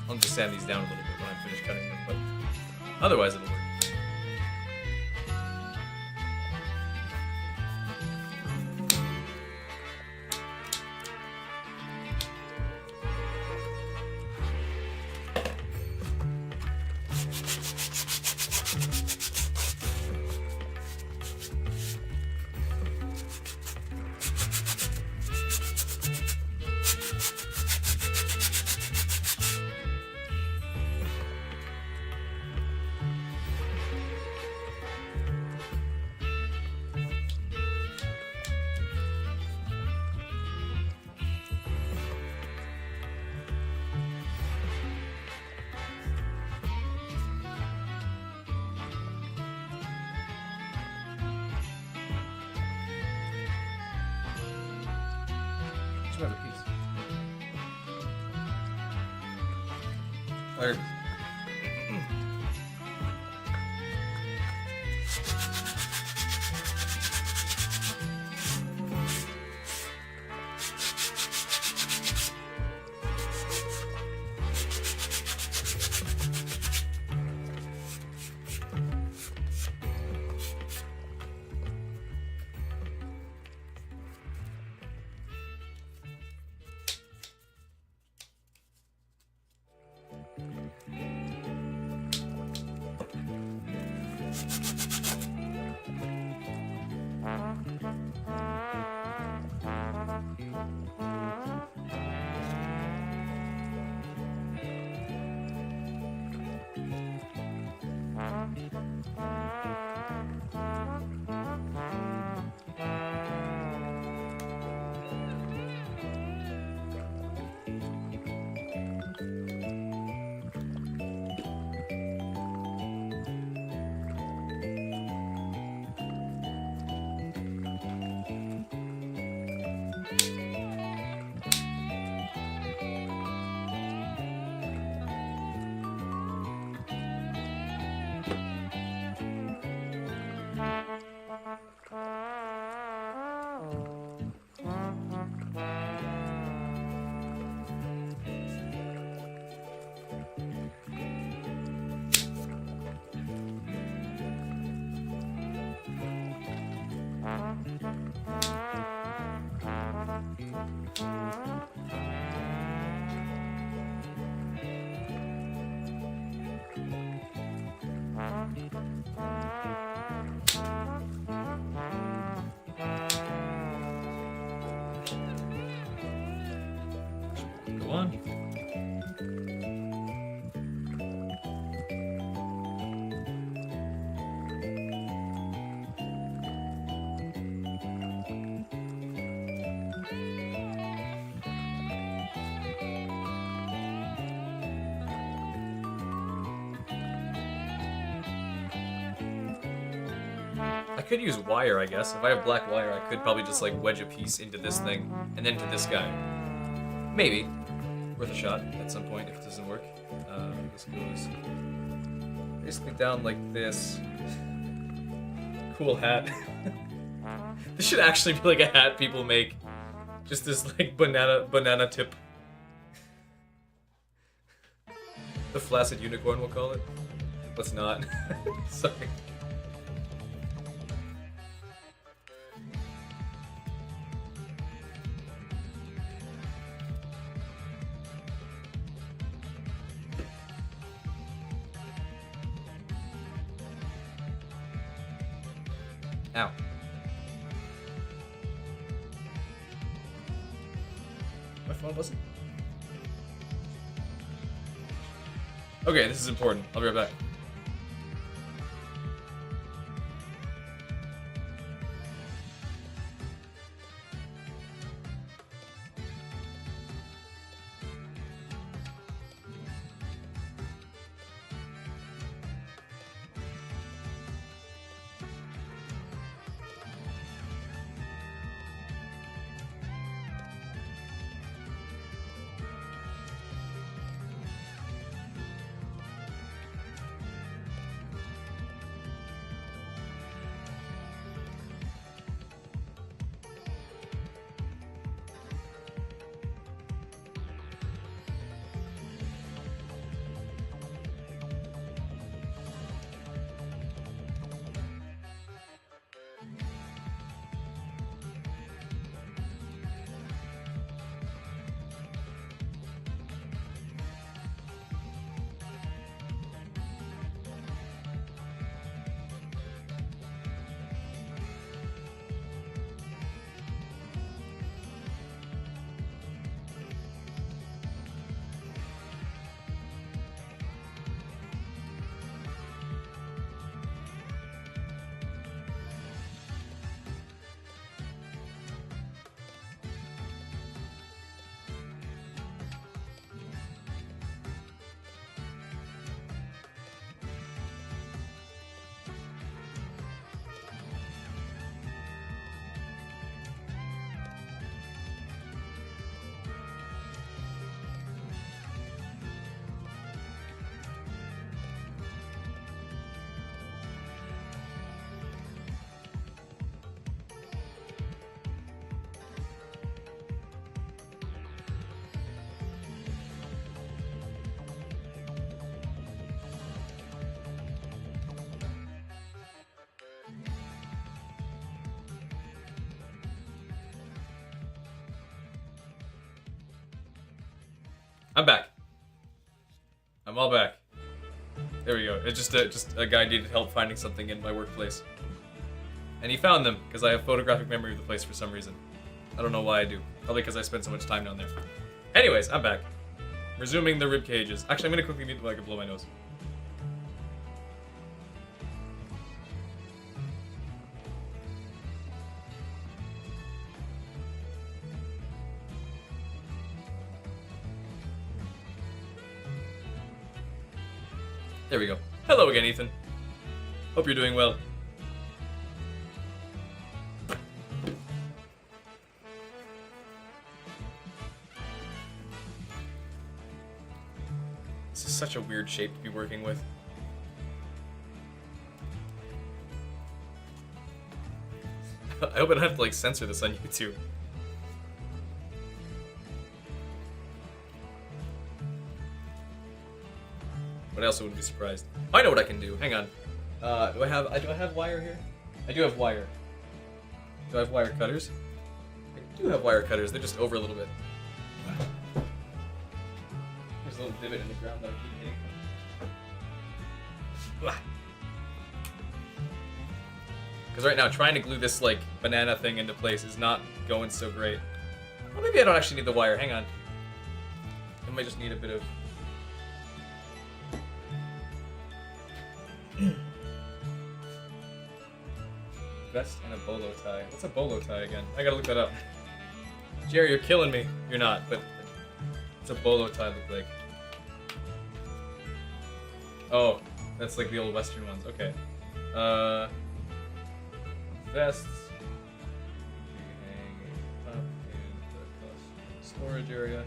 I'll just sand these down a little bit when I finish cutting them, but otherwise it'll work. Another piece. There. go on. I could use wire, I guess. If I have black wire, I could probably just like wedge a piece into this thing and then to this guy. Maybe. Worth a shot at some point if it doesn't work. This goes basically down like this. Cool hat. This should actually be like a hat people make. Just this like banana tip. The flaccid unicorn, we'll call it. Let's not. Sorry. Ow. My phone wasn't? Okay, this is important. I'll be right back. I'm back. I'm all back. There we go. It's just a guy needed help finding something in my workplace. And he found them, because I have photographic memory of the place for some reason. I don't know why I do. Probably because I spend so much time down there. Anyways, I'm back. Resuming the rib cages. Actually, I'm gonna quickly mute the mic and blow my nose. There we go. Hello again, Ethan. Hope you're doing well. This is such a weird shape to be working with. I hope I don't have to like censor this on YouTube. But I also wouldn't be surprised. I know what I can do. Hang on. Do I have wire here? I do have wire. Do I have wire cutters? I do have wire cutters. They're just over a little bit. There's a little divot in the ground that I keep hitting. Because right now, trying to glue this like banana thing into place is not going so great. Well, maybe I don't actually need the wire. Hang on. I might just need a bit of... vest and a bolo tie. What's a bolo tie again? I gotta look that up. Jerry, you're killing me. You're not, but what's a bolo tie look like? Oh, that's like the old Western ones. Okay. Vests. Hang up in the storage area.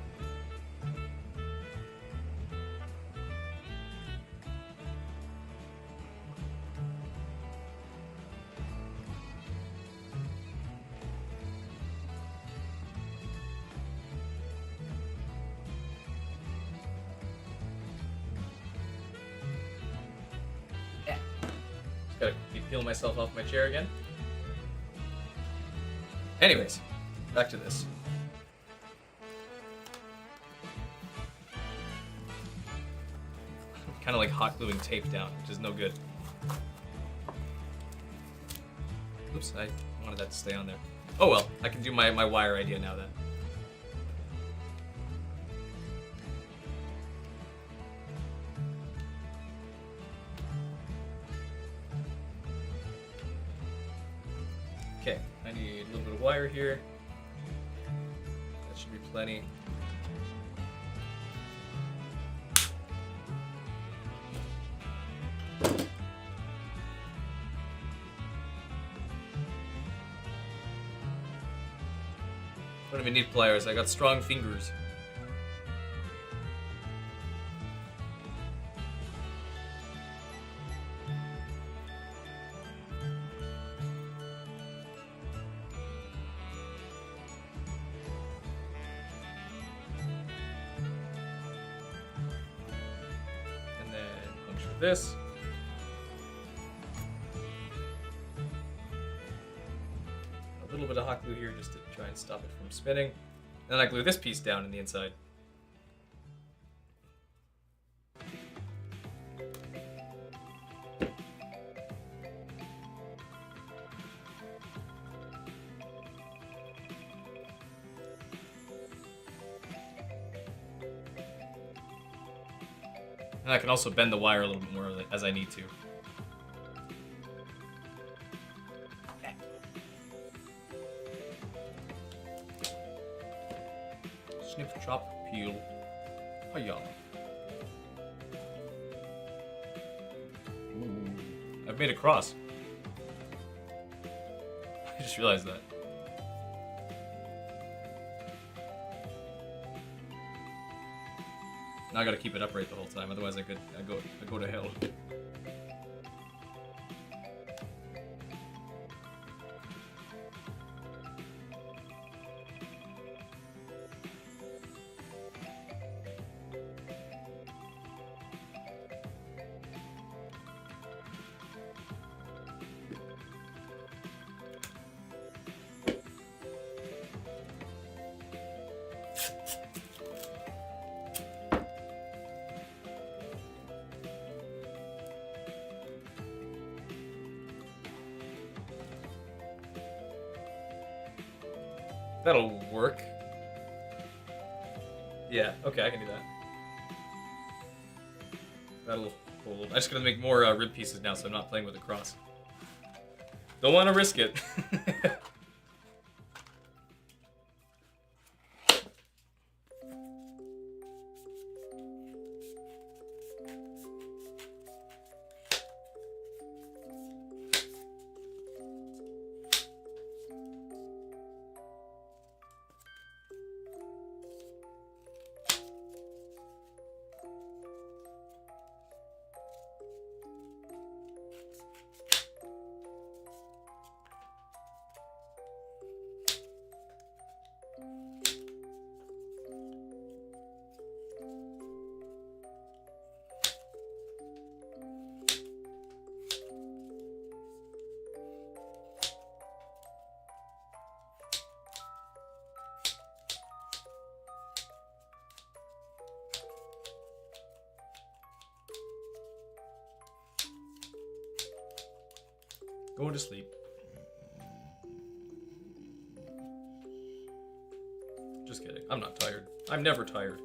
Gotta keep peeling myself off my chair again. Anyways, back to this. Kind of like hot gluing tape down, which is no good. Oops, I wanted that to stay on there. Oh well, I can do my wire idea now then. Okay, I need a little bit of wire here. That should be plenty. Don't even need pliers, I got strong fingers. This. A little bit of hot glue here just to try and stop it from spinning. And then I glue this piece down in the inside. And I can also bend the wire a little bit more as I need to. Snip, chop, peel. Hiya. Ooh. I've made a cross. I just realized that. Now I gotta keep it upright the whole time, otherwise I go to hell. That'll work. Yeah, okay, I can do that. That'll hold. I just gotta make more rib pieces now, so I'm not playing with the cross. Don't want to risk it. Go to sleep. Just kidding. I'm not tired. I'm never tired.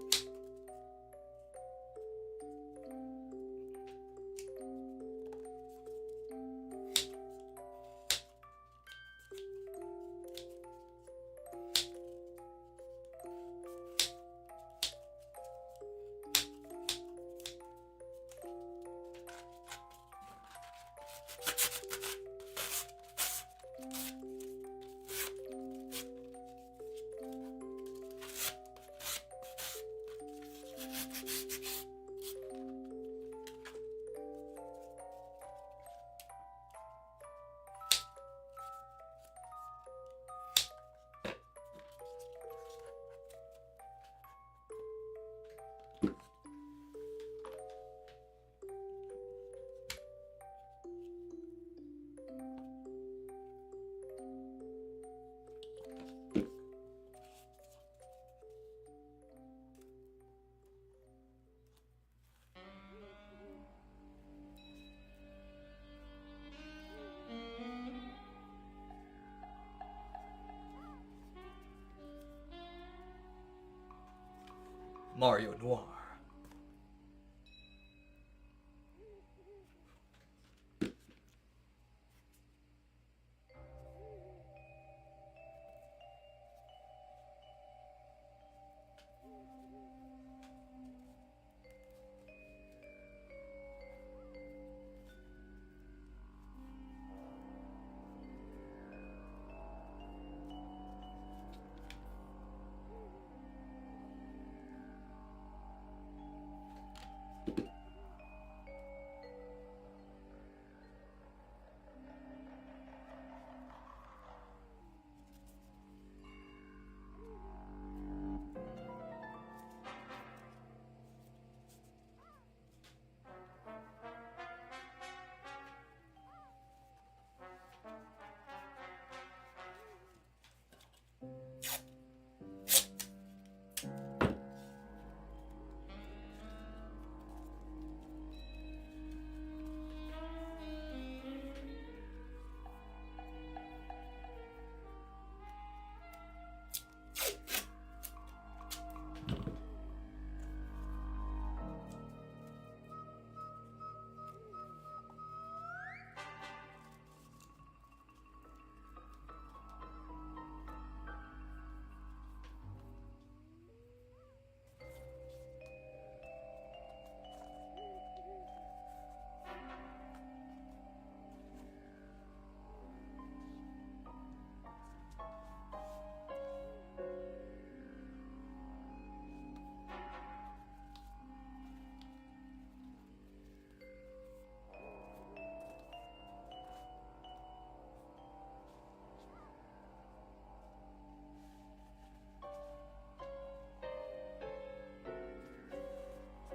Mario Noir.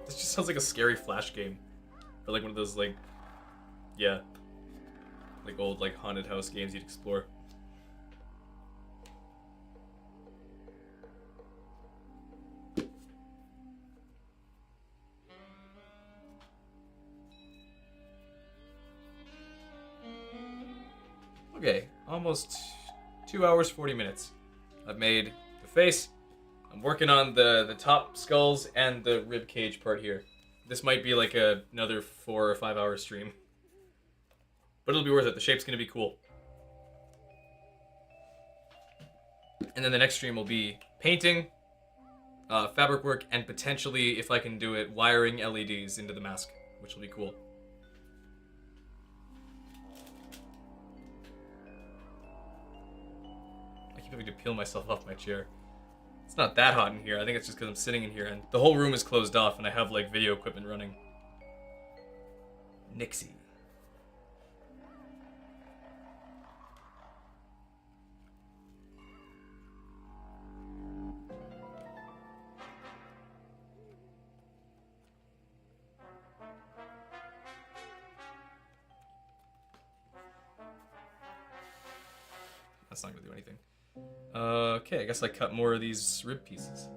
This just sounds like a scary Flash game. Or like one of those, like, yeah, like old, like, haunted house games you'd explore. Okay, almost 2 hours, 40 minutes. I've made the face. I'm working on the top skulls and the rib cage part here. This might be like another 4 or 5 hour stream. But it'll be worth it. The shape's going to be cool. And then the next stream will be painting, fabric work, and potentially, if I can do it, wiring LEDs into the mask, which will be cool. I keep having to peel myself off my chair. It's not that hot in here. I think it's just because I'm sitting in here and the whole room is closed off and I have like video equipment running. Nixie. That's not gonna do anything. Okay, I guess I cut more of these rib pieces.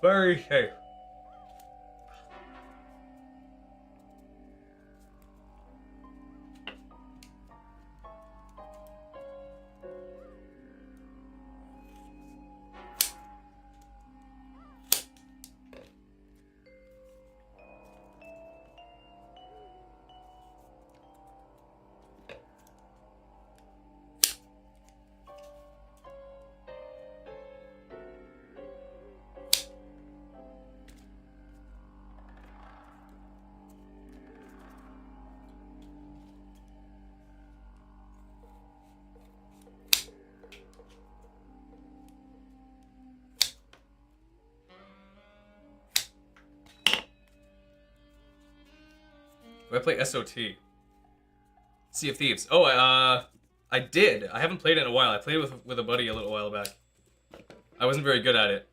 Very safe. Do I play SOT? Sea of Thieves. Oh, I did. I haven't played it in a while. I played with a buddy a little while back. I wasn't very good at it.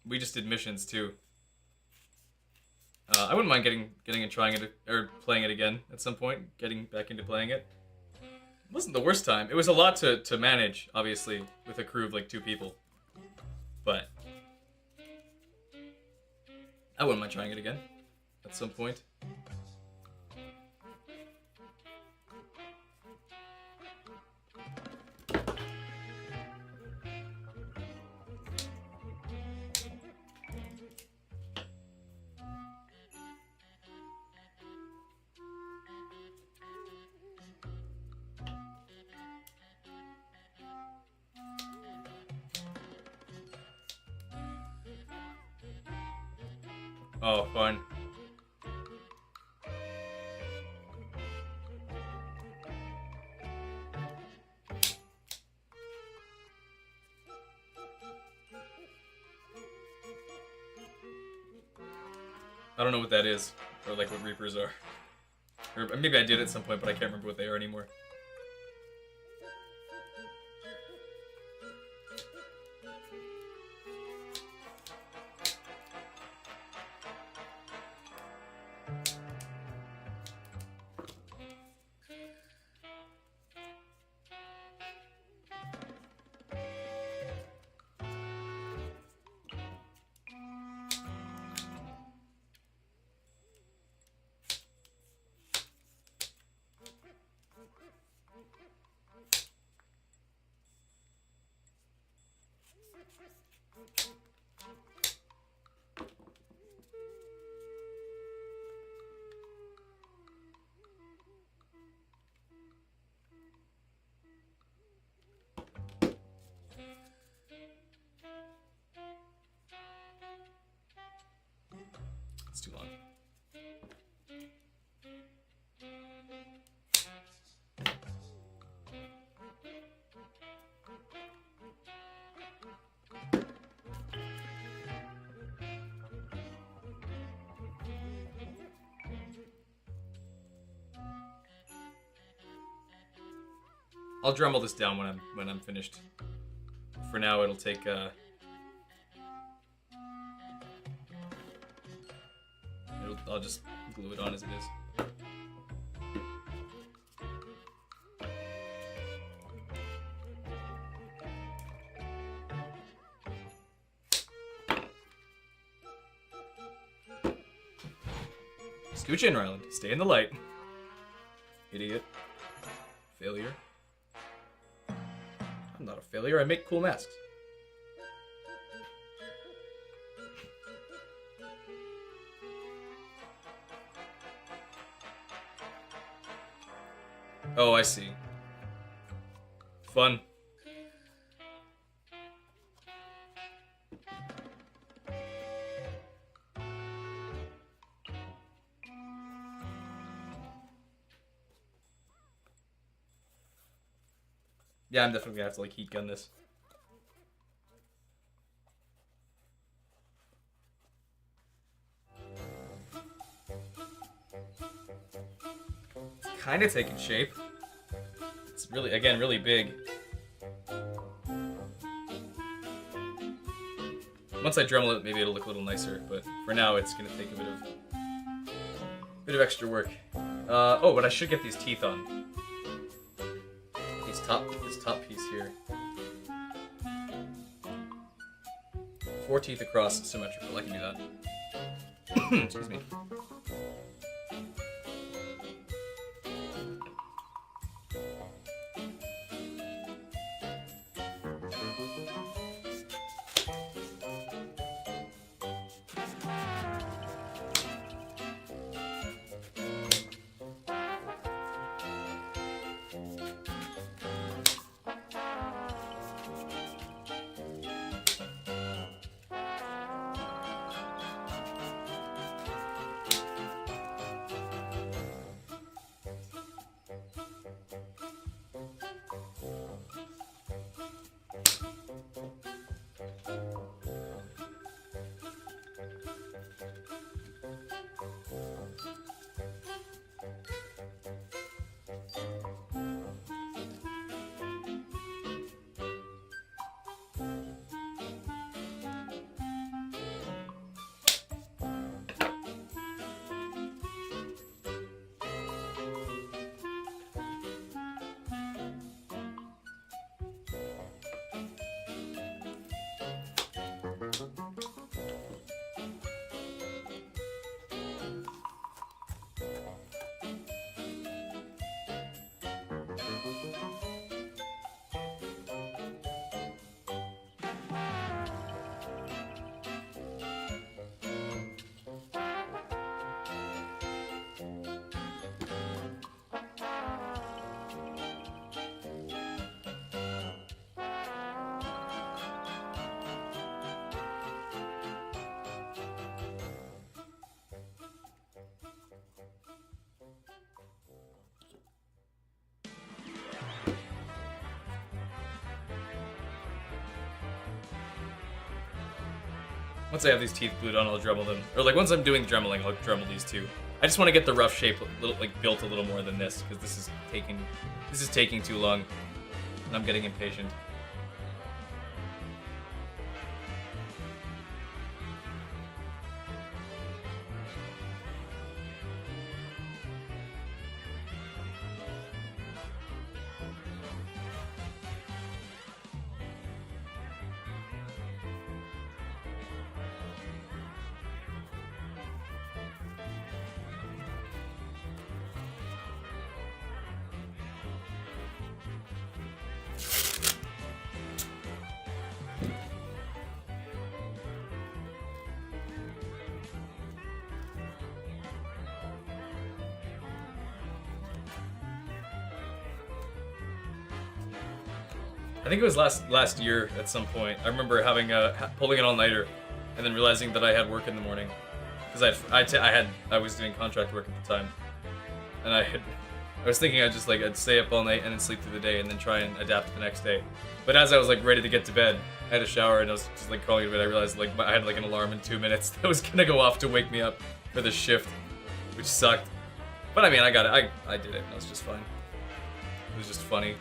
We just did missions too. I wouldn't mind getting and trying it or playing it again at some point. Getting back into playing it. It wasn't the worst time. It was a lot to manage, obviously, with a crew of like 2 people. But I wouldn't mind trying it again at some point. Oh, fun. I don't know what that is, or like what Reapers are. Or maybe I did at some point, but I can't remember what they are anymore. It's too long. I'll Dremel this down when I'm finished. For now, it'll take I'll just glue it on as it is. Scooch in, Ryland. Stay in the light. Idiot. Failure. I'm not a failure. I make cool masks. Oh, I see. Fun. Yeah, I'm definitely gonna have to like heat gun this. It's kind of taking shape. It's really, again, really big. Once I Dremel it, maybe it'll look a little nicer, but for now it's gonna take a bit of extra work. Oh, but I should get these teeth on. This top piece here. 4 teeth across, symmetrical. I can do that. Excuse me. Once I have these teeth glued on, I'll Dremel them. Or like once I'm doing Dremeling, I'll Dremel these two. I just want to get the rough shape built a little more than this, because this is taking too long, and I'm getting impatient. I think it was last year at some point. I remember having pulling an all-nighter, and then realizing that I had work in the morning, because I was doing contract work at the time, and I was thinking I'd stay up all night and then sleep through the day, and then try and adapt the next day. But as I was like ready to get to bed, I had a shower and I was just like crawling into bed. I realized like I had like an alarm in 2 minutes that was gonna go off to wake me up for the shift, which sucked. But I mean, I got it. I did it. That was just fine. It was just funny.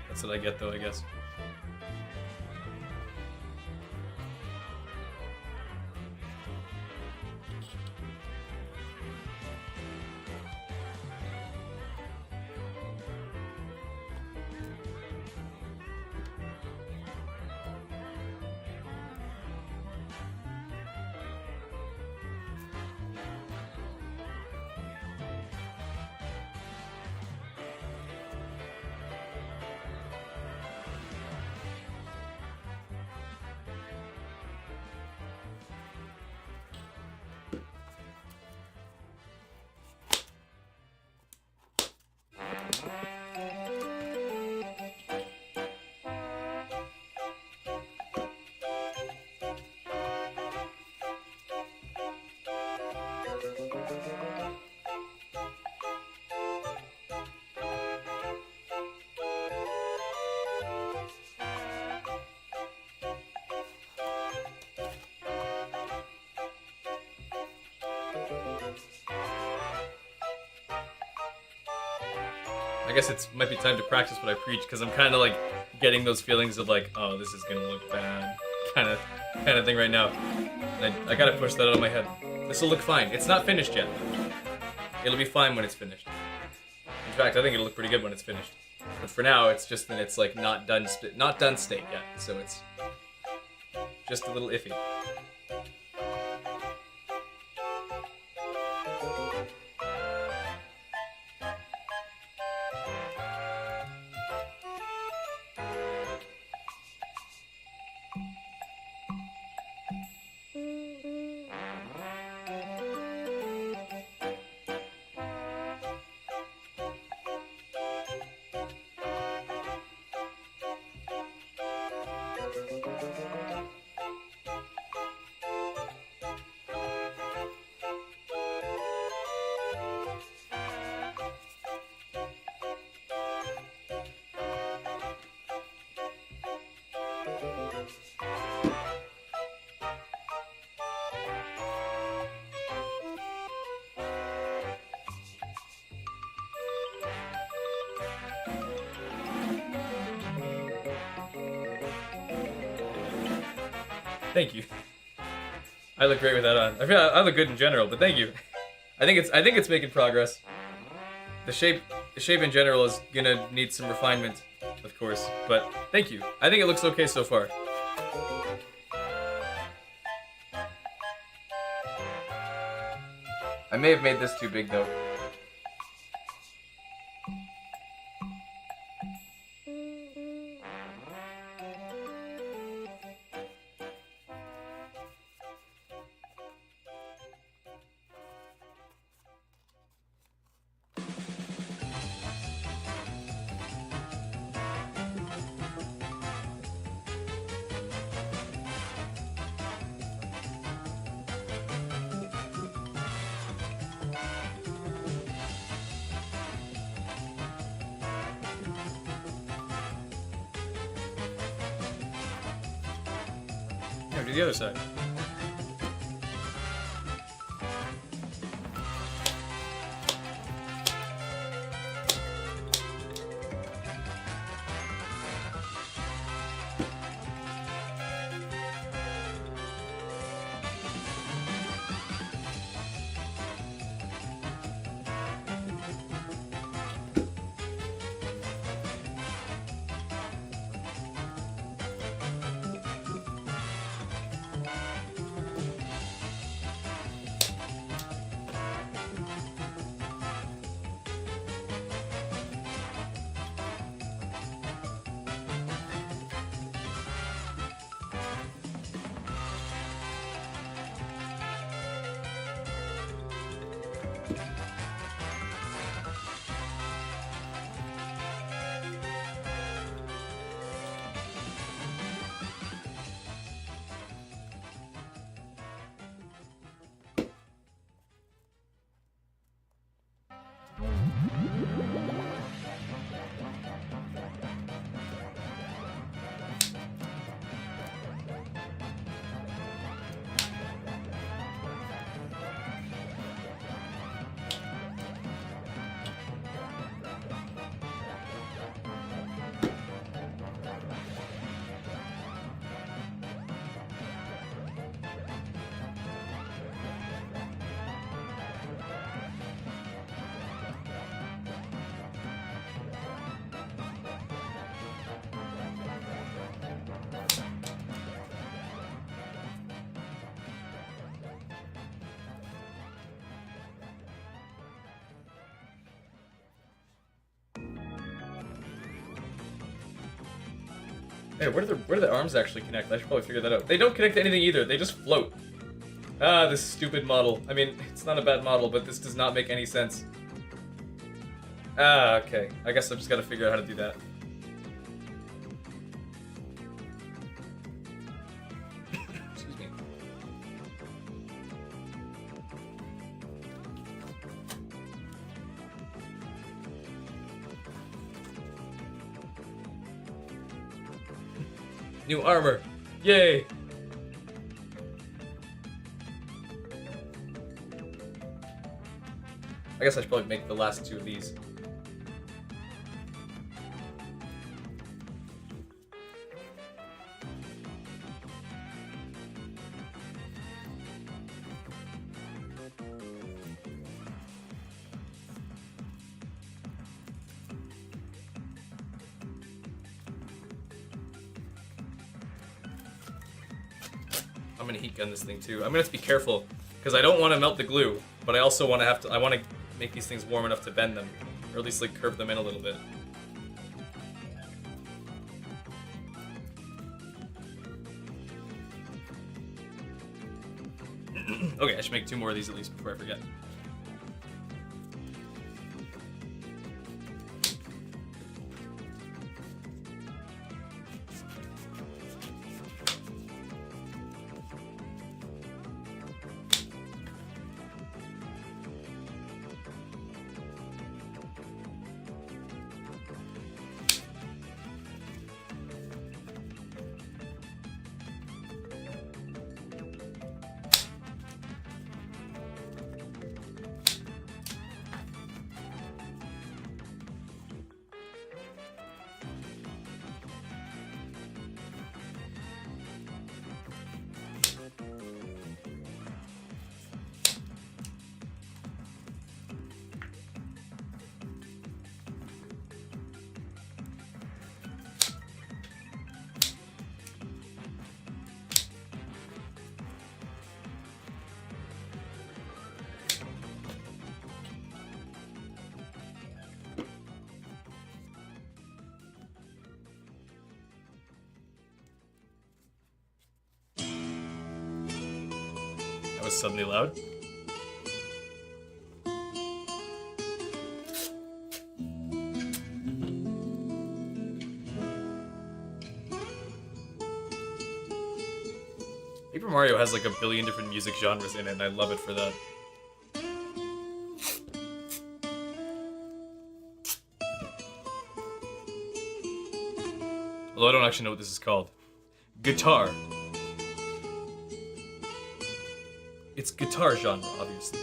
That's what I get, though, I guess. I guess it might be time to practice what I preach, because I'm kind of like getting those feelings of like, oh, this is gonna look bad, kind of thing right now. And I gotta push that out of my head. This will look fine. It's not finished yet. It'll be fine when it's finished. In fact, I think it'll look pretty good when it's finished. But for now, it's just that it's like not done state yet, so it's just a little iffy. Thank you. I look great with that on. I feel I look good in general, but thank you. I think it's making progress. The shape in general is gonna need some refinement, of course, but thank you. I think it looks okay so far. I may have made this too big though. do the other side. Hey, where do the arms actually connect? I should probably figure that out. They don't connect to anything either. They just float. Ah, this stupid model. I mean, it's not a bad model, but this does not make any sense. Ah, okay. I guess I've just got to figure out how to do that. Excuse me. New armor. Yay! I guess I should probably make the last two of these. I'm gonna heat gun this thing too. I'm gonna have to be careful because I don't want to melt the glue, but I also want to I want to make these things warm enough to bend them, or at least like curve them in a little bit. Okay, I should make 2 more of these at least before I forget. That was suddenly loud. Paper Mario has like a billion different music genres in it, and I love it for that. Although I don't actually know what this is called. Guitar. It's guitar genre, obviously.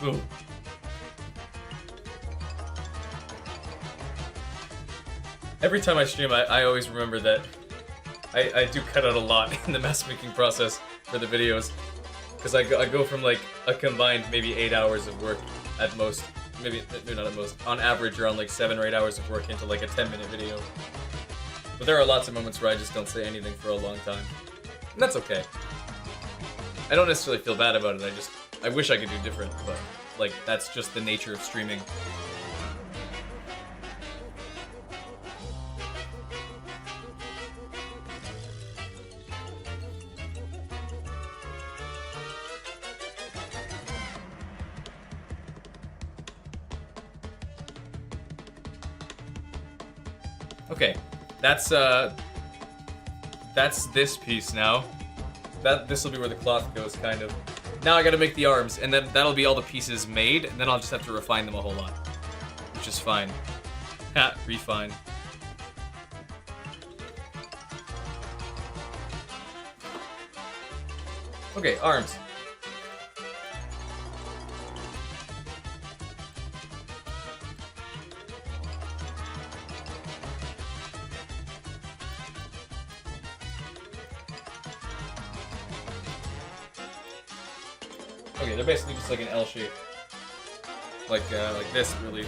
Ooh. Every time I stream, I always remember that I do cut out a lot in the mess making process for the videos. Because I go from like a combined maybe 8 hours of work at most, maybe not at most, on average around like 7 or 8 hours of work into like a 10-minute video. But there are lots of moments where I just don't say anything for a long time. And that's okay. I don't necessarily feel bad about it, I wish I could do different, but like that's just the nature of streaming. Okay, that's this piece now. This will be where the cloth goes, kind of. Now I gotta make the arms, and then that'll be all the pieces made, and then I'll just have to refine them a whole lot. Which is fine. Ha, refine. Okay, arms. Okay, they're basically just like an L shape. Like this, really.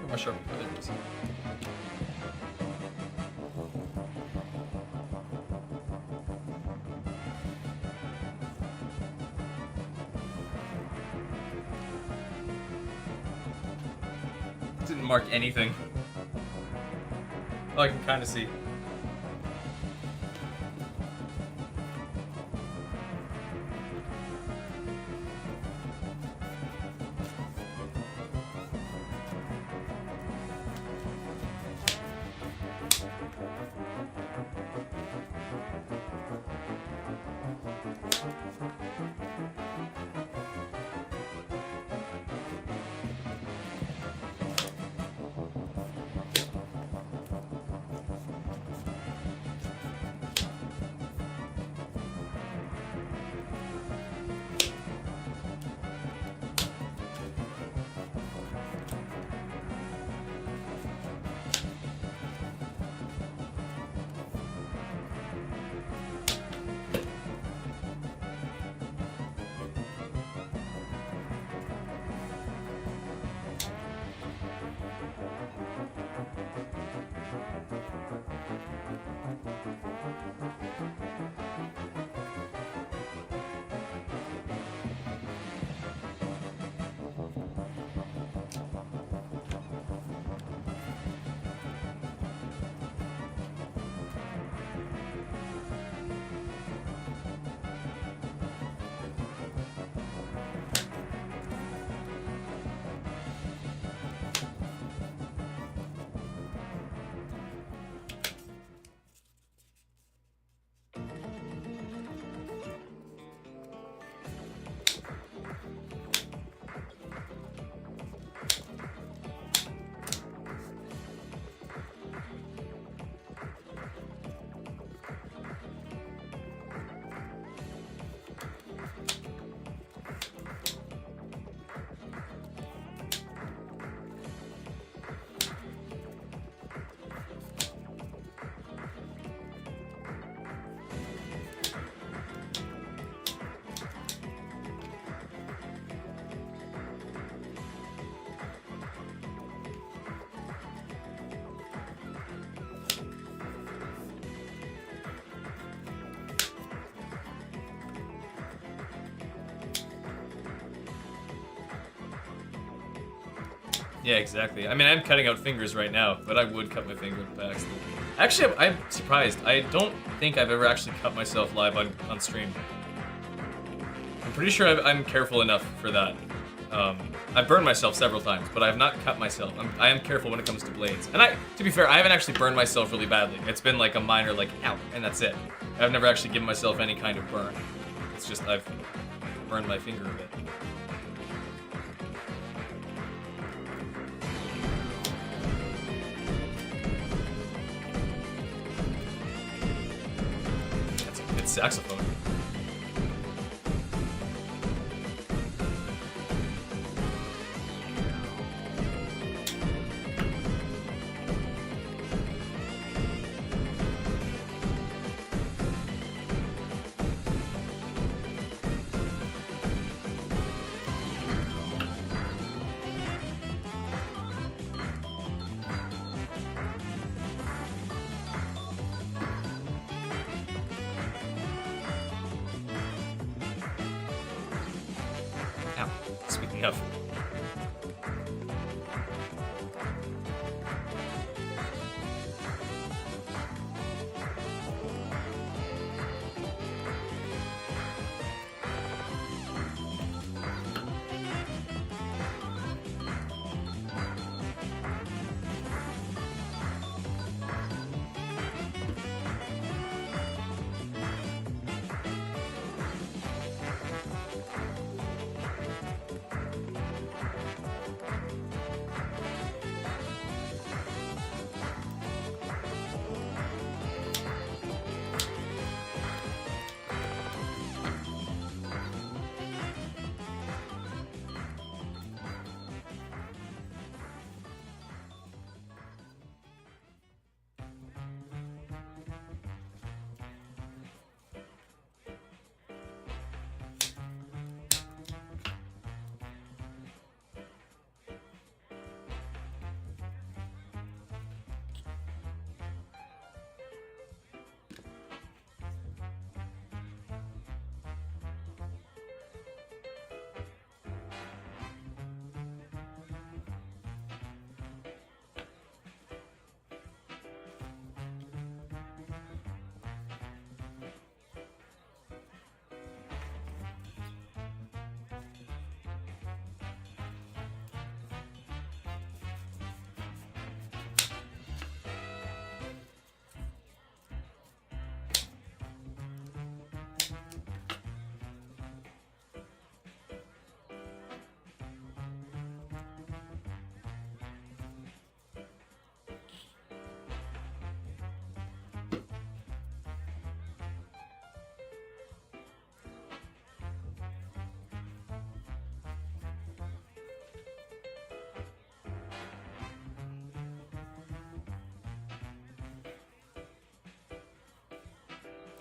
My sharp, there it is. Didn't mark anything. Oh, I can kind of see. Yeah, exactly. I mean, I'm cutting out fingers right now, but I would cut my finger by accident. Actually, I'm surprised. I don't think I've ever actually cut myself live on stream. I'm pretty sure I'm careful enough for that. I've burned myself several times, but I have not cut myself. I am careful when it comes to blades. And to be fair, I haven't actually burned myself really badly. It's been like a minor, like, ow, and that's it. I've never actually given myself any kind of burn. It's just I've burned my finger a bit. That's a good saxophone. Speaking of.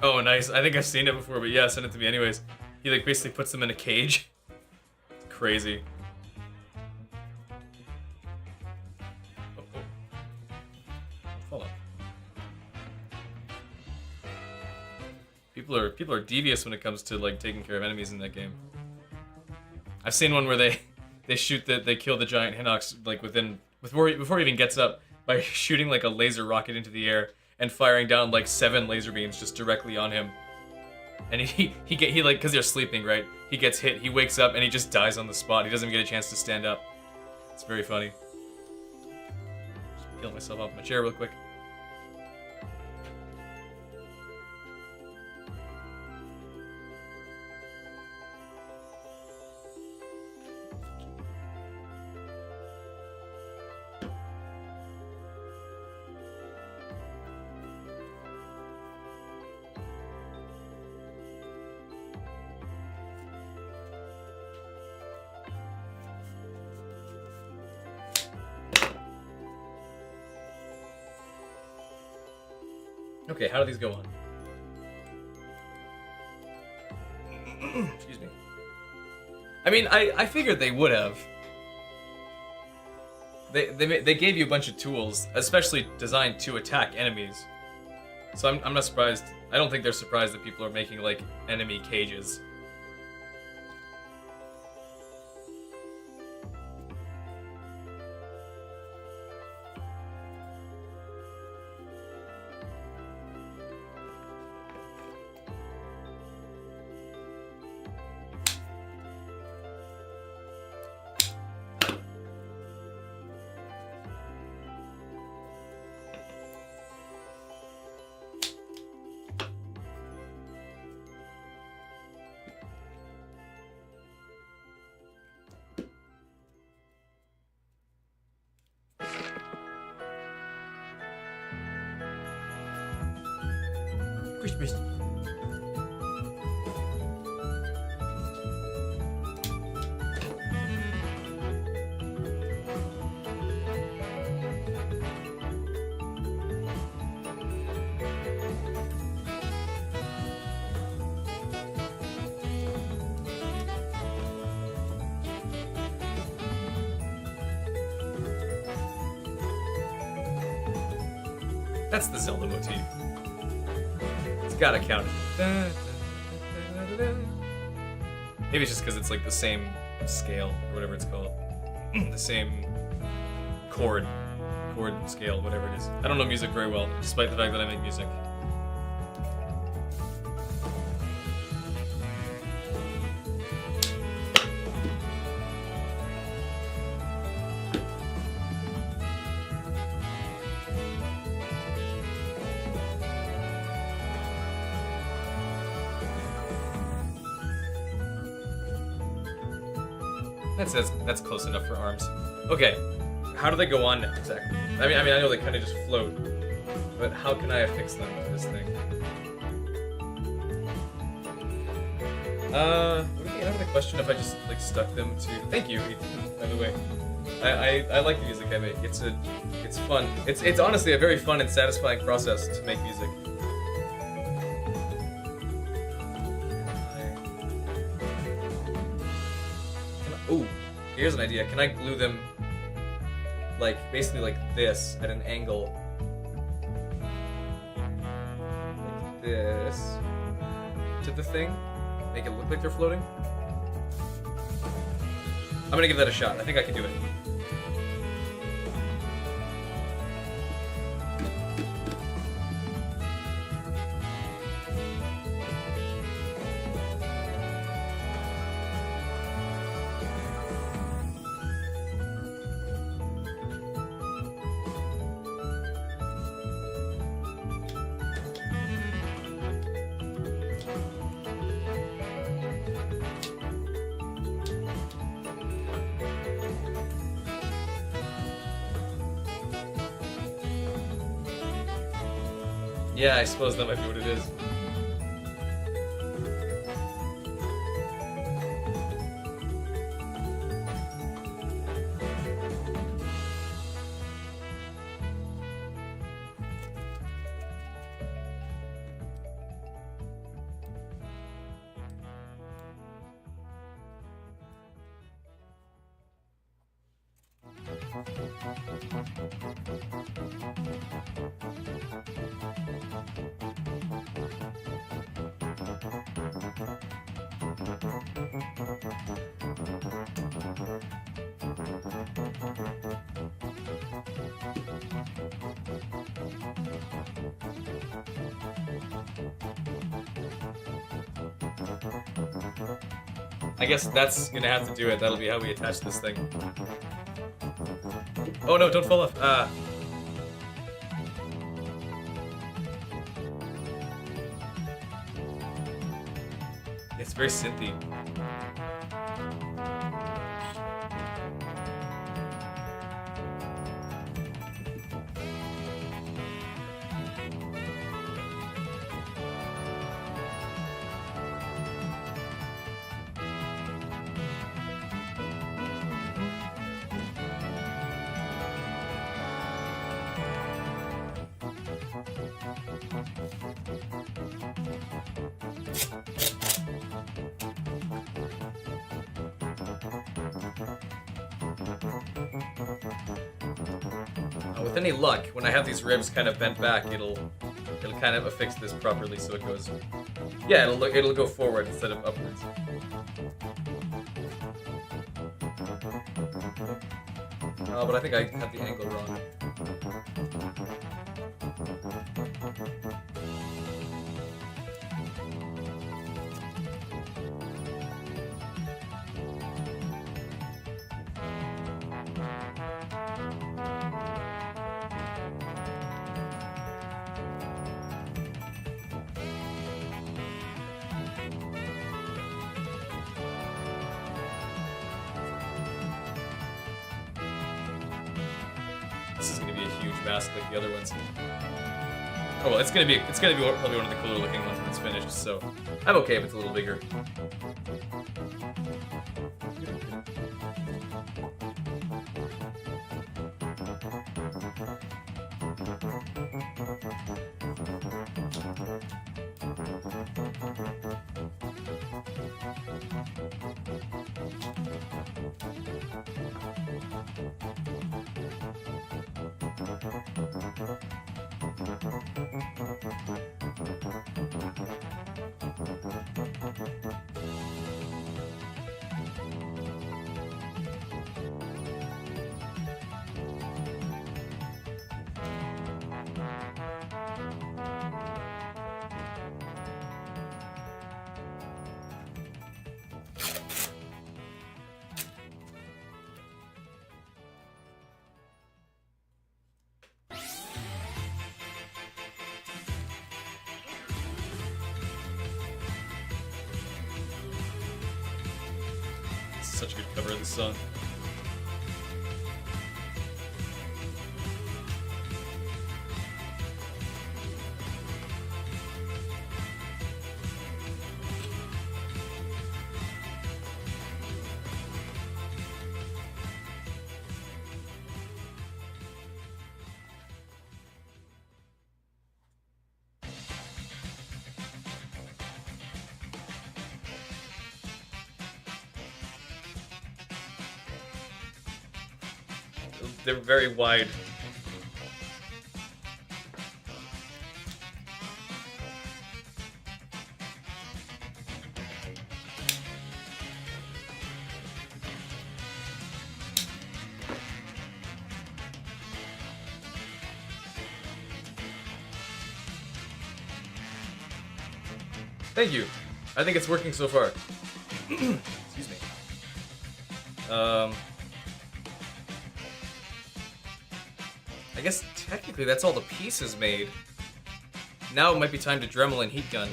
Oh, nice. I think I've seen it before, but yeah, send it to me anyways. He like basically puts them in a cage. It's crazy. Oh, oh. Fall up. People are devious when it comes to like taking care of enemies in that game. I've seen one where they kill the giant Hinox like before he even gets up by shooting like a laser rocket into the air and firing down like 7 laser beams just directly on him. And he like, because they're sleeping, right? He gets hit, he wakes up, and he just dies on the spot. He doesn't even get a chance to stand up. It's very funny. Just peel myself off my chair real quick. Okay, how do these go on? Excuse me. I mean, I figured they would have. They gave you a bunch of tools, especially designed to attack enemies. So I'm not surprised. I don't think they're surprised that people are making like enemy cages. That's the Zelda motif. It's gotta count. Maybe it's just because it's like the same scale or whatever it's called. The same chord scale, whatever it is. I don't know music very well, despite the fact that I make music. That's close enough for arms. Okay, how do they go on now exactly? I mean, I know they kind of just float, but how can I affix them to this thing? Would it be out of the question if I just like stuck them to? Thank you, Ethan, by the way. I like the music I make. It's fun. It's honestly a very fun and satisfying process to make music. Ooh, here's an idea. Can I glue them, like, basically like this, at an angle? Like this. To the thing? Make it look like they're floating? I'm gonna give that a shot. I think I can do it. Yeah, I suppose that might be what it is. I guess that's gonna have to do it. That'll be how we attach this thing. Oh no, don't fall off. It's very synthy. With any luck, when I have these ribs kind of bent back, it'll kind of affix this properly so it goes. Yeah, it'll go forward instead of upwards. Oh, but I think I have the angle wrong. This is going to be a huge mask like the other ones. Oh well, it's gonna be probably one of the cooler looking ones when it's finished. So I'm okay if it's a little bigger. Such a good cover of the song. They're very wide. Thank you. I think it's working so far. Excuse me. I guess technically that's all the pieces made. Now it might be time to Dremel and heat gun.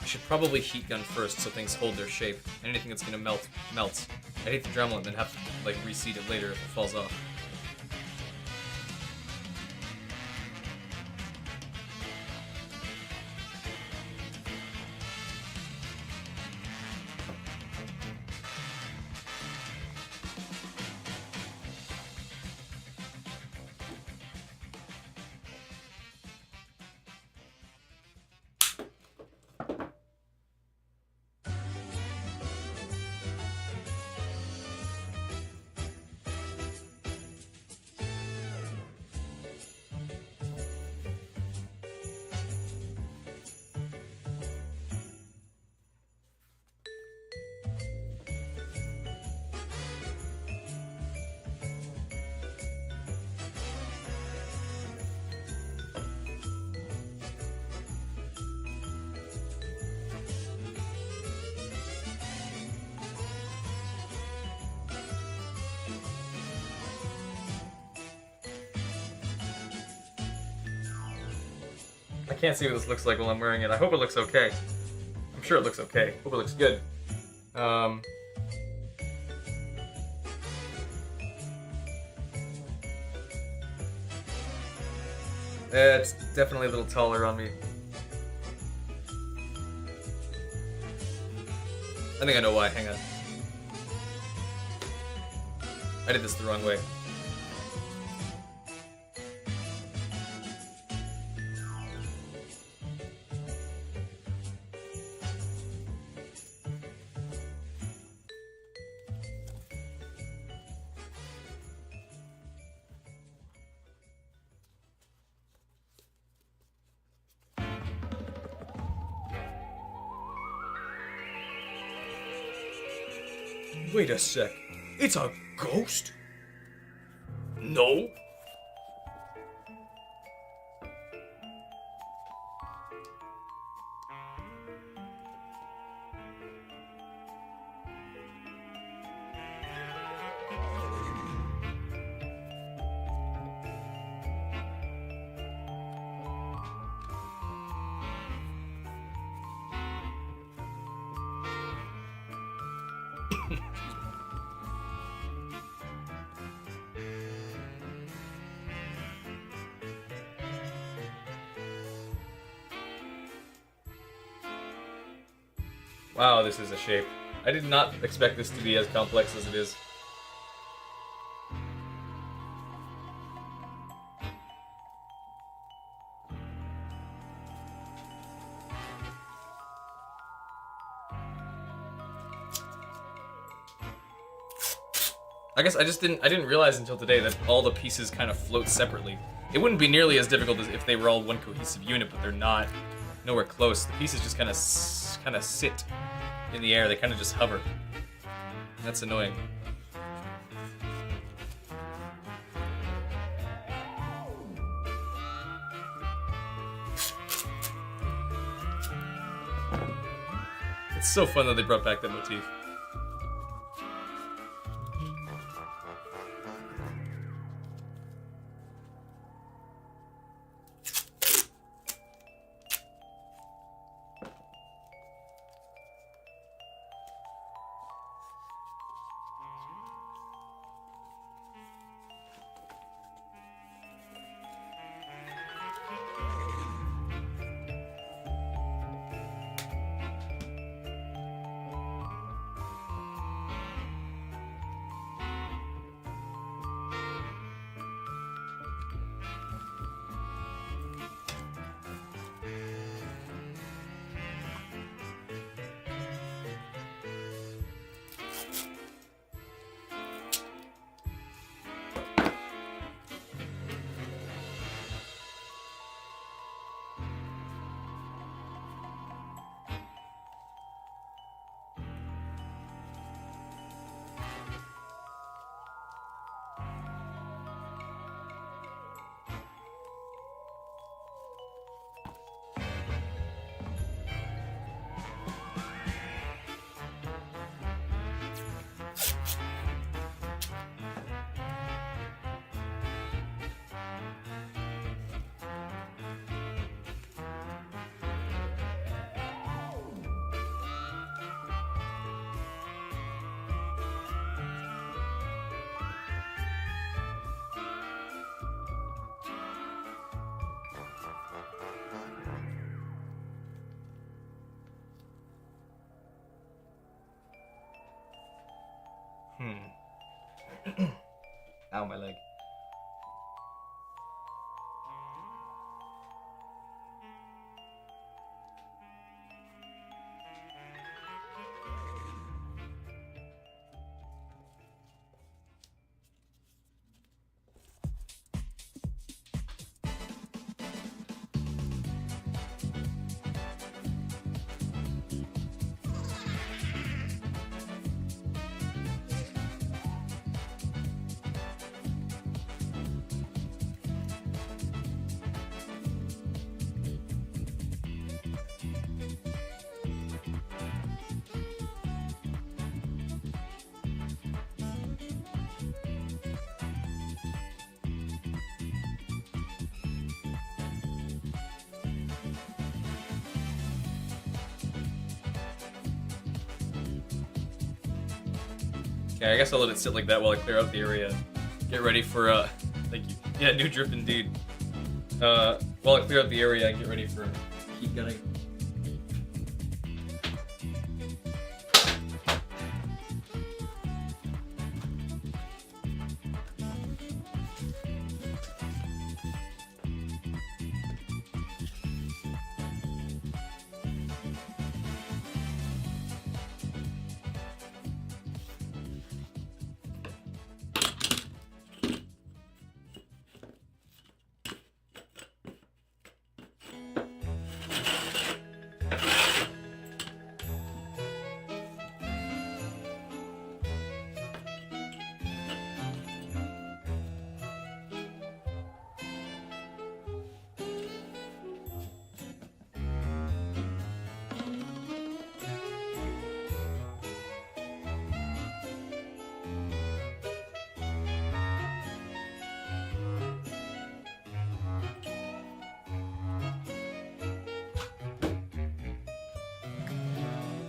I should probably heat gun first so things hold their shape. Anything that's gonna melt, melts. I hate to Dremel it and then have to like reseat it later if it falls off. I can't see what this looks like while I'm wearing it. I hope it looks okay. I'm sure it looks okay. Hope it looks good. It's definitely a little taller on me. I think I know why. Hang on. I did this the wrong way. Wait a sec. It's a ghost? No. Wow, this is a shape. I did not expect this to be as complex as it is. I guess I didn't realize until today that all the pieces kind of float separately. It wouldn't be nearly as difficult as if they were all one cohesive unit, but they're not. Nowhere close. The pieces just kind of sit in the air. They kind of just hover. That's annoying. It's so fun that they brought back that motif. Ow, my leg. Okay, I guess I'll let it sit like that while I clear out the area. Get ready for, thank you. Yeah, new drip indeed. While I clear out the area, get ready for heat gunning.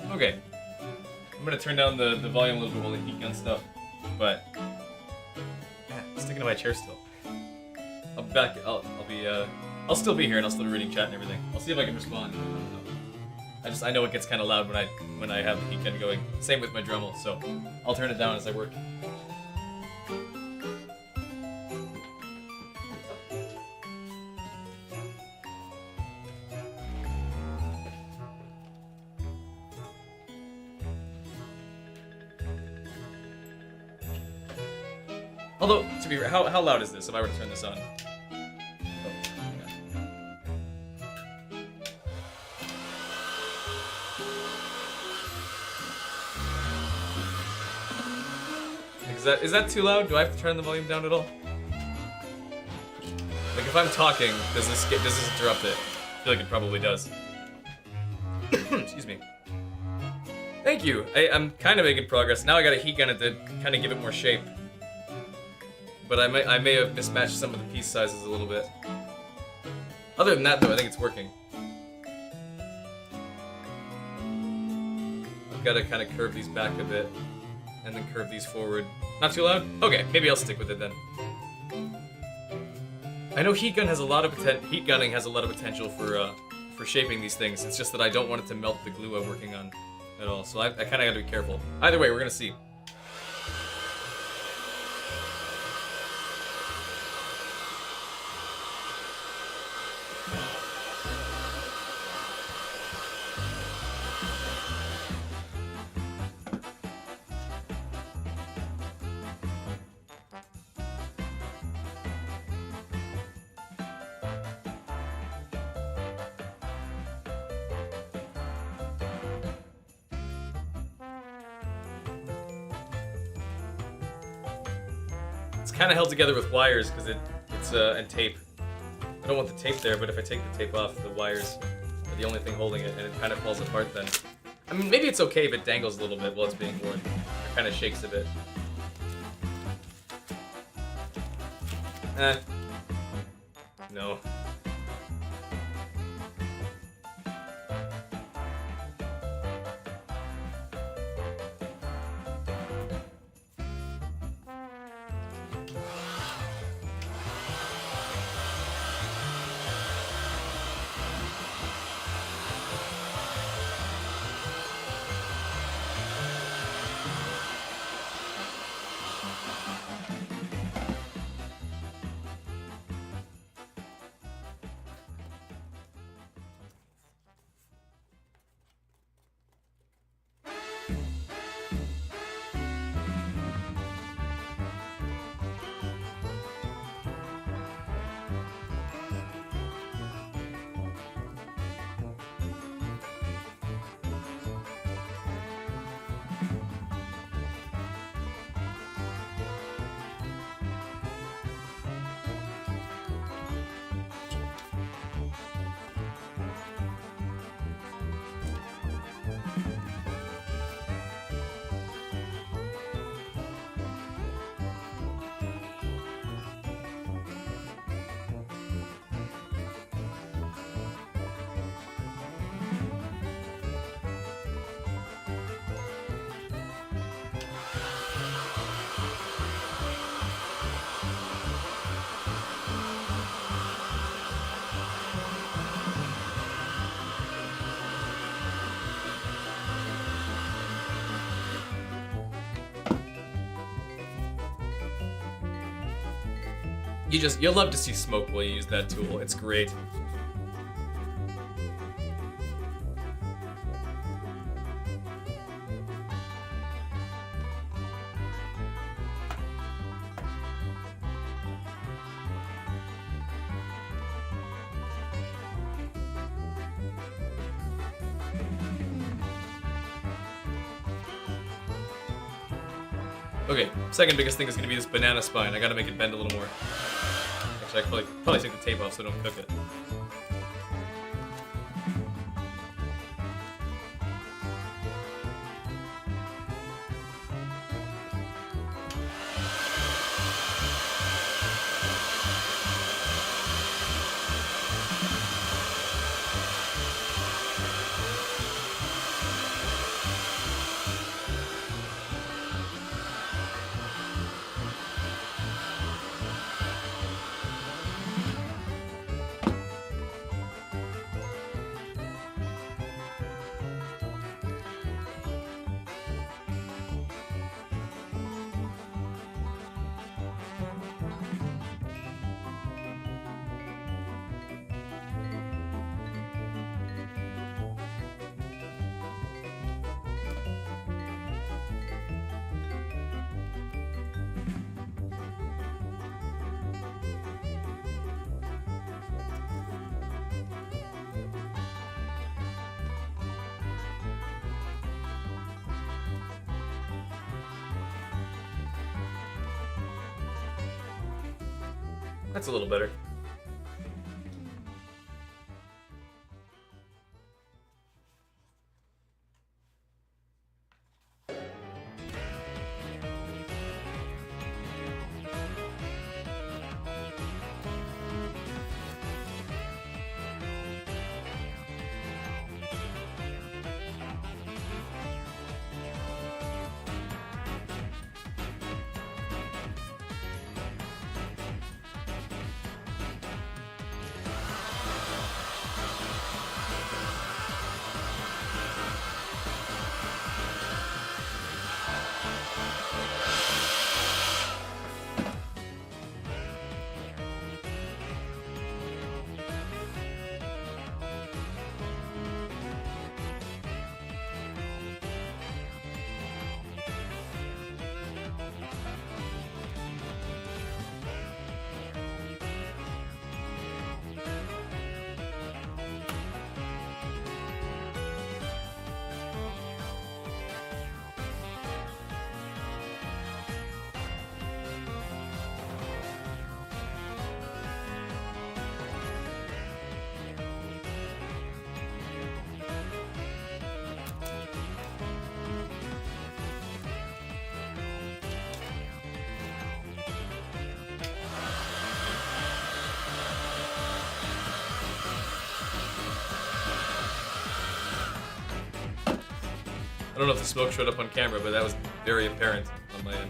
Okay, I'm gonna turn down the volume a little bit while the heat gun stuff, but it's sticking to my chair still. I'll be back. I'll still be here and I'll still be reading chat and everything. I'll see if I can respond. I know it gets kind of loud when I have the heat gun going. Same with my Dremel, so I'll turn it down as I work. Although, to be how loud is this if I were to turn this on? Oh, hang on. Is that too loud? Do I have to turn the volume down at all? Like if I'm talking, does this interrupt it? I feel like it probably does. Excuse me. Thank you. I'm kind of making progress. Now I got a heat gun to kind of give it more shape. But I may have mismatched some of the piece sizes a little bit. Other than that, though, I think it's working. I've got to kind of curve these back a bit, and then curve these forward. Not too loud? Okay, maybe I'll stick with it then. I know heat gunning has a lot of potential for shaping these things. It's just that I don't want it to melt the glue I'm working on at all. So I kind of got to be careful. Either way, we're gonna see. It's kind of held together with wires because it's and tape. I don't want the tape there, but if I take the tape off, the wires are the only thing holding it, and it kind of falls apart then. I mean, maybe it's okay if it dangles a little bit while it's being worn. It kind of shakes a bit. No. You'll love to see smoke while you use that tool. It's great. Okay, second biggest thing is gonna be this banana spine. I gotta make it bend a little more. Actually, I could probably take the tape off so I don't cook it. That's a little better. I don't know if the smoke showed up on camera, but that was very apparent on my end.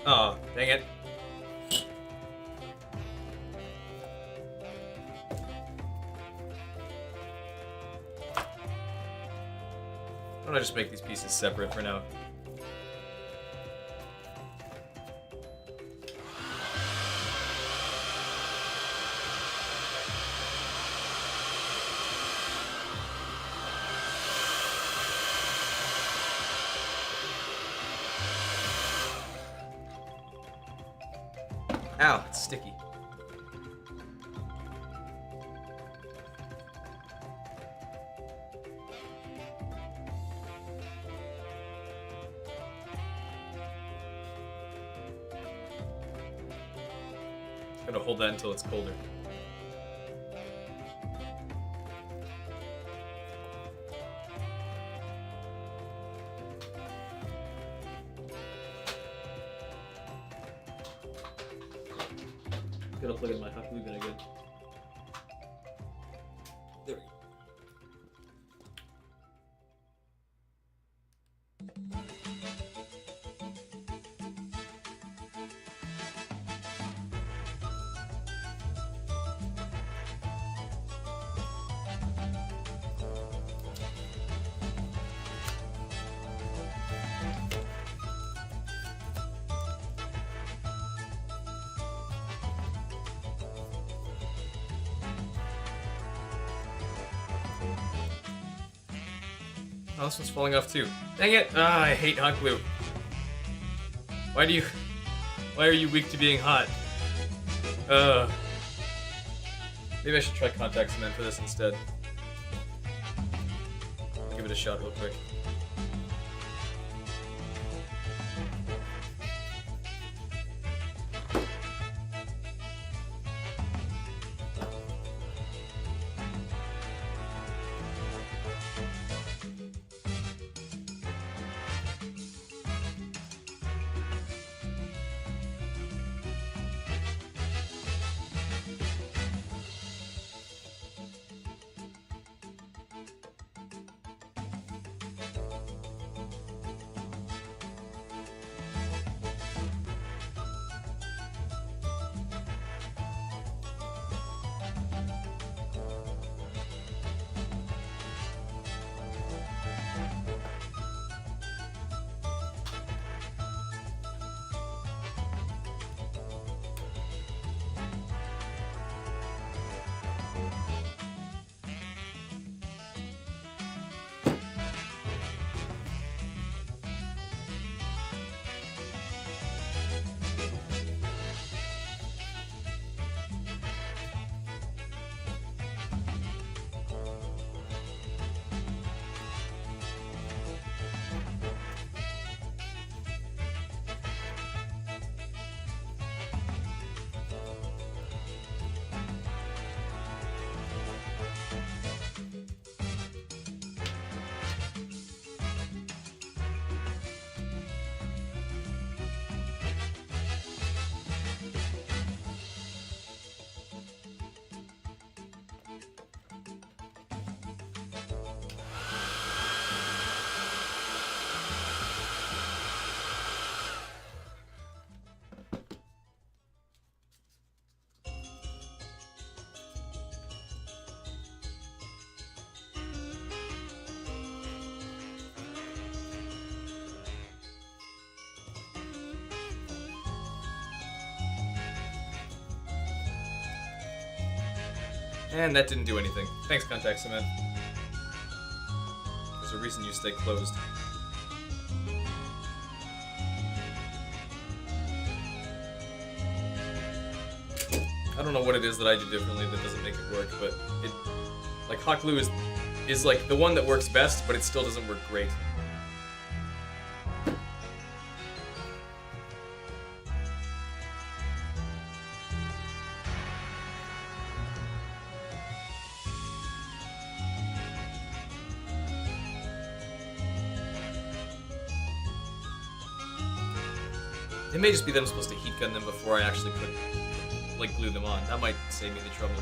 Oh, dang it. Why don't I just make these pieces separate for now? Ow, it's sticky. I'm gonna hold that until it's colder. Gotta plug in my hot glue gun again. There we go. Oh, this one's falling off too. Dang it! Ah, I hate hot glue. Why are you weak to being hot? Maybe I should try contact cement for this instead. I'll give it a shot real quick. And that didn't do anything. Thanks, contact cement. There's a reason you stay closed. I don't know what it is that I do differently that doesn't make it work, but it, like, hot glue is like the one that works best, but it still doesn't work great. It may just be that I'm supposed to heat gun them before I actually put, like, glue them on. That might save me the trouble.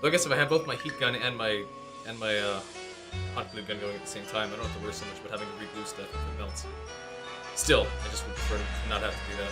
Though I guess if I have both my heat gun and my hot glue gun going at the same time, I don't have to worry so much about having to re-glue stuff if it melts. Still, I just would prefer to not have to do that.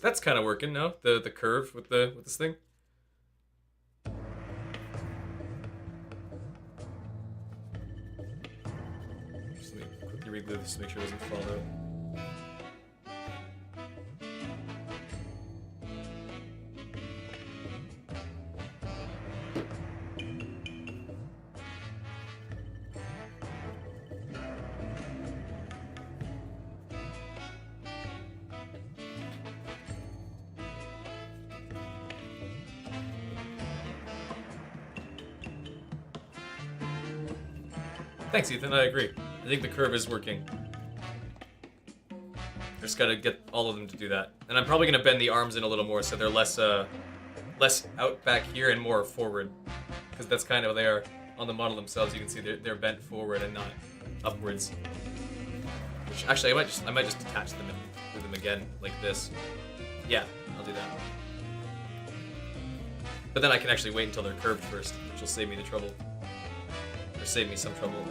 That's kind of working, no? The curve with this thing. Just let me quickly re-glue this to make sure it doesn't fall out. Thanks, Ethan. I agree. I think the curve is working. Just gotta get all of them to do that. And I'm probably gonna bend the arms in a little more so they're less out back here and more forward. Because that's kind of how they are on the model themselves. You can see they're bent forward and not upwards. Which actually I might just attach them and do them again like this. Yeah, I'll do that. But then I can actually wait until they're curved first, which will save me the trouble. Or save me some trouble.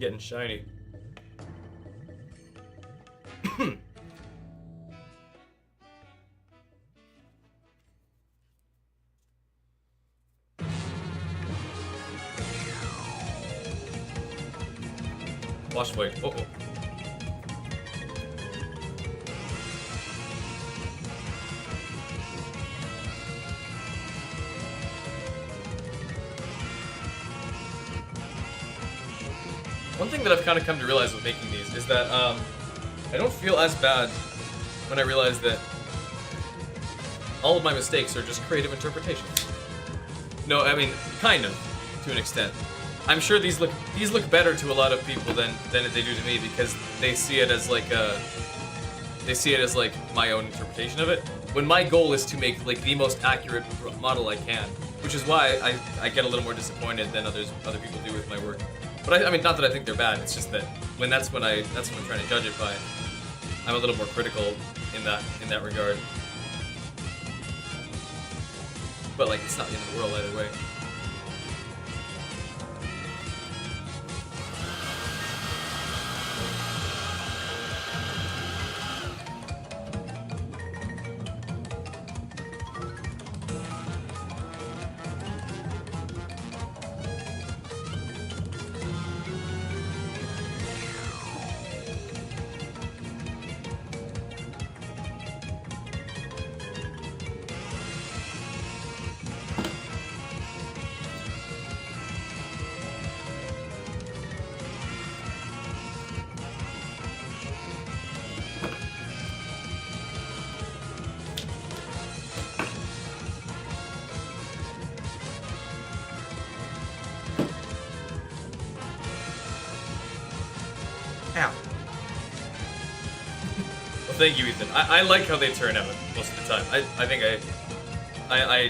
getting shiny. Boss fight. Uh oh. One thing that I've kind of come to realize with making these is that I don't feel as bad when I realize that all of my mistakes are just creative interpretations. No, I mean, kind of, to an extent. I'm sure these look better to a lot of people than they do to me because they see it as like my own interpretation of it. When my goal is to make like the most accurate model I can, which is why I get a little more disappointed than other people do with my work. But I mean, not that I think they're bad. It's just that that's when I'm trying to judge it by. I'm a little more critical in that regard. But like, it's not the end of the world either way. Ow. Well, thank you, Ethan. I like how they turn out most of the time. I think I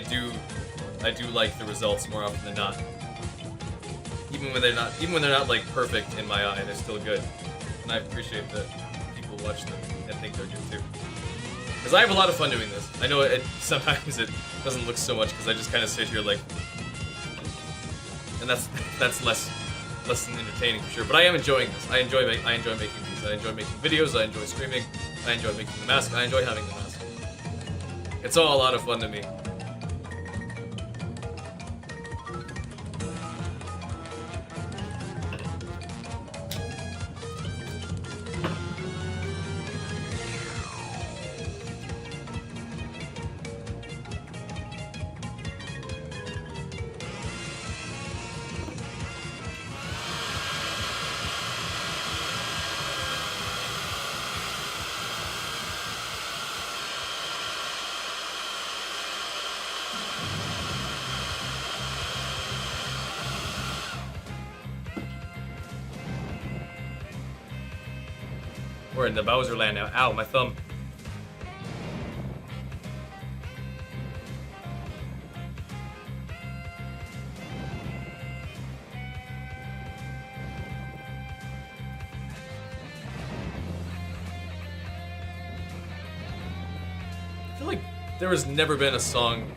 do like the results more often than not. Even when they're not like perfect in my eye, they're still good. And I appreciate that people watch them and think they're good too. Because I have a lot of fun doing this. I know sometimes it doesn't look so much because I just kind of sit here like, and that's less than entertaining for sure. But I am enjoying this. I enjoy making these. I enjoy making videos. I enjoy streaming. I enjoy making the mask. I enjoy having the mask. It's all a lot of fun to me. We're in the Bowser land now. Ow, my thumb. I feel like there has never been a song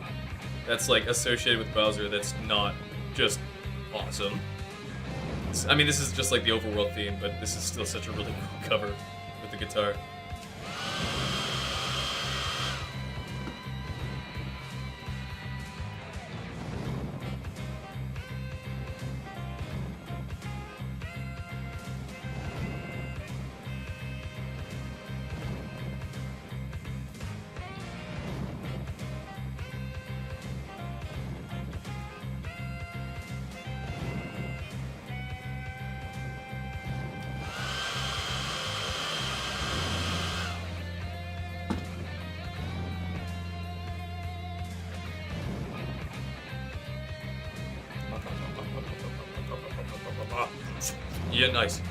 that's like associated with Bowser that's not just awesome. I mean, this is just like the overworld theme, but this is still such a really cool cover with the guitar. Yeah, nice.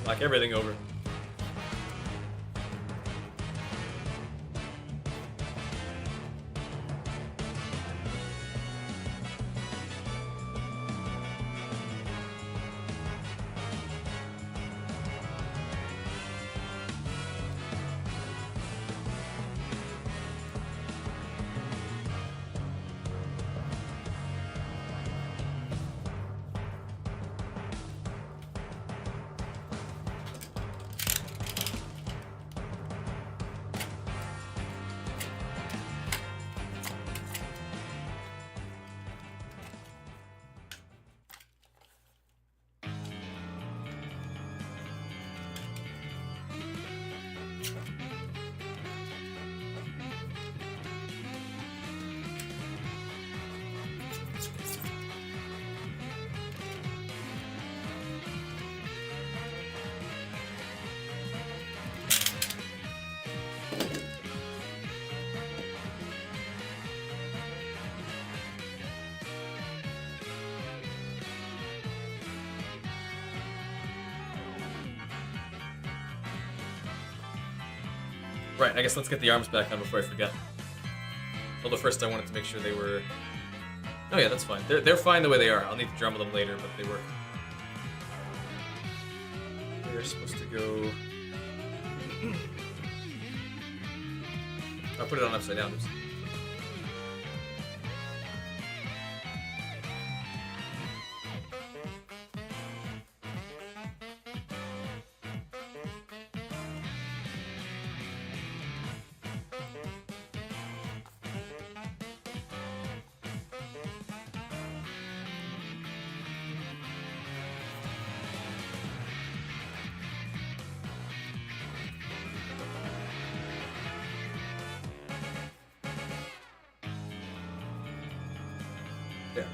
Knock everything over. Right, I guess let's get the arms back on before I forget. Although first I wanted to make sure they were... Oh yeah, that's fine. They're fine the way they are. I'll need to drum them later, but they work. They're supposed to go... I'll put it on upside down. Oops. There.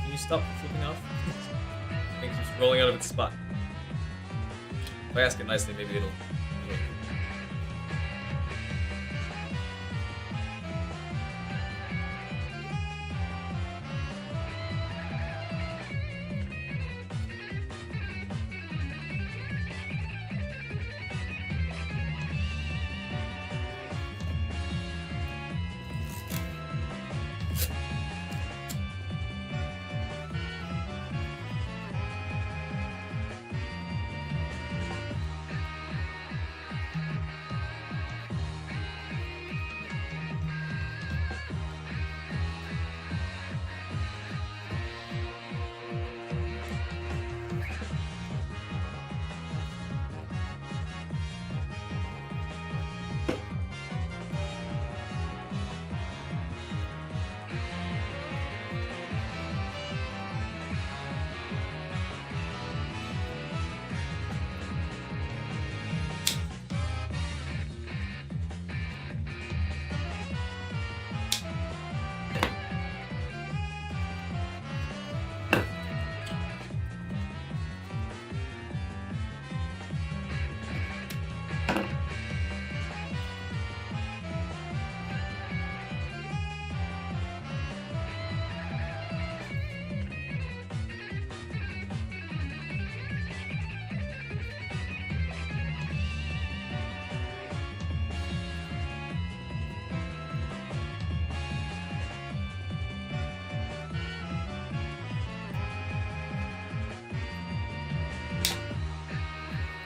Can you stop flipping off? It keeps rolling out of its spot. If I ask it nicely, maybe it'll...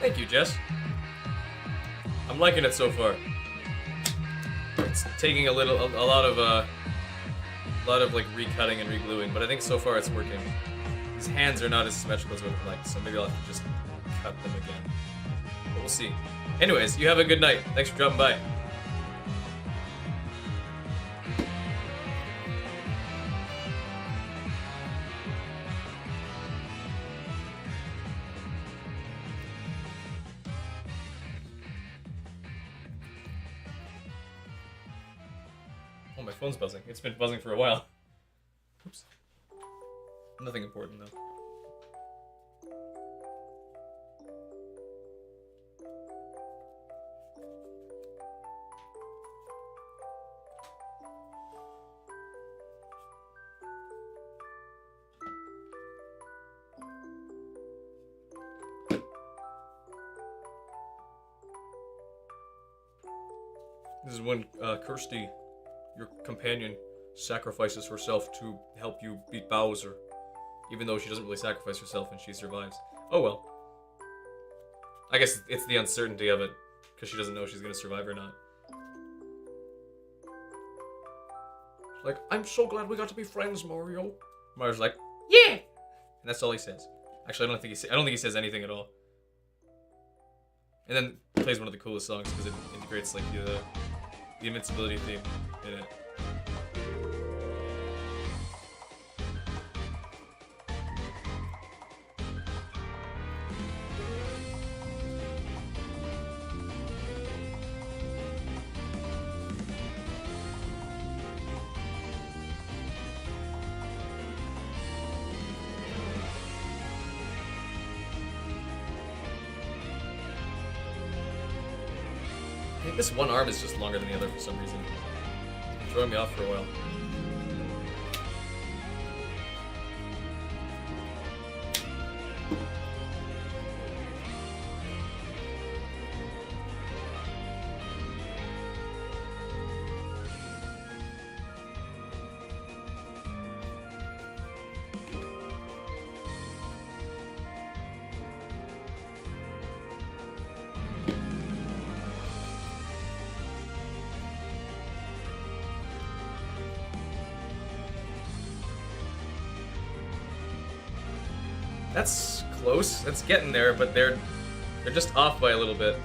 Thank you, Jess. I'm liking it so far. It's taking a lot of like recutting and regluing, but I think so far it's working. These hands are not as symmetrical as I would like, so maybe I'll have to just cut them again. But we'll see. Anyways, you have a good night. Thanks for dropping by. Oh, my phone's buzzing. It's been buzzing for a while. Oops. Nothing important, though. This is when Kirsty, your companion, sacrifices herself to help you beat Bowser, even though she doesn't really sacrifice herself and she survives. Oh well. I guess it's the uncertainty of it, because she doesn't know if she's gonna survive or not. She's like, I'm so glad we got to be friends, Mario. Mario's like, yeah! And that's all he says. Actually, I don't think he says anything at all. And then plays one of the coolest songs because it integrates like the invincibility theme in it. I think this one arm is just longer than the other for some reason. It's been throwing me off for a while. That's close. That's getting there, but they're just off by a little bit.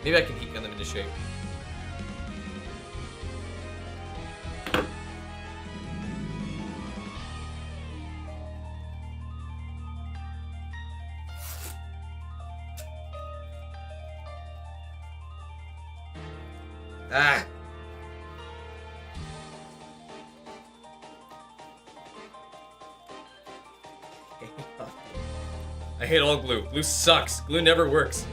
Maybe I can heat gun them into shape. Ah! I hate all glue. Glue sucks. Glue never works.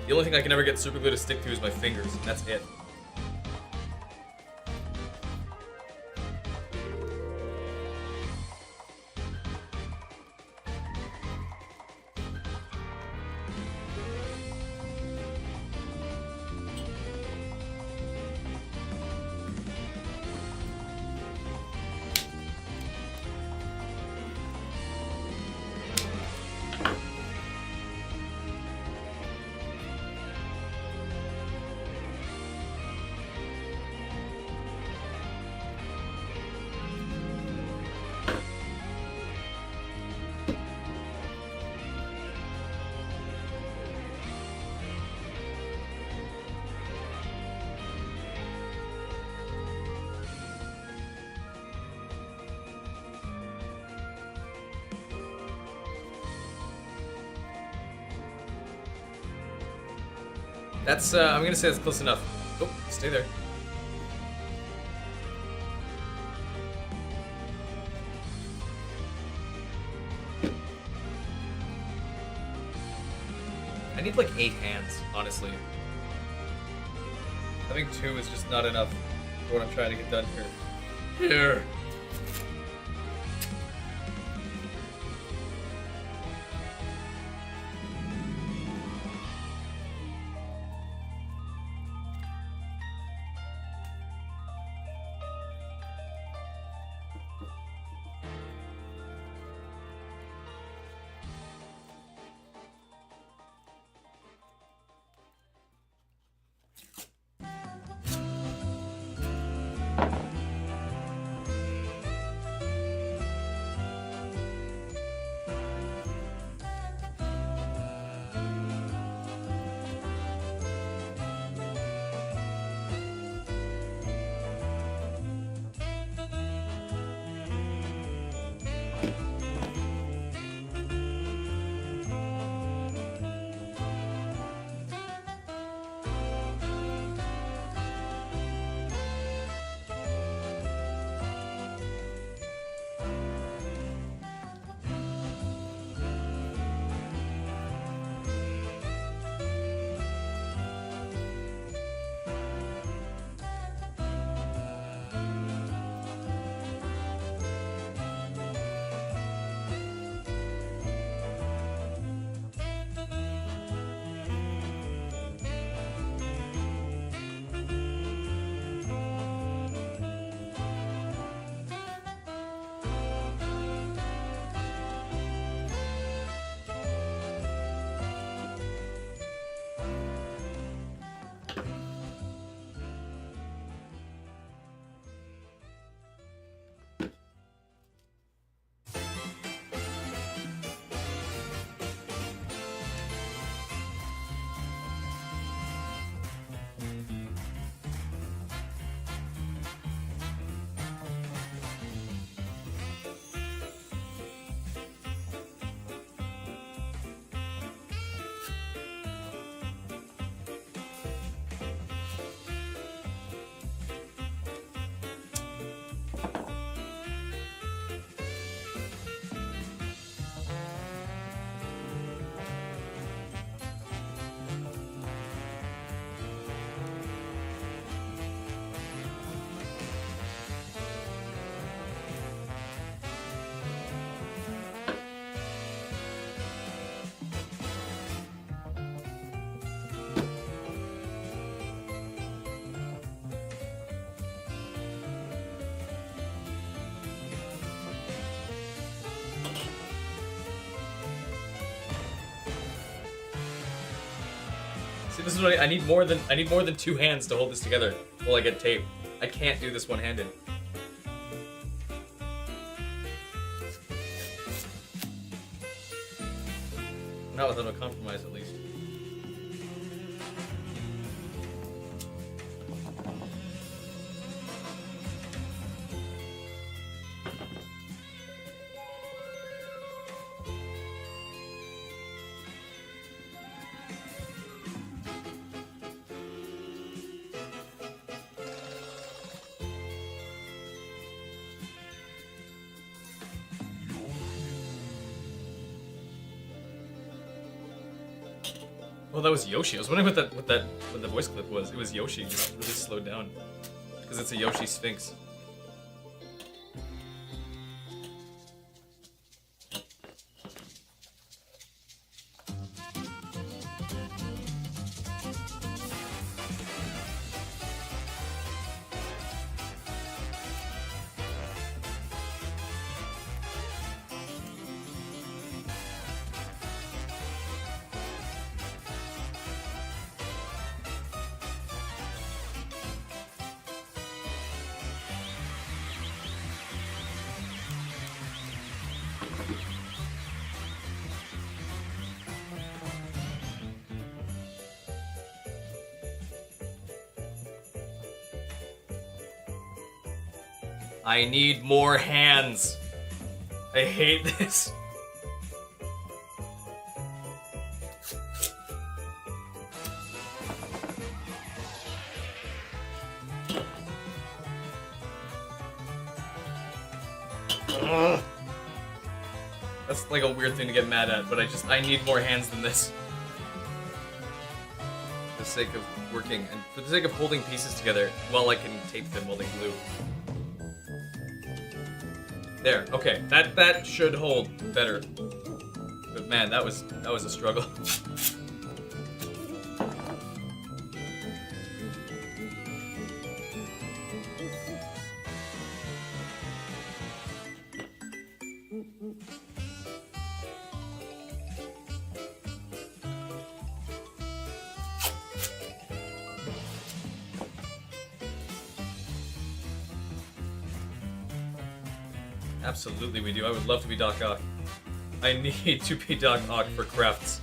The only thing I can ever get super glue to stick to is my fingers, and that's it. That's, I'm gonna say that's close enough. Oh, stay there. I need like 8 hands, honestly. I think 2 is just not enough for what I'm trying to get done here. Here! See, this is what I need more than 2 hands to hold this together while I get tape. I can't do this one-handed. Not without a compromise, at least. Oh, that was Yoshi. I was wondering what the voice clip was. It was Yoshi, just really slowed down. Because it's a Yoshi Sphinx. I need more hands. I hate this. Ugh. That's like a weird thing to get mad at, but I need more hands than this. For the sake of working, and for the sake of holding pieces together while I can tape them while they glue. There, okay, that should hold better. But man, that was a struggle. Absolutely we do. I would love to be Doc Ock. I need to be Doc Ock for crafts.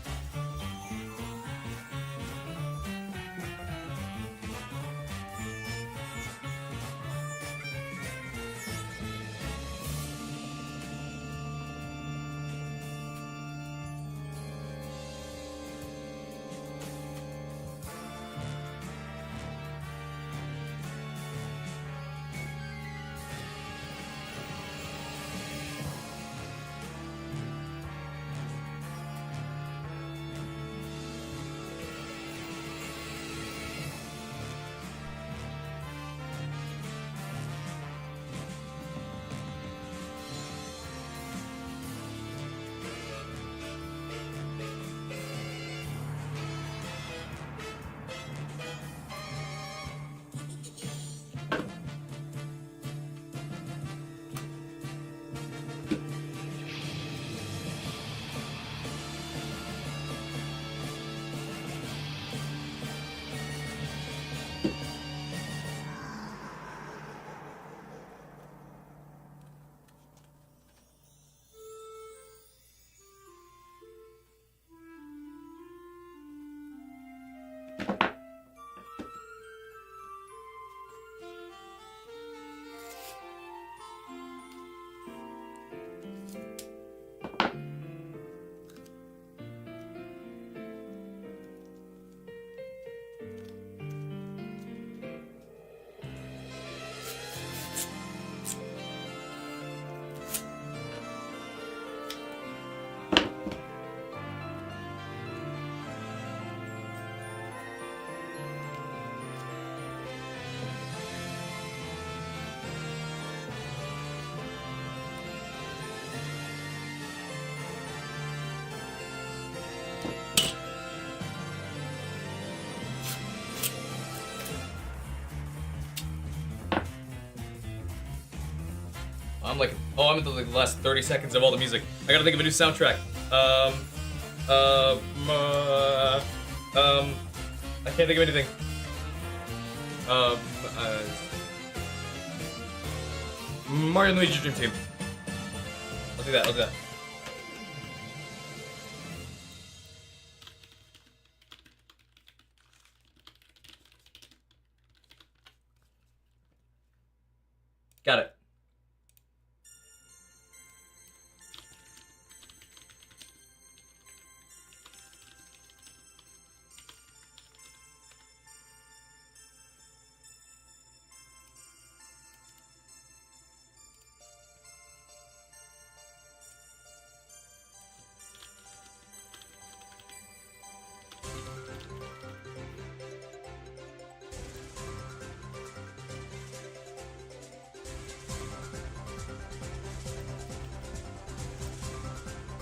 I'm like, oh, I'm into like the last 30 seconds of all the music. I gotta think of a new soundtrack. I can't think of anything. Mario and Luigi Dream Team. I'll do that, I'll do that. Got it.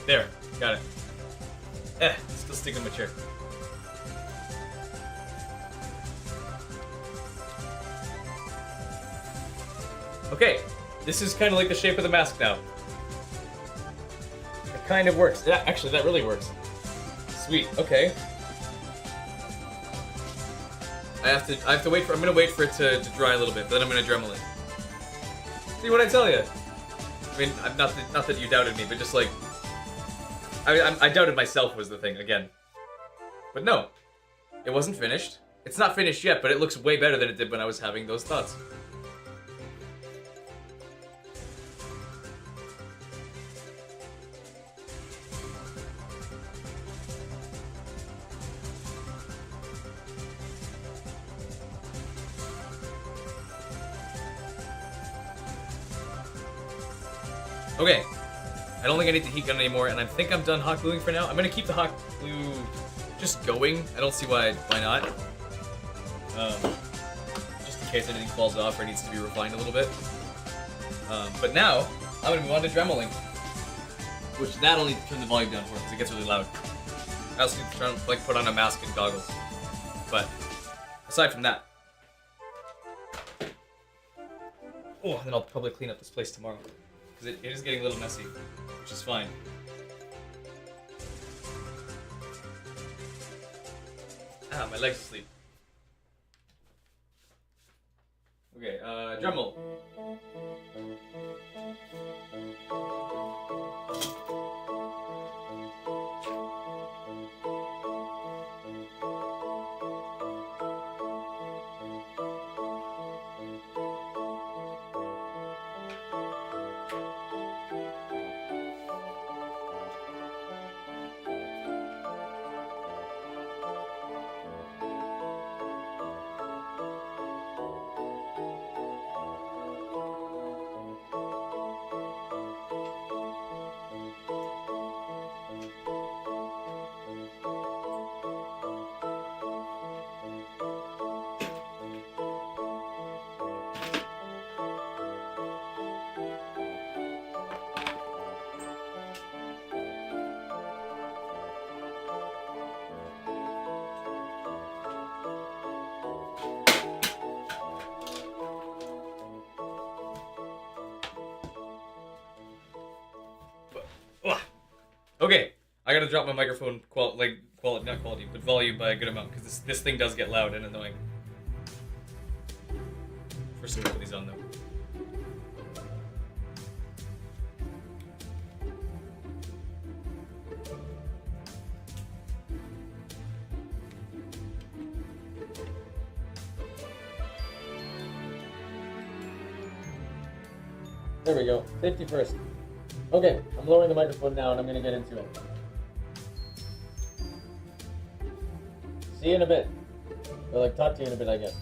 There, got it. Still sticking in my chair. Okay, this is kind of like the shape of the mask now. It kind of works. Yeah, actually, that really works. Sweet. Okay. I have to wait for. I'm gonna wait for it to dry a little bit, then I'm gonna Dremel it. See what I tell you? I mean, not that you doubted me, but just like. I doubted myself was the thing, again. But no. It wasn't finished. It's not finished yet, but it looks way better than it did when I was having those thoughts. Okay. I don't think I need the heat gun anymore, and I think I'm done hot gluing for now. I'm gonna keep the hot glue just going. I don't see why not. Just in case anything falls off or needs to be refined a little bit. But now, I'm gonna move on to Dremeling. Which that'll need to turn the volume down for because it gets really loud. I also need to try to like put on a mask and goggles. But aside from that. Oh, then I'll probably clean up this place tomorrow. Because it is getting a little messy, which is fine. Ah, my leg's asleep. Okay, Dremel. Okay, I gotta drop my microphone not quality, but volume by a good amount because this thing does get loud and annoying. First, I'm gonna put these on though. There we go. Safety first. Okay, I'm lowering the microphone now and I'm gonna get into it. See you in a bit. Or like talk to you in a bit, I guess.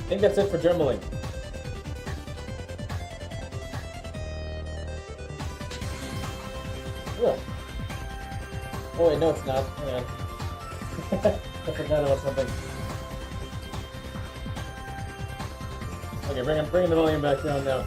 think that's it for jumbling. Ugh. Oh wait, no it's not. Hang on. I forgot about something. Okay, bring the volume back down now.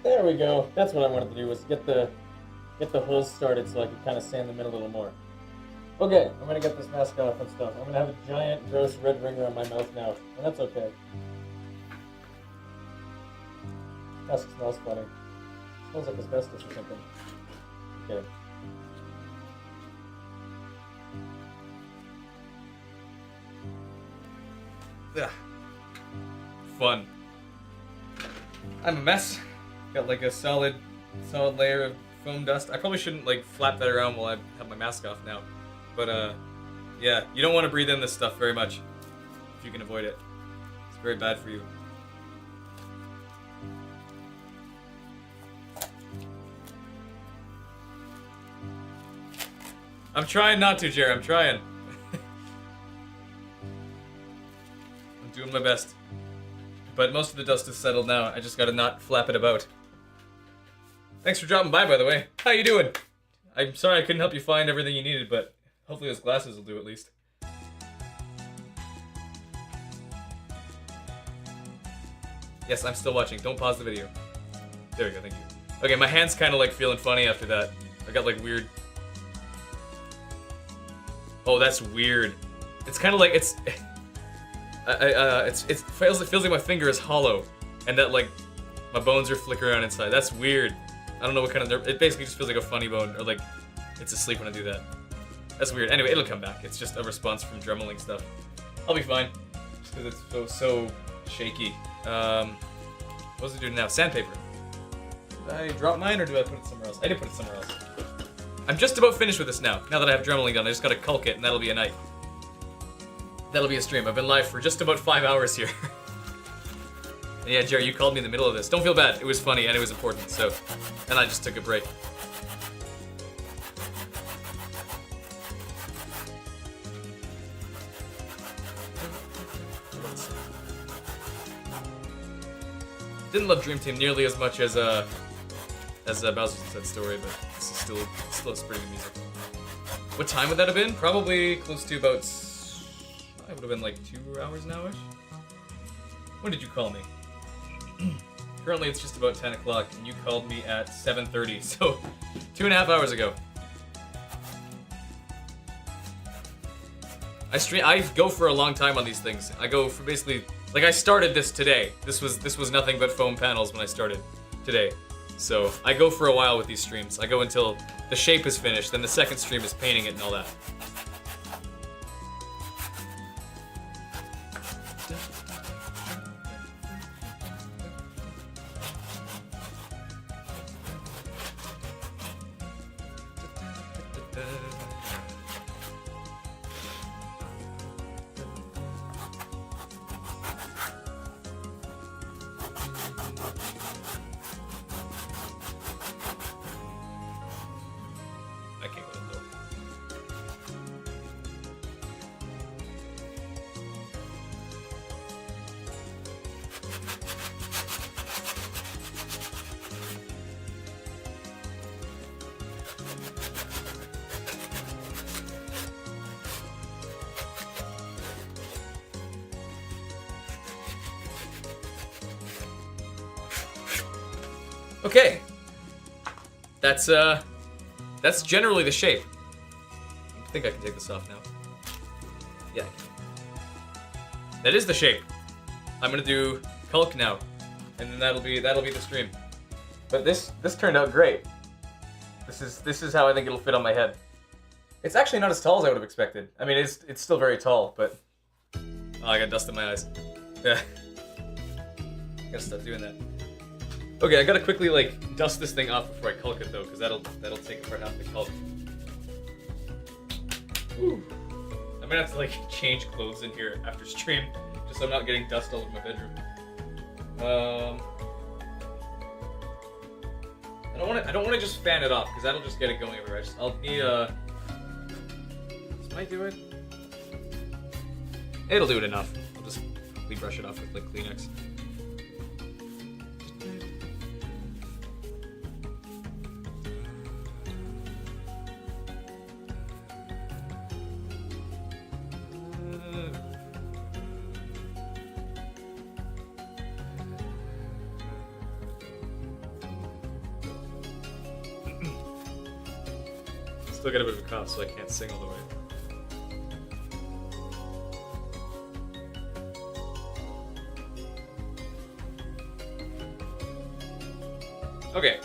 There we go. That's what I wanted to do, was get the holes started so I could kind of sand them in a little more. Okay, I'm gonna get this mask off and stuff. I'm gonna have a giant gross red ring around my mouth now, and that's okay. Husk smells funny. Smells like asbestos or something. Okay. Ugh. Fun. I'm a mess. Got like a solid layer of foam dust. I probably shouldn't like flap that around while I have my mask off now. But yeah, you don't want to breathe in this stuff very much if you can avoid it. It's very bad for you. I'm trying not to, Jerry. I'm trying. I'm doing my best. But most of the dust is settled now. I just gotta not flap it about. Thanks for dropping by the way. How you doing? I'm sorry I couldn't help you find everything you needed, but hopefully those glasses will do at least. Yes, I'm still watching. Don't pause the video. There we go, thank you. Okay, my hand's kind of like feeling funny after that. I got like weird... Oh, that's weird. It's kind of like it feels like my finger is hollow, and that like my bones are flickering around inside. That's weird. I don't know what kind of nerve. It basically just feels like a funny bone, or like it's asleep when I do that. That's weird. Anyway, it'll come back. It's just a response from dremeling stuff. I'll be fine. Just because it's so shaky. What was it doing now? Sandpaper. Did I drop mine or do I put it somewhere else? I did put it somewhere else. I'm just about finished with this now. Now that I have dremeling done, I just gotta culk it and that'll be a night. That'll be a stream. I've been live for just about 5 hours here. And yeah, Jerry, you called me in the middle of this. Don't feel bad. It was funny and it was important, so... And I just took a break. Didn't love Dream Team nearly as much as Bowser's Inside Story, but this is still pretty good music. What time would that have been? Probably close to about... It would have been like 2 hours now-ish. When did you call me? Currently it's just about 10 o'clock, and you called me at 7:30, so 2.5 hours ago. I go for a long time on these things. I go for basically... Like, I started this today. This was nothing but foam panels when I started today. So, I go for a while with these streams. I go until the shape is finished, then the second stream is painting it and all that. Okay, that's generally the shape. I think I can take this off now. Yeah, I can. That is the shape. I'm gonna do Culk now, and then that'll be the stream. But this turned out great. This is how I think it'll fit on my head. It's actually not as tall as I would have expected. I mean, it's still very tall, but oh, I got dust in my eyes. Yeah, gotta stop doing that. Okay, I gotta quickly like dust this thing off before I culk it though, because that'll take apart half the culk. Ooh. I'm gonna have to like change clothes in here after stream, just so I'm not getting dust all over my bedroom. I don't want to just fan it off because that'll just get it going everywhere. I'll need this might do it. It'll do it enough. I'll just quickly brush it off with like Kleenex. Still got a bit of a cough, so I can't sing all the way. Okay,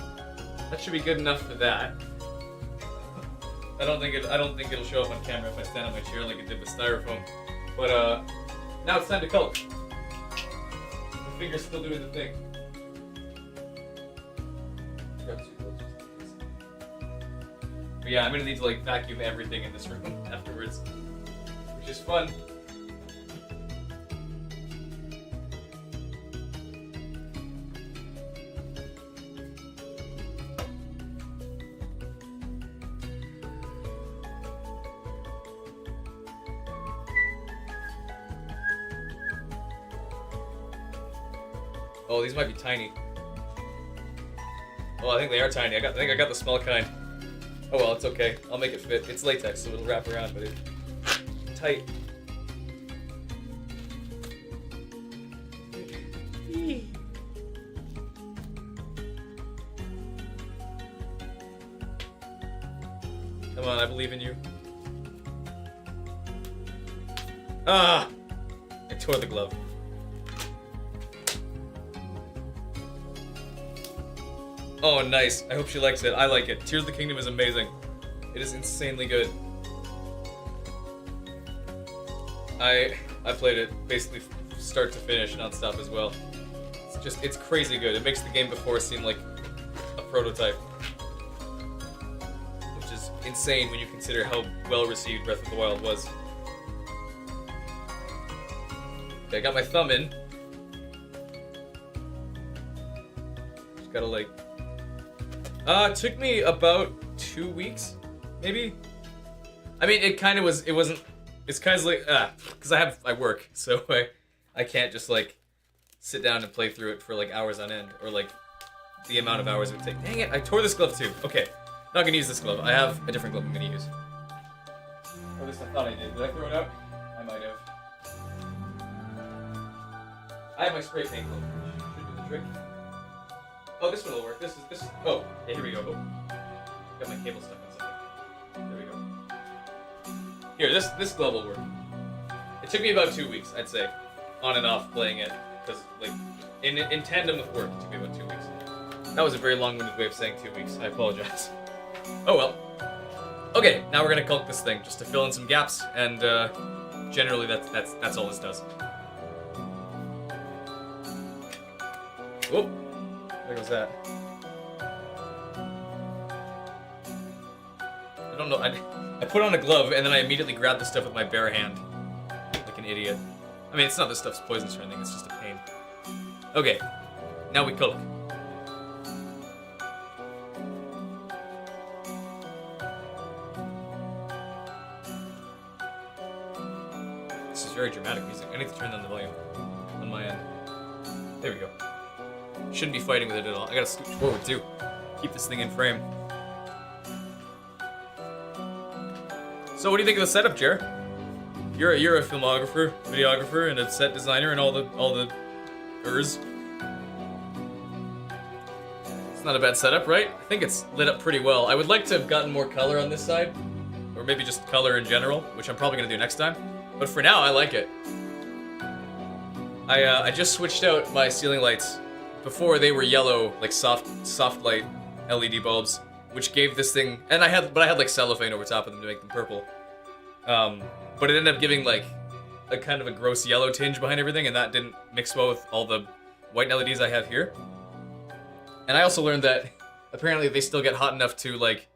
that should be good enough for that. I don't think it'll show up on camera if I stand on my chair like it did with styrofoam. But now it's time to color. The finger's still doing the thing. But yeah, I'm gonna need to like vacuum everything in this room afterwards, which is fun. Oh, these might be tiny. Oh, I think they are tiny. I think I got the small kind. Oh well, it's okay. I'll make it fit. It's latex, so it'll wrap around, but it's tight. Come on, I believe in you. Ah! I tore the glove. Oh, nice. I hope she likes it. I like it. Tears of the Kingdom is amazing. It is insanely good. I played it basically start to finish, non-stop as well. It's crazy good. It makes the game before seem like a prototype. Which is insane when you consider how well received Breath of the Wild was. Okay, I got my thumb in. Just gotta like... it took me about 2 weeks, maybe? I mean, it kind of was, it's kind of like, because I work, so I can't just like sit down and play through it for like hours on end, or like the amount of hours it would take. Dang it, I tore this glove too. Okay, not gonna use this glove. I have a different glove I'm gonna use. Or at least I thought I did. Did I throw it out? I might have. I have my spray paint glove. Should do the trick. Oh, this one will work. This. Oh, yeah, here we go. Oh. Got my cable stuck on something. There we go. Here, this glove will work. It took me about 2 weeks, I'd say, on and off playing it, because like in tandem with work, it took me about 2 weeks. That was a very long-winded way of saying 2 weeks. I apologize. Oh well. Okay, now we're gonna caulk this thing just to fill in some gaps, and generally that's all this does. Whoop. There goes that. I don't know. I put on a glove and then I immediately grabbed the stuff with my bare hand, like an idiot. I mean, it's not the stuff's poisonous or anything. It's just a pain. Okay, now we cook. This is very dramatic music. I need to turn down the volume on my end. There we go. Shouldn't be fighting with it at all. I gotta scooch forward too. Keep this thing in frame. So what do you think of the setup, Jer? You're a filmographer, videographer, and a set designer, and all the ers. It's not a bad setup, right? I think it's lit up pretty well. I would like to have gotten more color on this side, or maybe just color in general, which I'm probably gonna do next time. But for now, I like it. I just switched out my ceiling lights. Before they were yellow, like soft light LED bulbs, which gave this thing, and I had like cellophane over top of them to make them purple. But it ended up giving like a kind of a gross yellow tinge behind everything, and that didn't mix well with all the white LEDs I have here. And I also learned that apparently they still get hot enough to like,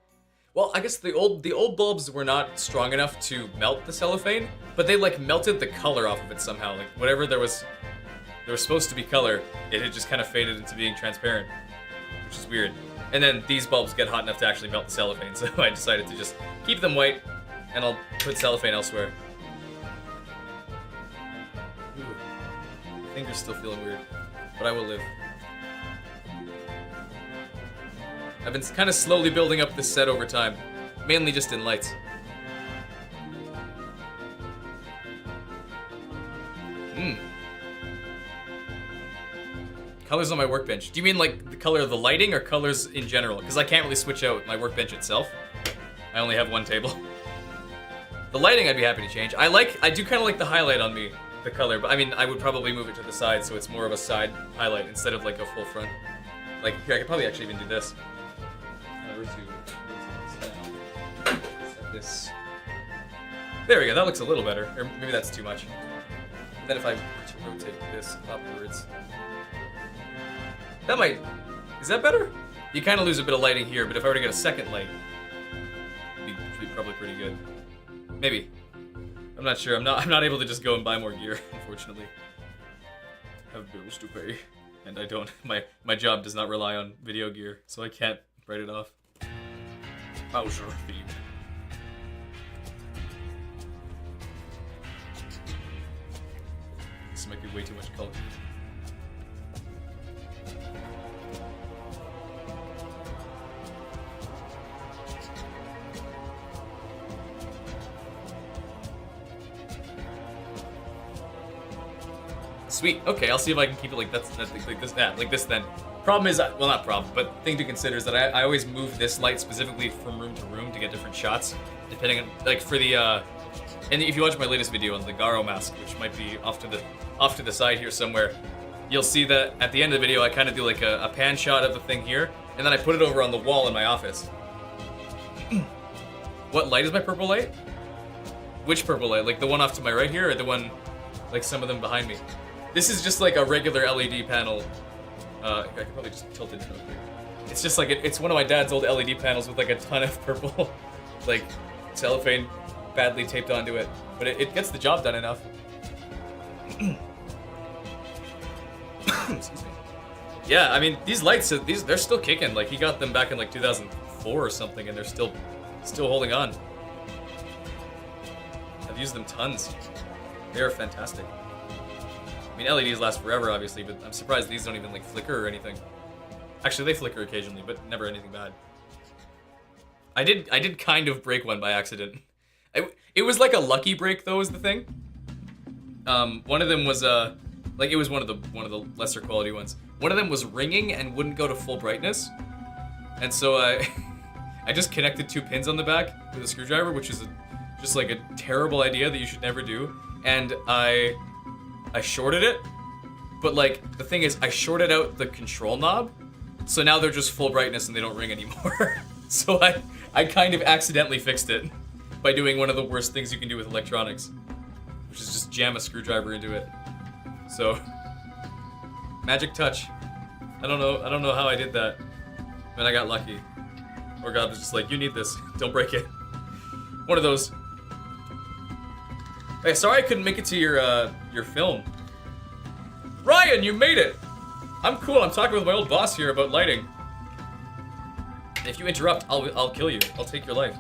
well, I guess the old bulbs were not strong enough to melt the cellophane, but they like melted the color off of it somehow. Like whatever there was supposed to be color, it had just kind of faded into being transparent, which is weird. And then these bulbs get hot enough to actually melt the cellophane, so I decided to just keep them white, and I'll put cellophane elsewhere. Ooh. My finger's still feeling weird, but I will live. I've been kind of slowly building up this set over time, mainly just in lights. Colors on my workbench. Do you mean like the color of the lighting or colors in general? Because I can't really switch out my workbench itself. I only have one table. The lighting I'd be happy to change. I do kind of like the highlight on me, the color, but I mean, I would probably move it to the side so it's more of a side highlight instead of like a full front. Like, here, I could probably actually even do this. Set this. There we go, that looks a little better. Or maybe that's too much. Then if I were to rotate this upwards. That might... Is that better? You kind of lose a bit of lighting here, but if I were to get a second light, it'd be probably pretty good. Maybe. I'm not sure. I'm not able to just go and buy more gear, unfortunately. I have bills to pay. And I don't... My job does not rely on video gear, so I can't write it off. Bowser theme. This might be way too much color. Sweet. Okay, I'll see if I can keep it like like this then. Problem is, well, not problem, but thing to consider is that I always move this light specifically from room to room to get different shots, depending on, like, for the and if you watch my latest video on the Garo mask, which might be off to the side here somewhere, you'll see that at the end of the video I kind of do like a pan shot of the thing here, and then I put it over on the wall in my office. What light is my purple light? Which purple light? Like the one off to my right here, or the one, like some of them behind me? This is just like a regular LED panel. I could probably just tilt it real quick. It's just like, it's one of my dad's old LED panels with like a ton of purple, like, cellophane badly taped onto it. But it gets the job done enough. Excuse me. Yeah, I mean, these lights, they're still kicking. Like, he got them back in like 2004 or something, and they're still holding on. I've used them tons. They are fantastic. I mean, LEDs last forever, obviously, but I'm surprised these don't even, like, flicker or anything. Actually, they flicker occasionally, but never anything bad. I did kind of break one by accident. It was like a lucky break, though, is the thing. One of them was, like, it was one of the lesser quality ones. One of them was ringing and wouldn't go to full brightness. And so I just connected 2 pins on the back with a screwdriver, which is just, like, a terrible idea that you should never do. And I shorted it, but like, the thing is, I shorted out the control knob, so now they're just full brightness and they don't ring anymore. So I kind of accidentally fixed it by doing one of the worst things you can do with electronics, which is just jam a screwdriver into it. So, magic touch. I don't know how I did that, but I got lucky. Or God was just like, you need this, don't break it. One of those. Hey, sorry I couldn't make it to your film. Ryan, you made it! I'm cool, I'm talking with my old boss here about lighting. If you interrupt, I'll kill you. I'll take your life.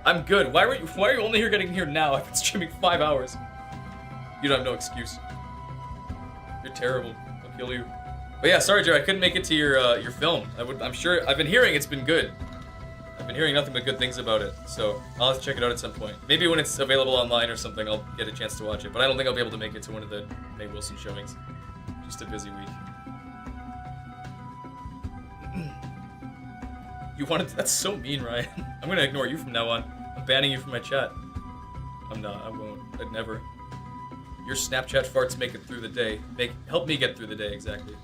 I'm good. Why are you only getting here now? I've been streaming 5 hours. You don't have no excuse. You're terrible. I'll kill you. But yeah, sorry, Jerry, I couldn't make it to your film. I'm sure, I've been hearing it's been good. I've been hearing nothing but good things about it, so I'll have to check it out at some point. Maybe when it's available online or something, I'll get a chance to watch it, but I don't think I'll be able to make it to one of the Meg Wilson showings. Just a busy week. You wanted to, that's so mean, Ryan. I'm gonna ignore you from now on. I'm banning you from my chat. I'm not, I won't, I'd never. Your Snapchat farts make it through the day. Help me get through the day, exactly.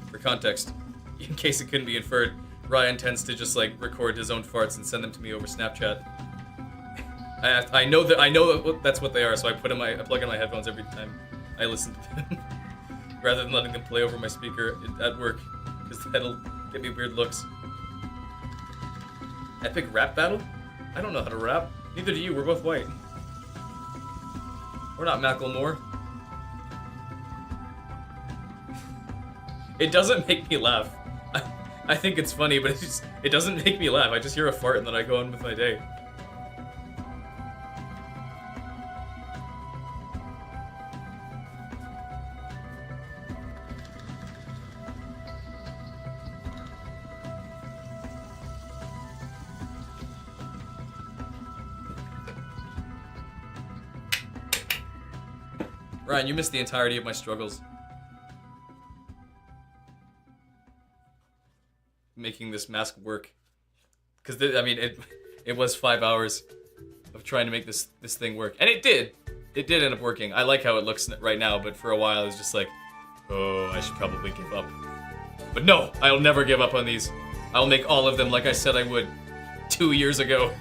For context, in case it couldn't be inferred, Ryan tends to just like record his own farts and send them to me over Snapchat. I know that's what they are, so I plug in my headphones every time I listen to them, rather than letting them play over my speaker at work, because that'll get me weird looks. Epic rap battle? I don't know how to rap. Neither do you. We're both white. We're not Macklemore. It doesn't make me laugh. I think it's funny, but it doesn't make me laugh. I just hear a fart and then I go on with my day. Ryan, you missed the entirety of my struggles. Making this mask work. Because, I mean, it was 5 hours of trying to make this thing work. And it did! it did end up working. I like how it looks right now, but for a while I was just like, oh, I should probably give up. But no, I'll never give up on these. I'll make all of them like I said I would 2 years ago.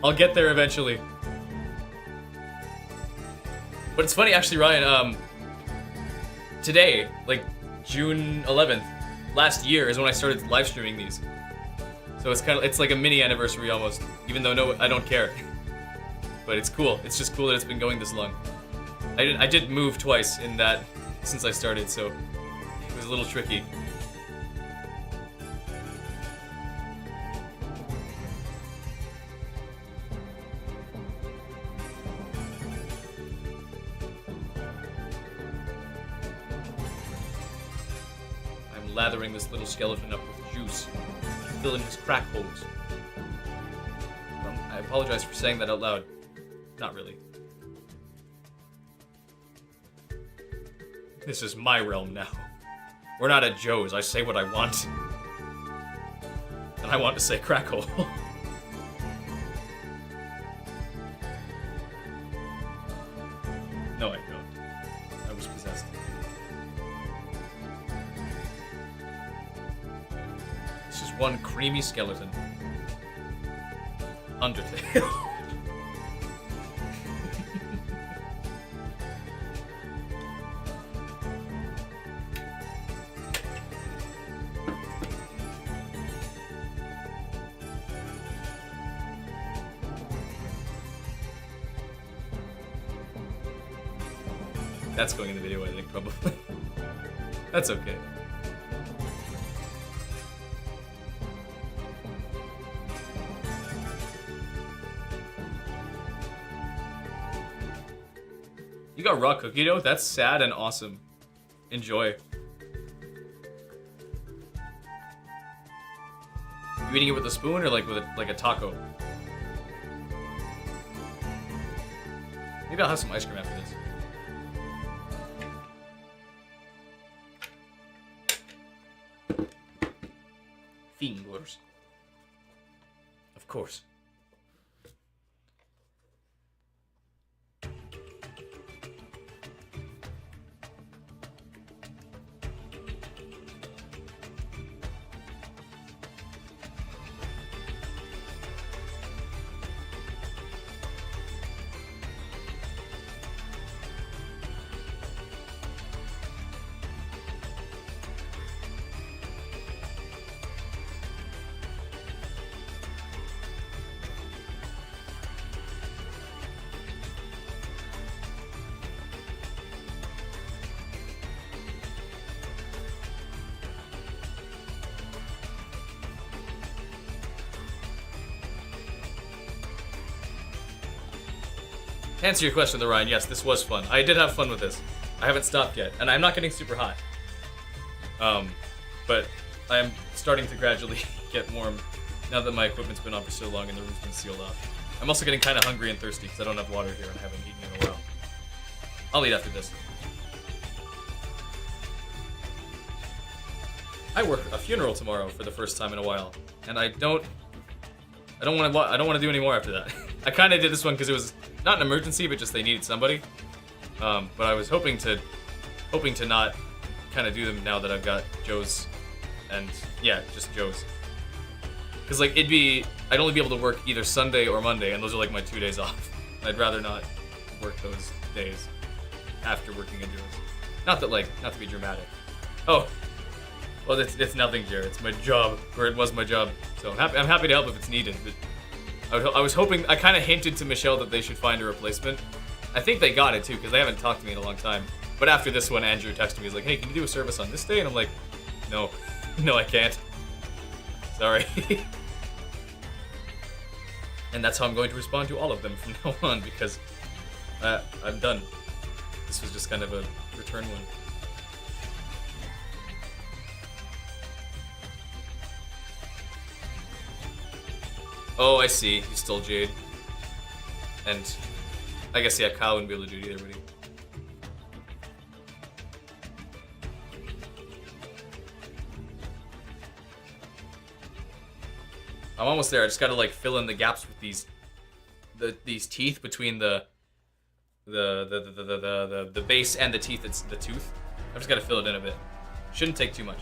I'll get there eventually. But it's funny, actually, Ryan, today, like June 11th, last year is when I started live streaming these. So it's like a mini anniversary almost, even though no, I don't care. But it's cool. It's just cool that it's been going this long. I did move twice in that since I started, so it was a little tricky. I'm lathering this little skeleton up with juice, filling his crack holes. I apologize for saying that out loud. Not really. This is my realm now. We're not at Joe's. I say what I want. And I want to say crack hole. No, I don't. I was possessed. This is one creamy skeleton. Undertale. That's going in the video, I think, probably. That's okay. You got raw cookie dough? That's sad and awesome. Enjoy. You eating it with a spoon or like with like a taco? Maybe I'll have some ice cream after this. Fingers. Of course. To answer your question, though, Ryan, yes, this was fun. I did have fun with this. I haven't stopped yet, and I'm not getting super hot. But I am starting to gradually get warm now that my equipment's been on for so long and the room's been sealed off. I'm also getting kind of hungry and thirsty because I don't have water here and I haven't eaten in a while. I'll eat after this. I work a funeral tomorrow for the first time in a while, and I don't want to do any more after that. I kind of did this one because it was not an emergency, but just they needed somebody. But I was hoping to not kind of do them now that I've got Joe's, and yeah, just Joe's. Because like I'd only be able to work either Sunday or Monday, and those are like my 2 days off. I'd rather not work those days after working in Joe's. Not to be dramatic. Oh, well, it's nothing, Jared. It's my job, or it was my job. So I'm happy to help if it's needed. But I was hoping, I kind of hinted to Michelle that they should find a replacement. I think they got it too, because they haven't talked to me in a long time. But after this one, Andrew texted me, he's like, hey, can you do a service on this day? And I'm like, no, I can't. Sorry. And that's how I'm going to respond to all of them from now on, because I'm done. This was just kind of a return one. Oh, I see. You stole Jade. And I guess, yeah, Kyle wouldn't be able to do it either, would he? I'm almost there. I just gotta like fill in the gaps with these teeth between the the base and the teeth. It's the tooth. I've just got to fill it in a bit. Shouldn't take too much.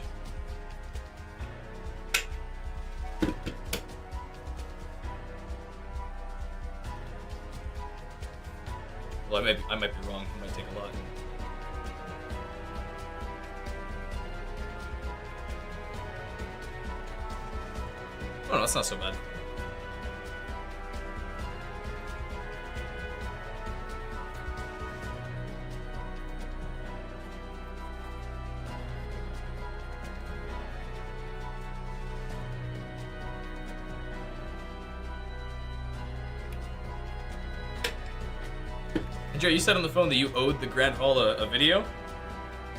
Well, I might be wrong. It might take a lot. Oh no, that's not so bad. And Joe, you said on the phone that you owed the Grand Hall a video?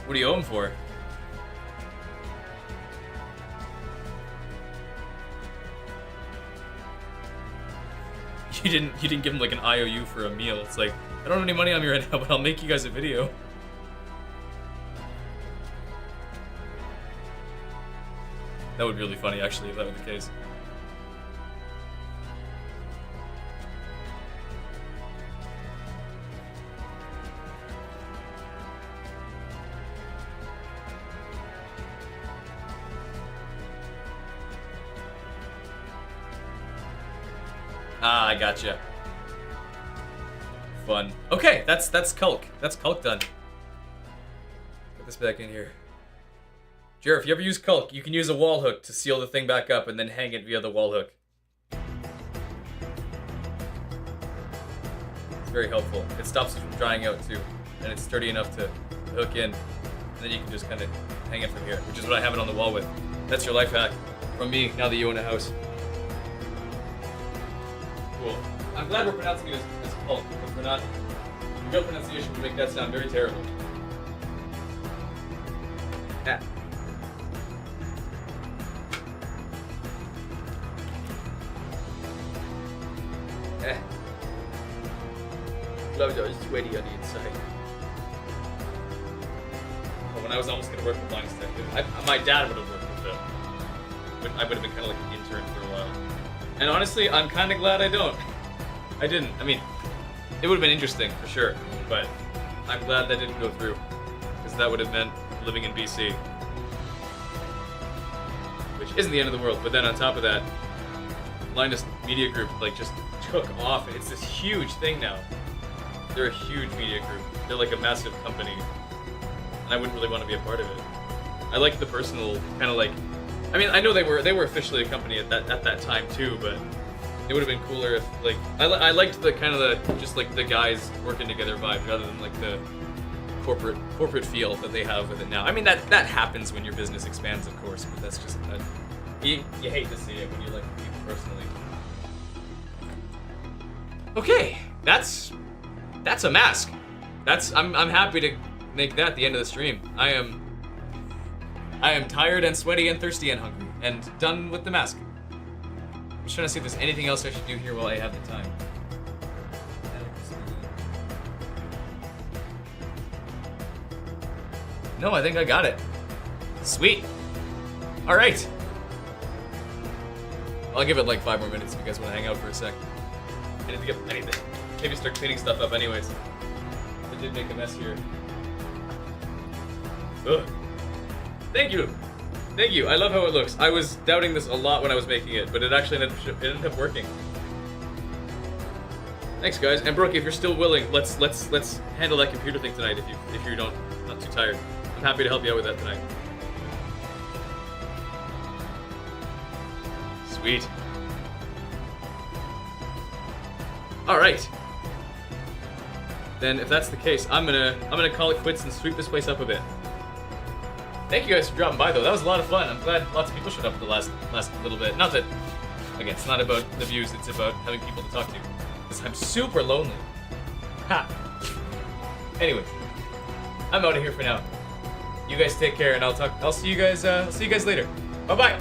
What do you owe him for? You didn't give him like an IOU for a meal. It's like, I don't have any money on me right now, but I'll make you guys a video. That would be really funny, actually, if that were the case. Ah, I gotcha. Fun. Okay, that's Culk. That's Culk done. Get this back in here. Jared, if you ever use Culk, you can use a wall hook to seal the thing back up and then hang it via the wall hook. It's very helpful. It stops it from drying out too, and it's sturdy enough to hook in. And then you can just kind of hang it from here, which is what I have it on the wall with. That's your life hack from me now that you own a house. Cool. I'm glad we're pronouncing it as Culk, because we're not. Real pronunciation would make that sound very terrible. Ah. Gloves are sweaty on the inside. Well, when I was almost gonna work with Blind Detective, my dad would have worked with them. But I would have been kind of like an intern for a while. And honestly, I'm kind of glad I don't. I didn't. I mean, it would have been interesting for sure, but I'm glad that didn't go through, because that would have meant living in BC, which isn't the end of the world. But then on top of that, Blindest Media Group like just took off. It's this huge thing now. They're a huge media group. They're like a massive company, and I wouldn't really want to be a part of it. I like the personal kind of like. I mean, I know they were officially a company at that time too, but it would have been cooler if like I liked the kind of the just like the guys working together vibe rather than like the corporate feel that they have with it now. I mean that happens when your business expands, of course, but that's just you hate to see it when you like people personally. Okay, that's a mask. I'm happy to make that the end of the stream. I am tired and sweaty and thirsty and hungry and done with the mask. I'm just trying to see if there's anything else I should do here while I have the time. No, I think I got it. Sweet. All right. I'll give it like 5 more minutes if you guys want to hang out for a sec. I need to get anything. Maybe start cleaning stuff up anyways. I did make a mess here. Ugh. Thank you. Thank you. I love how it looks. I was doubting this a lot when I was making it, but it actually ended up working. Thanks, guys. And Brooke, if you're still willing, let's handle that computer thing tonight. If you're not too tired, I'm happy to help you out with that tonight. Sweet. All right. Then, if that's the case, I'm gonna call it quits and sweep this place up a bit. Thank you guys for dropping by, though. That was a lot of fun. I'm glad lots of people showed up for the last little bit. Not that, again, it's not about the views. It's about having people to talk to. Because I'm super lonely. Ha. Anyway, I'm out of here for now. You guys take care, and I'll see you guys later. Bye bye.